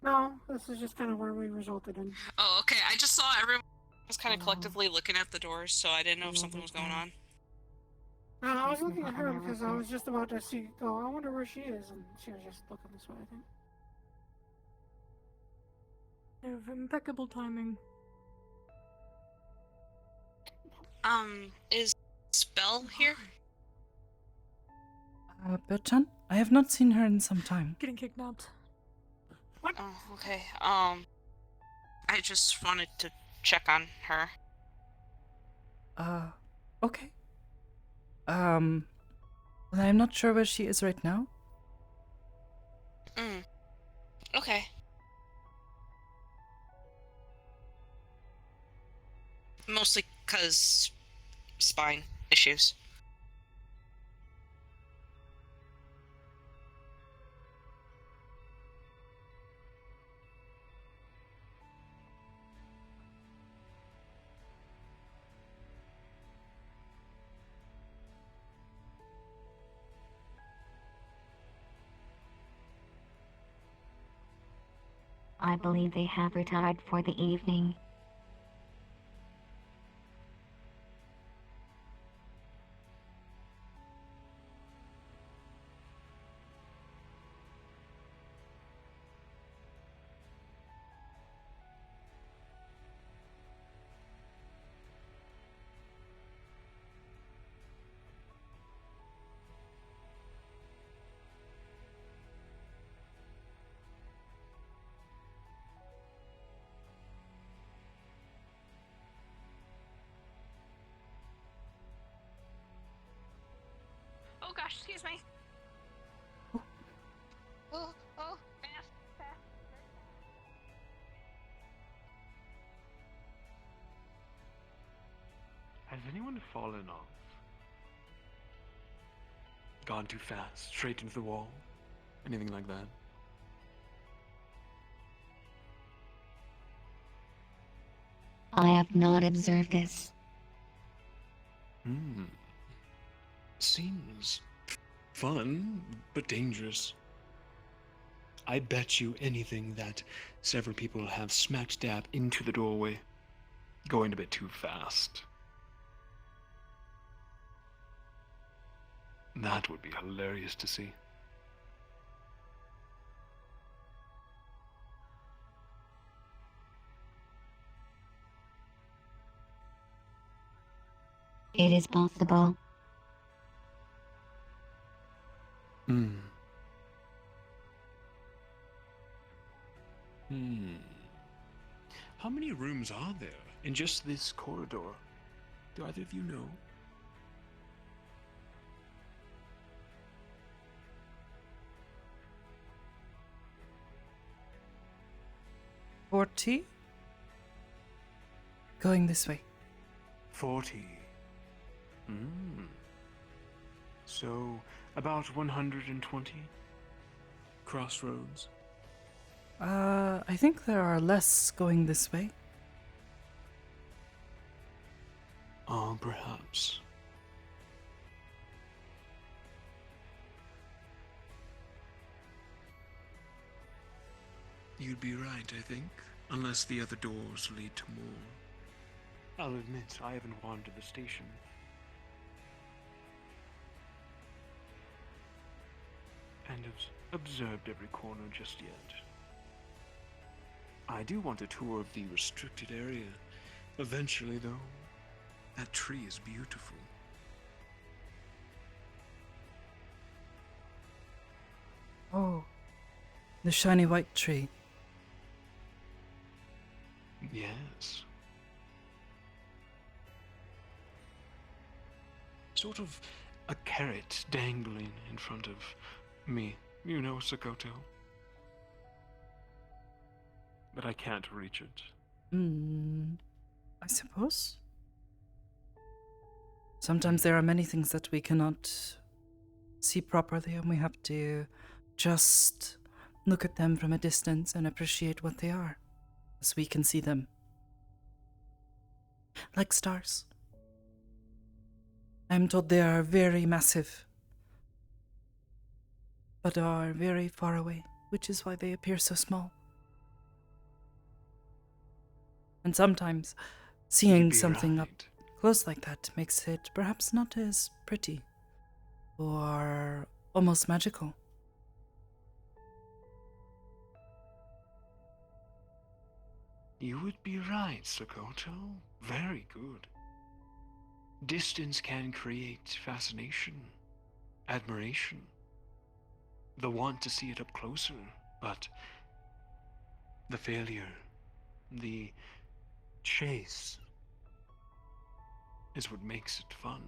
No, this is just kind of where we resulted in. Oh, okay. I just saw everyone was kind of collectively looking at the doors, so I didn't know if something was going on. And I was looking at her because I was just about to go, I wonder where she is, and she was just looking this way, I think. You have impeccable timing. Is Belle here? Berchan? I have not seen her in some time. Getting kidnapped. What? Oh, okay. I just wanted to check on her. Okay. Well, I'm not sure where she is right now. Okay. Mostly 'cause spine issues. I believe they have retired for the evening. Oh gosh, excuse me. Oh, fast. Has anyone fallen off? Gone too fast, straight into the wall? Anything like that? I have not observed this. Seems fun, but dangerous. I bet you anything that several people have smack dab into the doorway, going a bit too fast. That would be hilarious to see. It is possible. How many rooms are there in just this corridor? Do either of you know? $40? Going this way. 40. So, about 120? Crossroads? I think there are less going this way. Perhaps. You'd be right, I think. Unless the other doors lead to more. I'll admit, I haven't wandered the station. And have observed every corner just yet. I do want a tour of the restricted area. Eventually, though. That tree is beautiful. Oh, the shiny white tree. Yes. Sort of a carrot dangling in front of me. You know, Sakoto. But I can't reach it. I suppose. Sometimes there are many things that we cannot see properly, and we have to just look at them from a distance and appreciate what they are, as we can see them. Like stars. I'm told they are very massive, but are very far away, which is why they appear so small. And sometimes seeing be something up close like that makes it perhaps not as pretty or almost magical. You would be right, Sakoto. Very good. Distance can create fascination, admiration, the want to see it up closer, but the failure, the chase, is what makes it fun.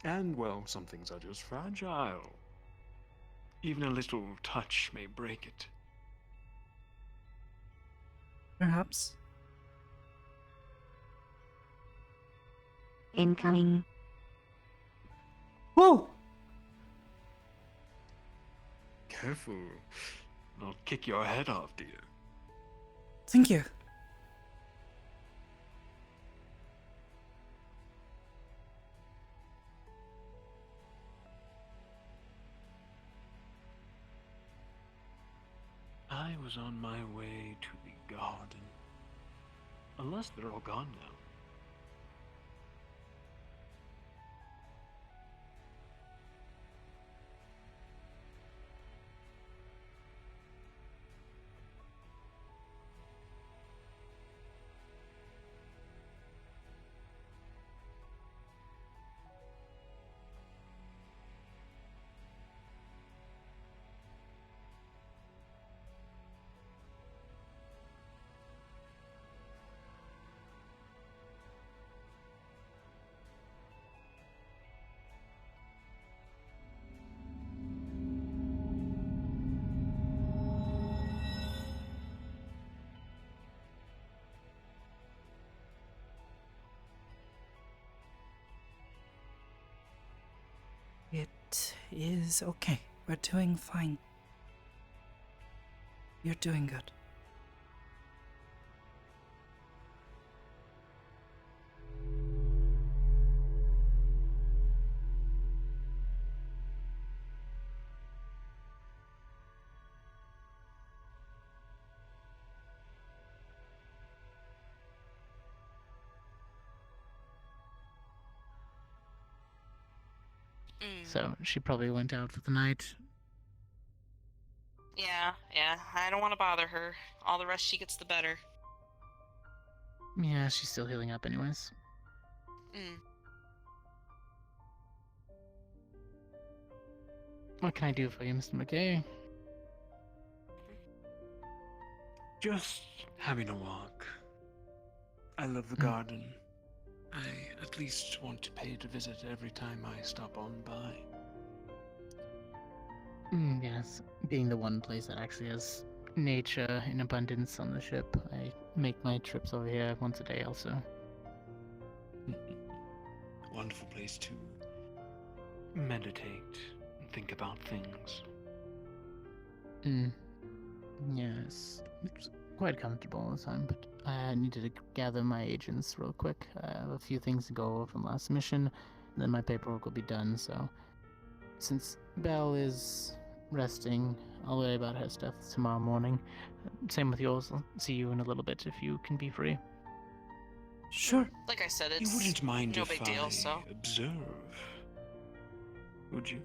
And, well, some things are just fragile. Even a little touch may break it. Perhaps. Incoming. Whoa! Careful. I'll kick your head off, dear. Thank you. I was on my way to the garden. Unless they're all gone now. It is okay. We're doing fine. You're doing good. So she probably went out for the night. Yeah. I don't want to bother her. All the rest she gets, the better. Yeah, she's still healing up anyways. What can I do for you, Mr. McKay? Just having a walk. I love the garden. I at least want to pay it a visit every time I stop on by. Yes, being the one place that actually has nature in abundance on the ship, I make my trips over here once a day also. Wonderful place to meditate and think about things. Yes, it's quite comfortable all the time, but I needed to gather my agents real quick. I have a few things to go over from last mission, and then my paperwork will be done, so since Belle is resting, I'll worry about her stuff tomorrow morning. Same with yours. I'll see you in a little bit if you can be free. Sure. Like I said, You it's wouldn't mind no if big I deal, so. observe, would you?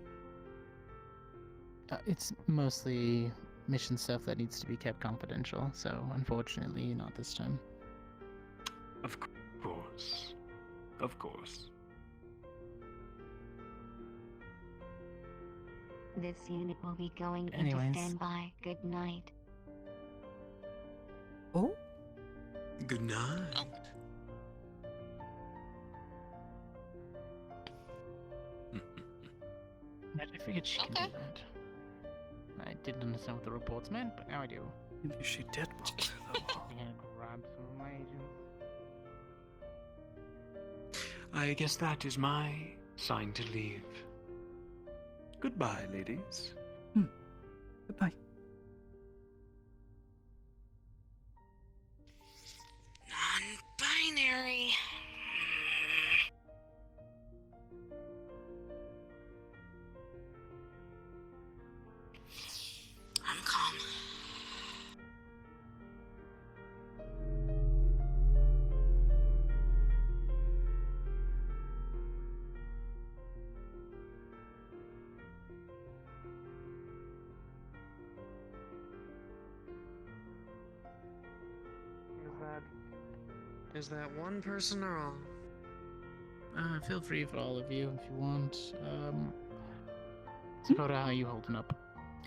It's mostly mission stuff that needs to be kept confidential, so unfortunately not this time. Of course. Of course. This unit will be going into Anyways. standby. Good night. Oh? Good night. I figured she could do that. I didn't understand what the reports meant, but now I do. Maybe she did walk through the wall. I'm gonna grab some of my agents. I guess that is my sign to leave. Goodbye, ladies. Goodbye. Is that one person or all? Feel free for all of you if you want. Sakoto, how are you holding up?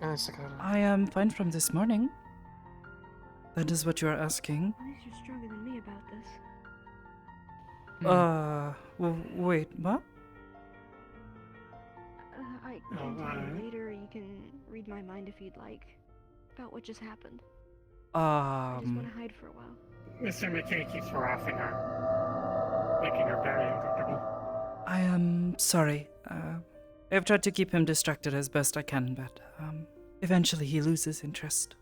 Sakoto. I am fine from this morning. That is what you are asking. At least you're stronger than me about this. Wait, what? I can tell you later. You can read my mind if you'd like. About what just happened. I just want to hide for a while. Mr. McKay keeps harassing her, making her very uncomfortable. I am sorry. I've tried to keep him distracted as best I can, but eventually he loses interest.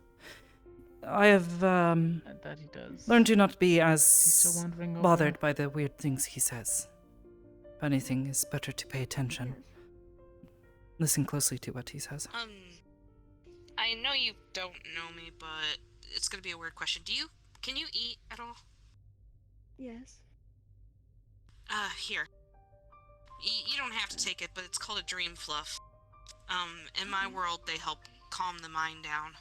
I have That he does. learned to not be He's as still wandering over. bothered by the weird things he says. If anything, it's better to pay attention. Listen closely to what he says. I know you don't know me, but it's gonna be a weird question. Can you eat at all? Yes. Here. You don't have to take it, but it's called a dream fluff. In my world, they help calm the mind down.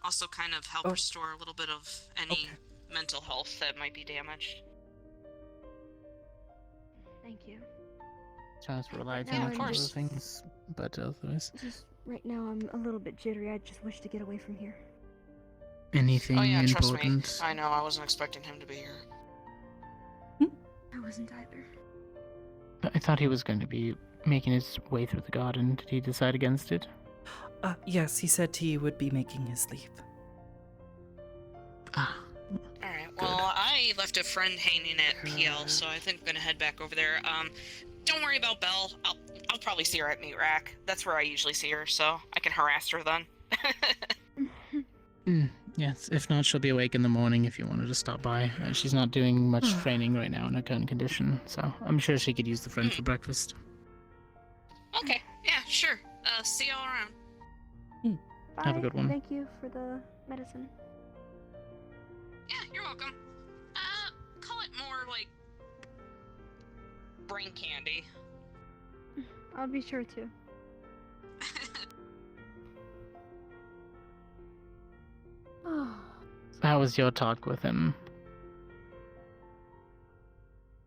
Also kind of help restore a little bit of any mental health that might be damaged. Thank you. Chance for reliance Yeah, on of other course. things, but otherwise. Just right now, I'm a little bit jittery. I just wish to get away from here. Anything Oh yeah, trust important? me. I know, I wasn't expecting him to be here. I wasn't either. I thought he was going to be making his way through the garden. Did he decide against it? Yes, he said he would be making his leave. Alright, well, I left a friend hanging at PL, so I think I'm gonna head back over there. Don't worry about Belle. I'll probably see her at Meat Rack. That's where I usually see her, so I can harass her then. Yes, if not, she'll be awake in the morning if you wanted to stop by. She's not doing much Hmm. training right now in her current condition, so I'm sure she could use the friend for breakfast. Okay, yeah, sure. See y'all around. Have a good one. Thank you for the medicine. Yeah, you're welcome. Call it more like brain candy. I'll be sure to. How was your talk with him?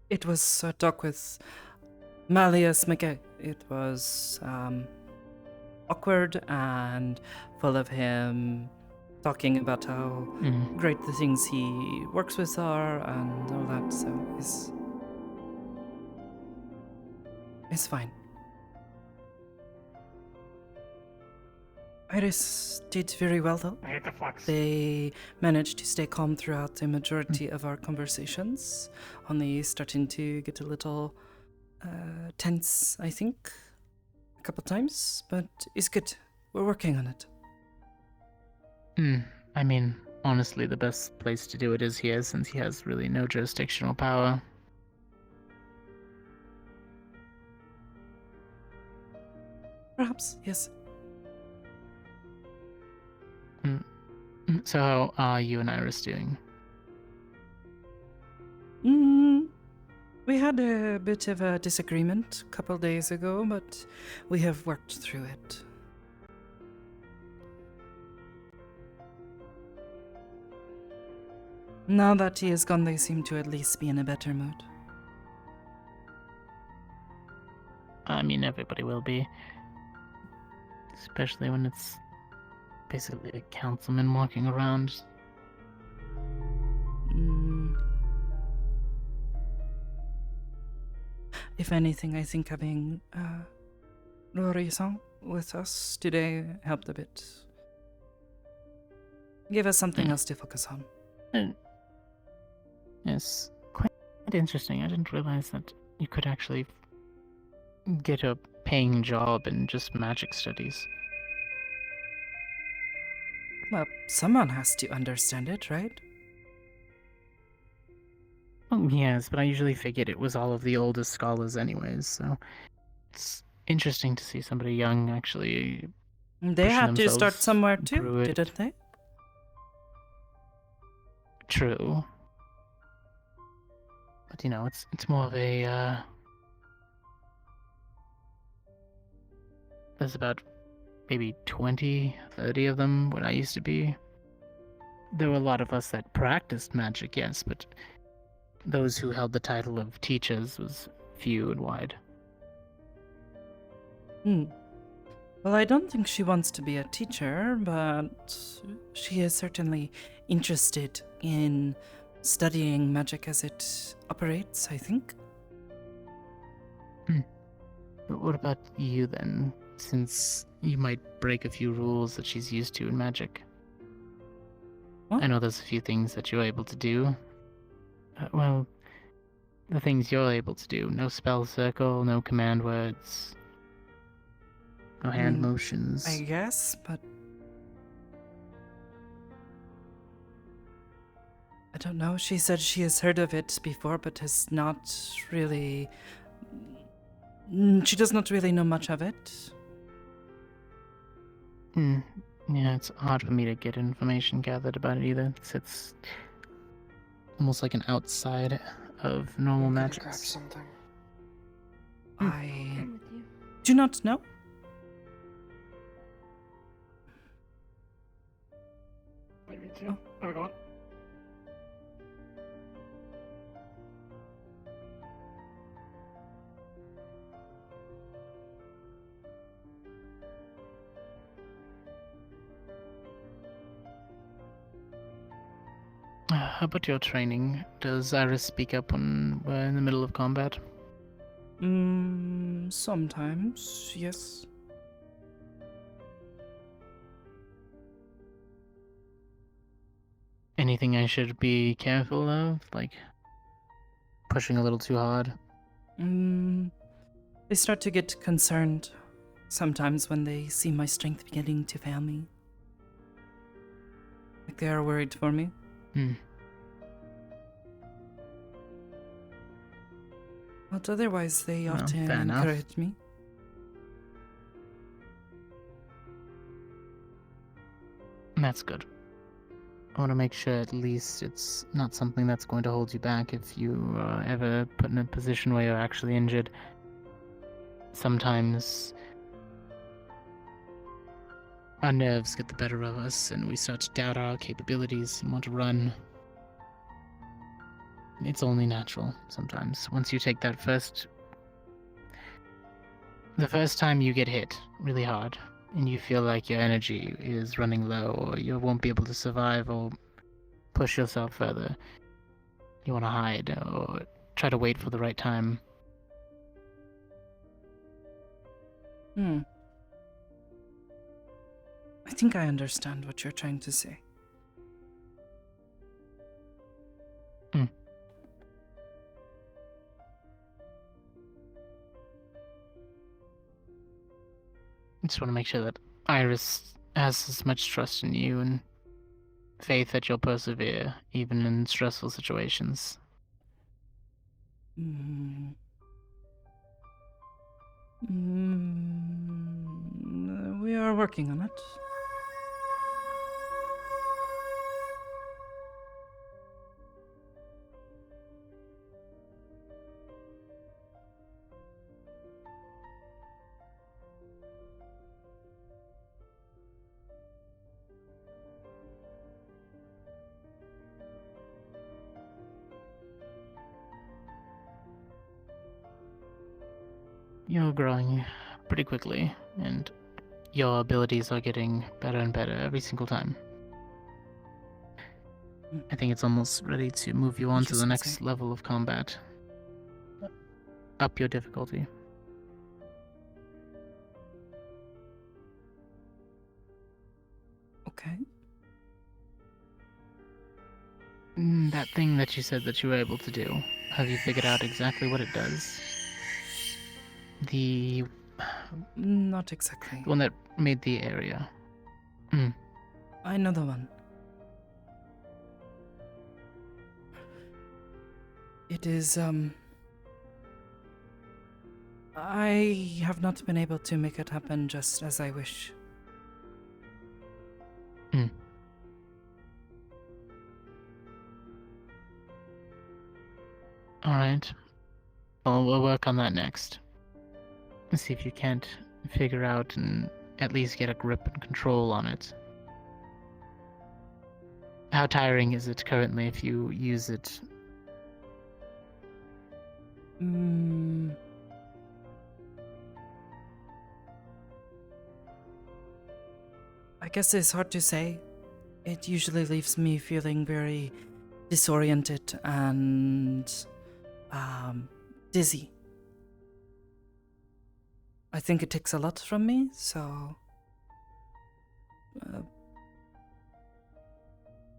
It was a talk with Malleus McKay. It was awkward and full of him talking about how great the things he works with are and all that, so it's fine. Iris did very well, though. I hate the flex. They managed to stay calm throughout the majority of our conversations, only starting to get a little tense, I think, a couple times, but it's good. We're working on it. I mean, honestly, the best place to do it is here, since he has really no jurisdictional power. Perhaps, yes. So how are you and Iris doing? We had a bit of a disagreement a couple days ago, but we have worked through it. Now that he is gone, they seem to at least be in a better mood. I mean, everybody will be. Especially when it's basically a councilman walking around. If anything, I think having Rory-san with us today helped a bit. Give us something else to focus on. Yes, quite interesting. I didn't realize that you could actually get a paying job in just magic studies. Well, someone has to understand it, right? Oh, yes, but I usually figured it was all of the oldest scholars anyways, so it's interesting to see somebody young actually They pushing had to start themselves somewhere through too, it. didn't they? True. But you know, it's more of a there's about maybe 20, 30 of them when I used to be. There were a lot of us that practiced magic, yes, but those who held the title of teachers was few and wide. Well, I don't think she wants to be a teacher, but she is certainly interested in studying magic as it operates, I think. But what about you then, since you might break a few rules that she's used to in magic? What? I know there's a few things that you're able to do. Well, the things you're able to do. No spell circle, no command words, no hand motions. I guess, but I don't know. She said she has heard of it before, but has not really... She does not really know much of it. Yeah, it's hard for me to get information gathered about it either. It's almost like an outside of normal magic. Grab something. I do not know. Maybe too. Oh, go on. How about your training? Does Iris speak up when we're in the middle of combat? Sometimes, yes. Anything I should be careful of? Like pushing a little too hard? They start to get concerned sometimes when they see my strength beginning to fail me. Like they are worried for me. But otherwise, they often fair enough. encourage me. That's good. I want to make sure at least it's not something that's going to hold you back if you are ever put in a position where you're actually injured. Sometimes our nerves get the better of us and we start to doubt our capabilities and want to run. It's only natural sometimes. Once you take that the first time you get hit really hard and you feel like your energy is running low or you won't be able to survive or push yourself further, you want to hide or try to wait for the right time. I think I understand what you're trying to say. I just want to make sure that Iris has as much trust in you and faith that you'll persevere, even in stressful situations. We are working on it. You're growing pretty quickly, and your abilities are getting better and better every single time. I think it's almost ready to move you on to the next level of combat. Up your difficulty. Okay. That thing that you said that you were able to do, have you figured out exactly what it does? The... Not exactly. The one that made the area. I know the one. It is, I have not been able to make it happen just as I wish. Alright. Well, we'll work on that next. See if you can't figure out and at least get a grip and control on it. How tiring is it currently if you use it I guess it's hard to say. It usually leaves me feeling very disoriented and dizzy. I think it takes a lot from me, so...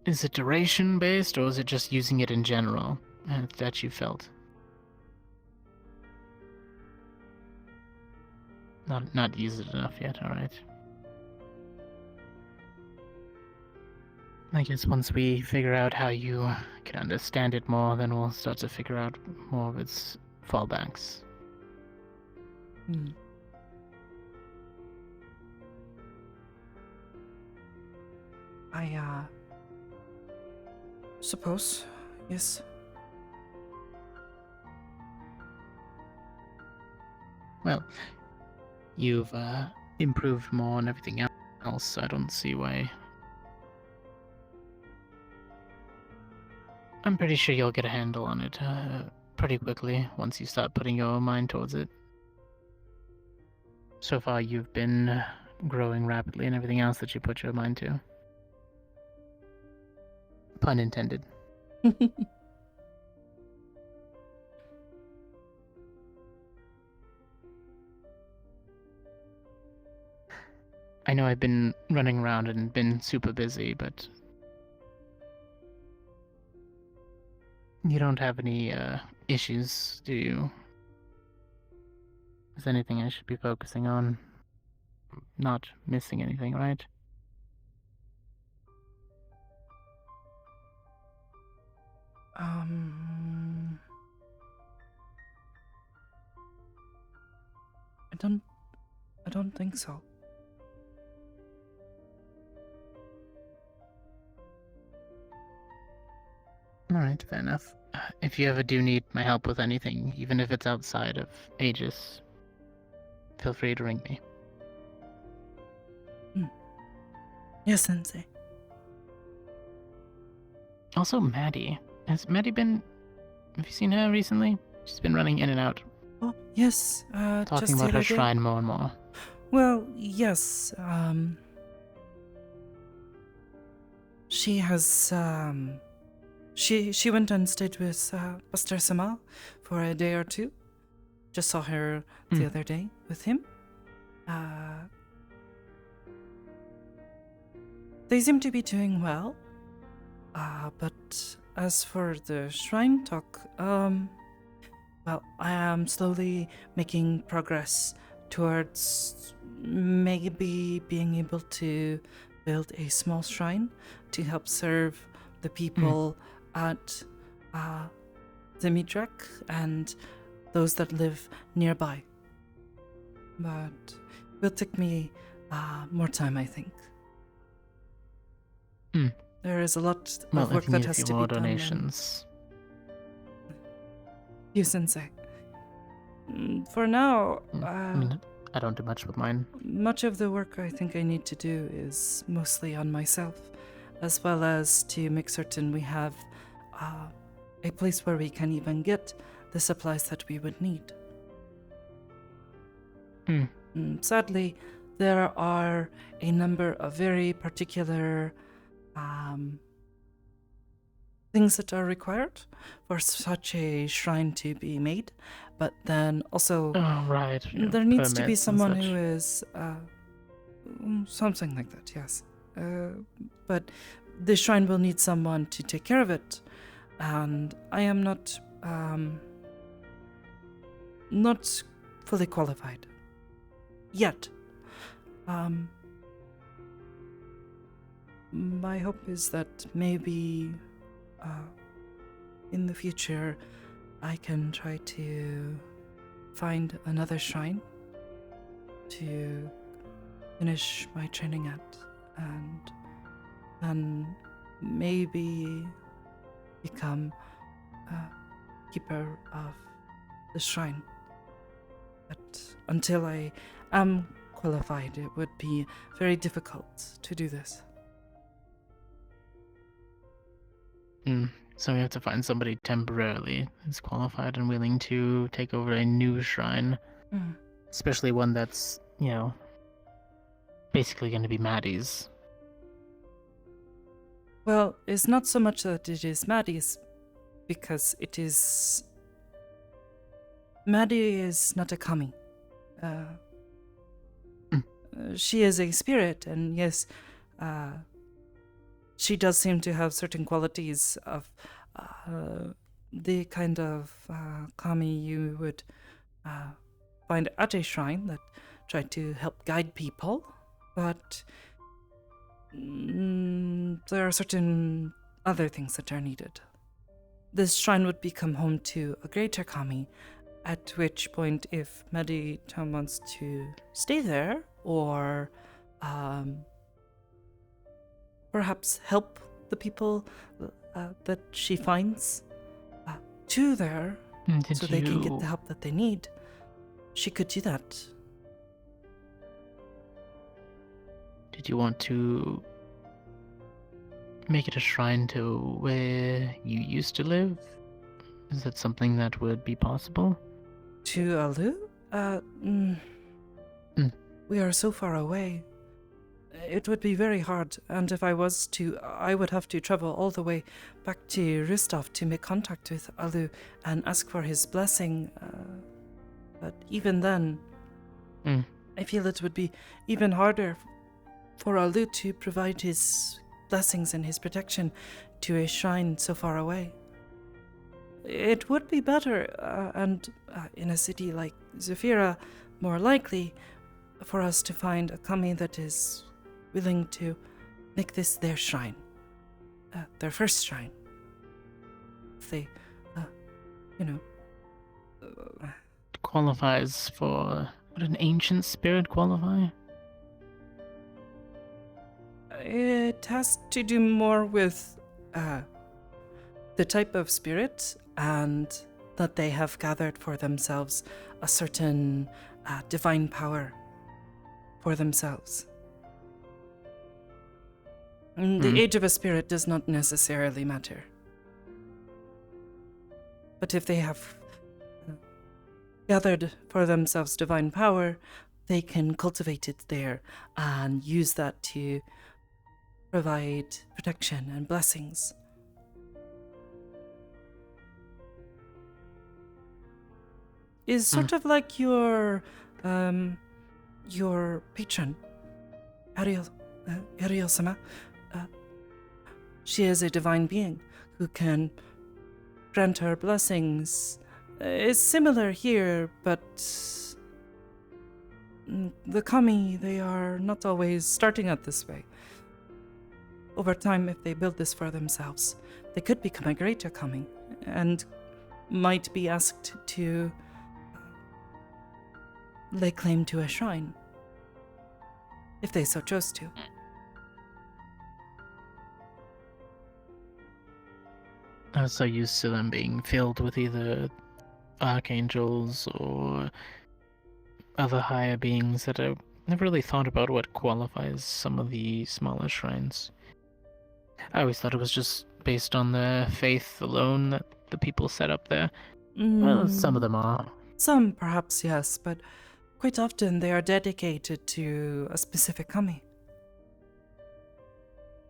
Is it duration based, or is it just using it in general that you felt? Not used it enough yet, alright. I guess once we figure out how you can understand it more, then we'll start to figure out more of its fallbacks. I suppose, yes. Well, you've improved more on everything else, so I don't see why. I'm pretty sure you'll get a handle on it pretty quickly once you start putting your mind towards it. So far, you've been growing rapidly in everything else that you put your mind to. Pun intended. I know I've been running around and been super busy, but you don't have any issues, do you? Is there anything I should be focusing on? Not missing anything, right? I don't think so. Alright, fair enough. If you ever do need my help with anything, even if it's outside of Aegis, feel free to ring me. Yes, Sensei. Also, Maddie. Has Maddie been... Have you seen her recently? She's been running in and out. Oh, yes, Talking just about the her other day. shrine more and more. Well, yes, she has, she went and stayed with, Buster Sama for a day or two. Just saw her the other day with him. They seem to be doing well. But as for the shrine talk, well, I am slowly making progress towards maybe being able to build a small shrine to help serve the people at the Midrak and those that live nearby. But it will take me more time, I think. There is a lot of work that has to be done. Donations. You, Sensei. For now, I don't do much with mine. much of the work I think I need to do is mostly on myself, as well as to make certain we have a place where we can even get the supplies that we would need. Sadly, there are a number of very particular things that are required for such a shrine to be made, but then also there needs to be someone who is something like that, yes. But the shrine will need someone to take care of it, and I am not fully qualified yet. My hope is that maybe in the future I can try to find another shrine to finish my training at, and then maybe become keeper of the shrine. But until I am qualified, it would be very difficult to do this. So we have to find somebody temporarily who's qualified and willing to take over a new shrine. Mm. Especially one that's, basically going to be Maddie's. Well, it's not so much that it is Maddie's, because it is... Maddie is not a kami. She is a spirit, and yes, she does seem to have certain qualities of the kind of kami you would find at a shrine that try to help guide people, but there are certain other things that are needed. This shrine would become home to a greater kami, at which point if Medita wants to stay there or perhaps help the people that she finds to there so they can get the help that they need, she could do that. Did you want to make it a shrine to where you used to live? Is that something that would be possible? To Alu? We are so far away. It would be very hard, and if I was to, I would have to travel all the way back to Ristov to make contact with Alu and ask for his blessing. But even then, I feel it would be even harder for Alu to provide his blessings and his protection to a shrine so far away. It would be better, and in a city like Zafira, more likely for us to find a kami that is willing to make this their shrine, their first shrine. If they, Qualifies for... Would an ancient spirit qualify? It has to do more with the type of spirit, and that they have gathered for themselves a certain divine power for themselves. The age of a spirit does not necessarily matter. But if they have gathered for themselves divine power, they can cultivate it there and use that to provide protection and blessings. Is sort of like your patron, Ariel-sama. She is a divine being who can grant her blessings. It's similar here, but the kami, they are not always starting out this way. Over time, if they build this for themselves, they could become a greater kami and might be asked to lay claim to a shrine, if they so chose to. I was so used to them being filled with either archangels or other higher beings that I never really thought about what qualifies some of the smaller shrines. I always thought it was just based on their faith alone that the people set up there. Well, some of them are. Some, perhaps, yes, but quite often they are dedicated to a specific kami.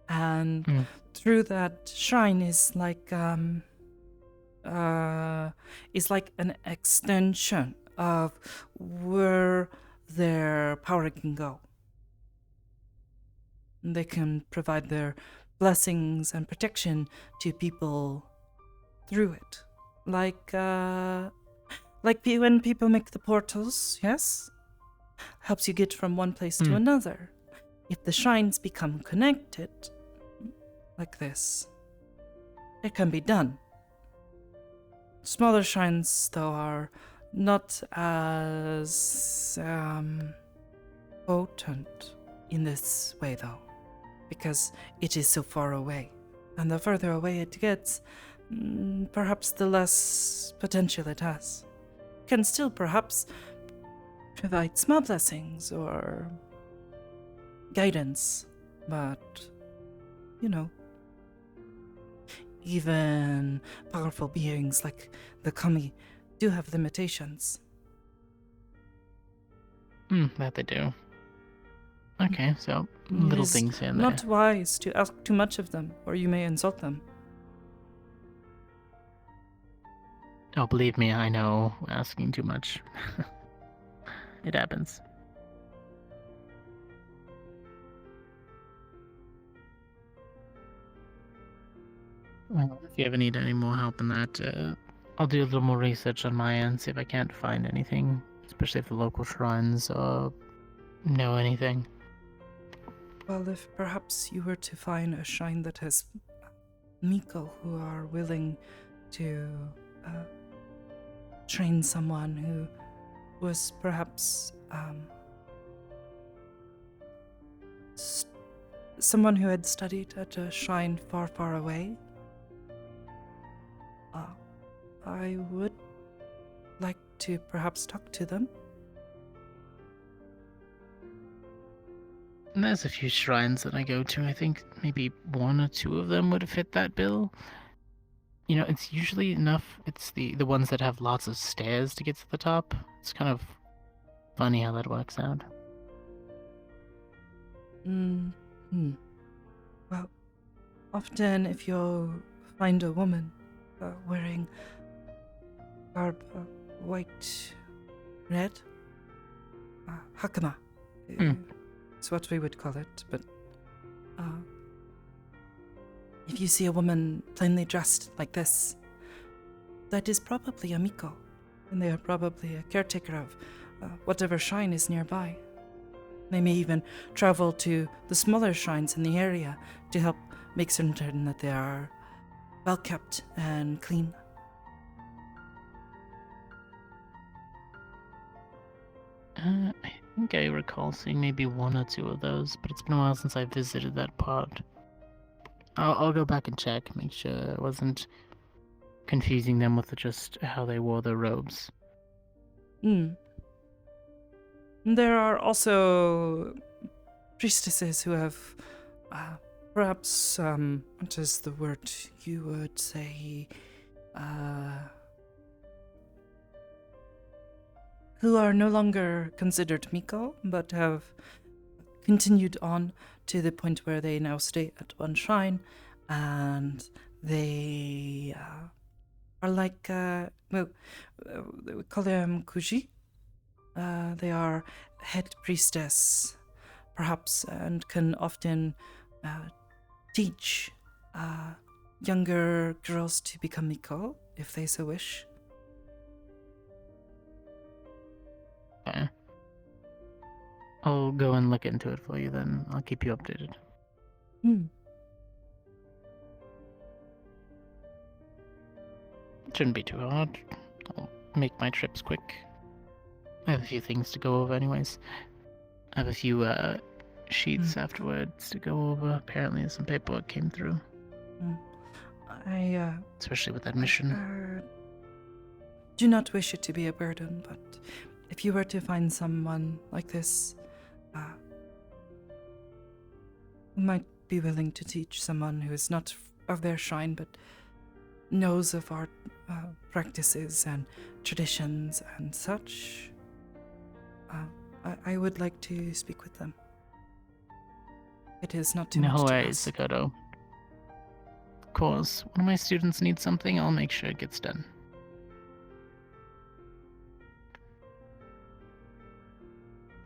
And through that shrine is like an extension of where their power can go. They can provide their blessings and protection to people through it. Like when people make the portals, yes? Helps you get from one place to another. If the shrines become connected, like this, it can be done. Smaller shrines, though, are not as potent in this way, though, because it is so far away. And the further away it gets, perhaps the less potential it has. Can still perhaps provide small blessings or guidance, but, even powerful beings like the Kami do have limitations. That they do. Okay, so It little is things here and there. not wise to ask too much of them, or you may insult them. Oh, believe me, I know asking too much. It happens. Well, if you ever need any more help in that, I'll do a little more research on my end, see if I can't find anything, especially if the local shrines know anything. Well, if perhaps you were to find a shrine that has Miko who are willing to train someone who was perhaps someone who had studied at a shrine far, far away, I would like to perhaps talk to them. And there's a few shrines that I go to. I think maybe one or two of them would fit that bill. You know, it's usually enough. It's the ones that have lots of stairs to get to the top. It's kind of funny how that works out. Well, often if you find a woman wearing garb white, red, hakama, it's what we would call it, but if you see a woman plainly dressed like this, that is probably a Miko, and they are probably a caretaker of whatever shrine is nearby. They may even travel to the smaller shrines in the area to help make certain that they are well kept and clean. I think I recall seeing maybe one or two of those, but it's been a while since I visited that part. I'll go back and check, make sure I wasn't confusing them with just how they wore their robes. There are also priestesses who have perhaps, what is the word you would say, who are no longer considered Miko, but have continued on to the point where they now stay at one shrine, and they are like, we call them Kuji. They are head priestess, perhaps, and can often teach younger girls to become Miko, if they so wish. Okay. I'll go and look into it for you then. I'll keep you updated. Shouldn't be too hard. I'll make my trips quick. I have a few things to go over anyways. I have a few sheets afterwards to go over. Apparently some paperwork came through. Especially with that mission. Do not wish it to be a burden, but if you were to find someone like this, who might be willing to teach someone who is not of their shrine, but knows of our practices and traditions and such, I would like to speak with them. It is not too much No to way, ask. Sakoto. Of course, one of my students needs something, I'll make sure it gets done.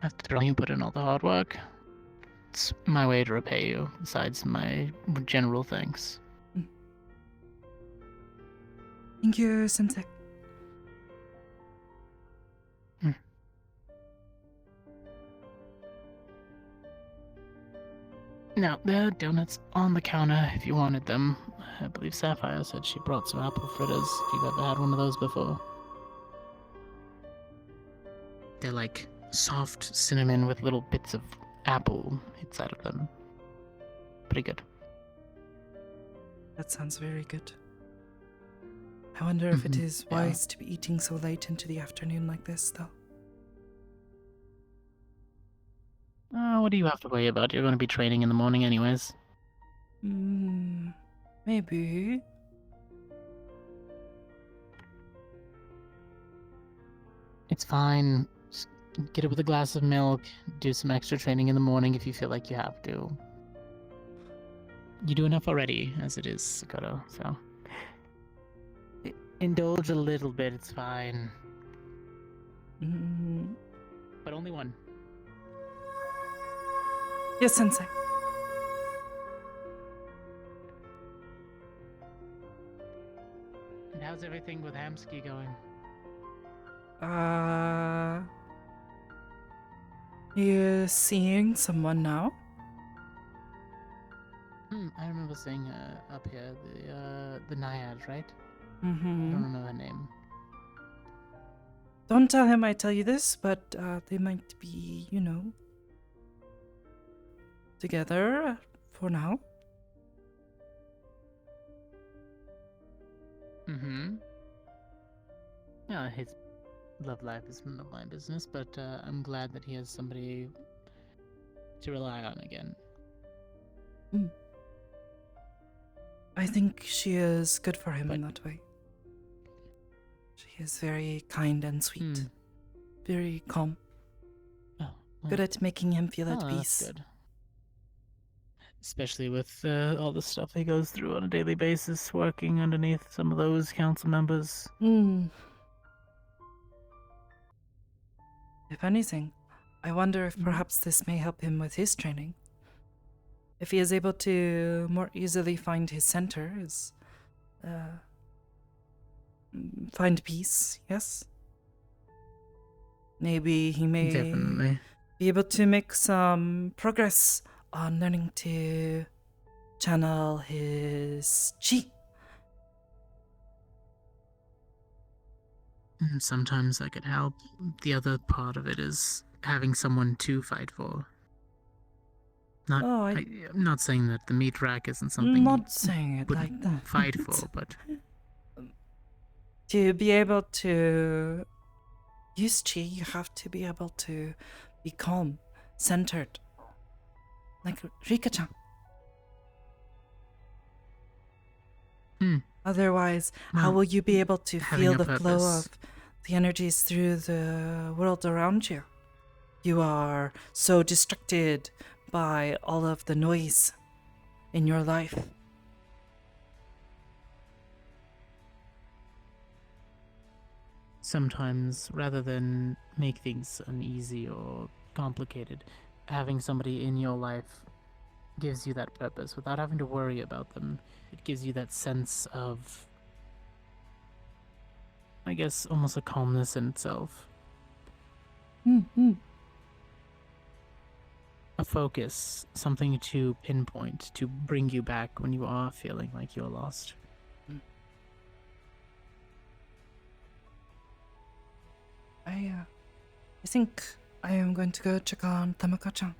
After all, you put in all the hard work. It's my way to repay you, besides my general thanks. Thank you, Sensei. Now, there are donuts on the counter if you wanted them. I believe Sapphire said she brought some apple fritters if you've ever had one of those before. They're like soft cinnamon with little bits of apple inside of them. Pretty good. That sounds very good. I wonder if it is wise to be eating so late into the afternoon like this, though. What do you have to worry about? You're going to be training in the morning anyways. Maybe. It's fine. Just get it with a glass of milk. Do some extra training in the morning if you feel like you have to. You do enough already, as it is, Sakoto, so... Indulge a little bit, it's fine. But only one. Yes, Sensei. And how's everything with Hamsky going? You seeing someone now? I remember seeing her up here, the Naiad, right? I Mm-hmm. don't remember her name. Don't tell him I tell you this, but they might be, together for now. Yeah, his love life is none of my business, but I'm glad that he has somebody to rely on again. I think she is good for him in that way. She is very kind and sweet. Very calm. Good at making him feel at peace. That's good. Especially with all the stuff he goes through on a daily basis, working underneath some of those council members. If anything, I wonder if perhaps this may help him with his training. If he is able to more easily find his center, find peace, yes? Maybe he may Definitely. be able to make some progress on learning to channel his chi. Sometimes that could help. The other part of it is having someone to fight for. I'm not saying that the meat rack isn't something Not saying it like that. fight for, but to be able to use chi, you have to be able to be calm, centered, like Rika-chan. Otherwise, how will you be able to feel the flow of the energies through the world around you? You are so distracted by all of the noise in your life. sometimes, rather than make things uneasy or complicated, having somebody in your life gives you that purpose without having to worry about them. It gives you that sense of, I guess, almost a calmness in itself. A focus, something to pinpoint, to bring you back when you are feeling like you're lost. I think I am going to go check on Tamako-chan.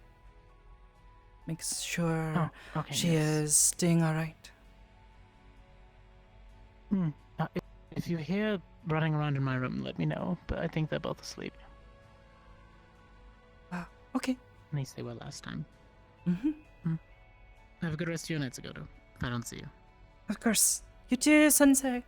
Make sure she is doing alright. If you hear running around in my room, let me know, but I think they're both asleep. Okay. At least they were last time. Have a good rest of your night, Sakoto, if I don't see you. Of course. You too, Sensei.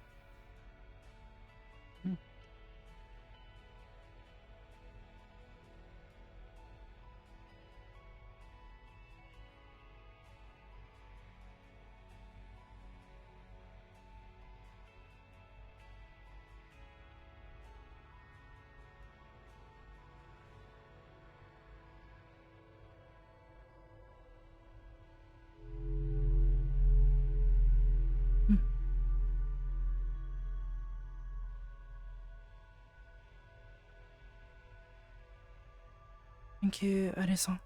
Thank you, Arison.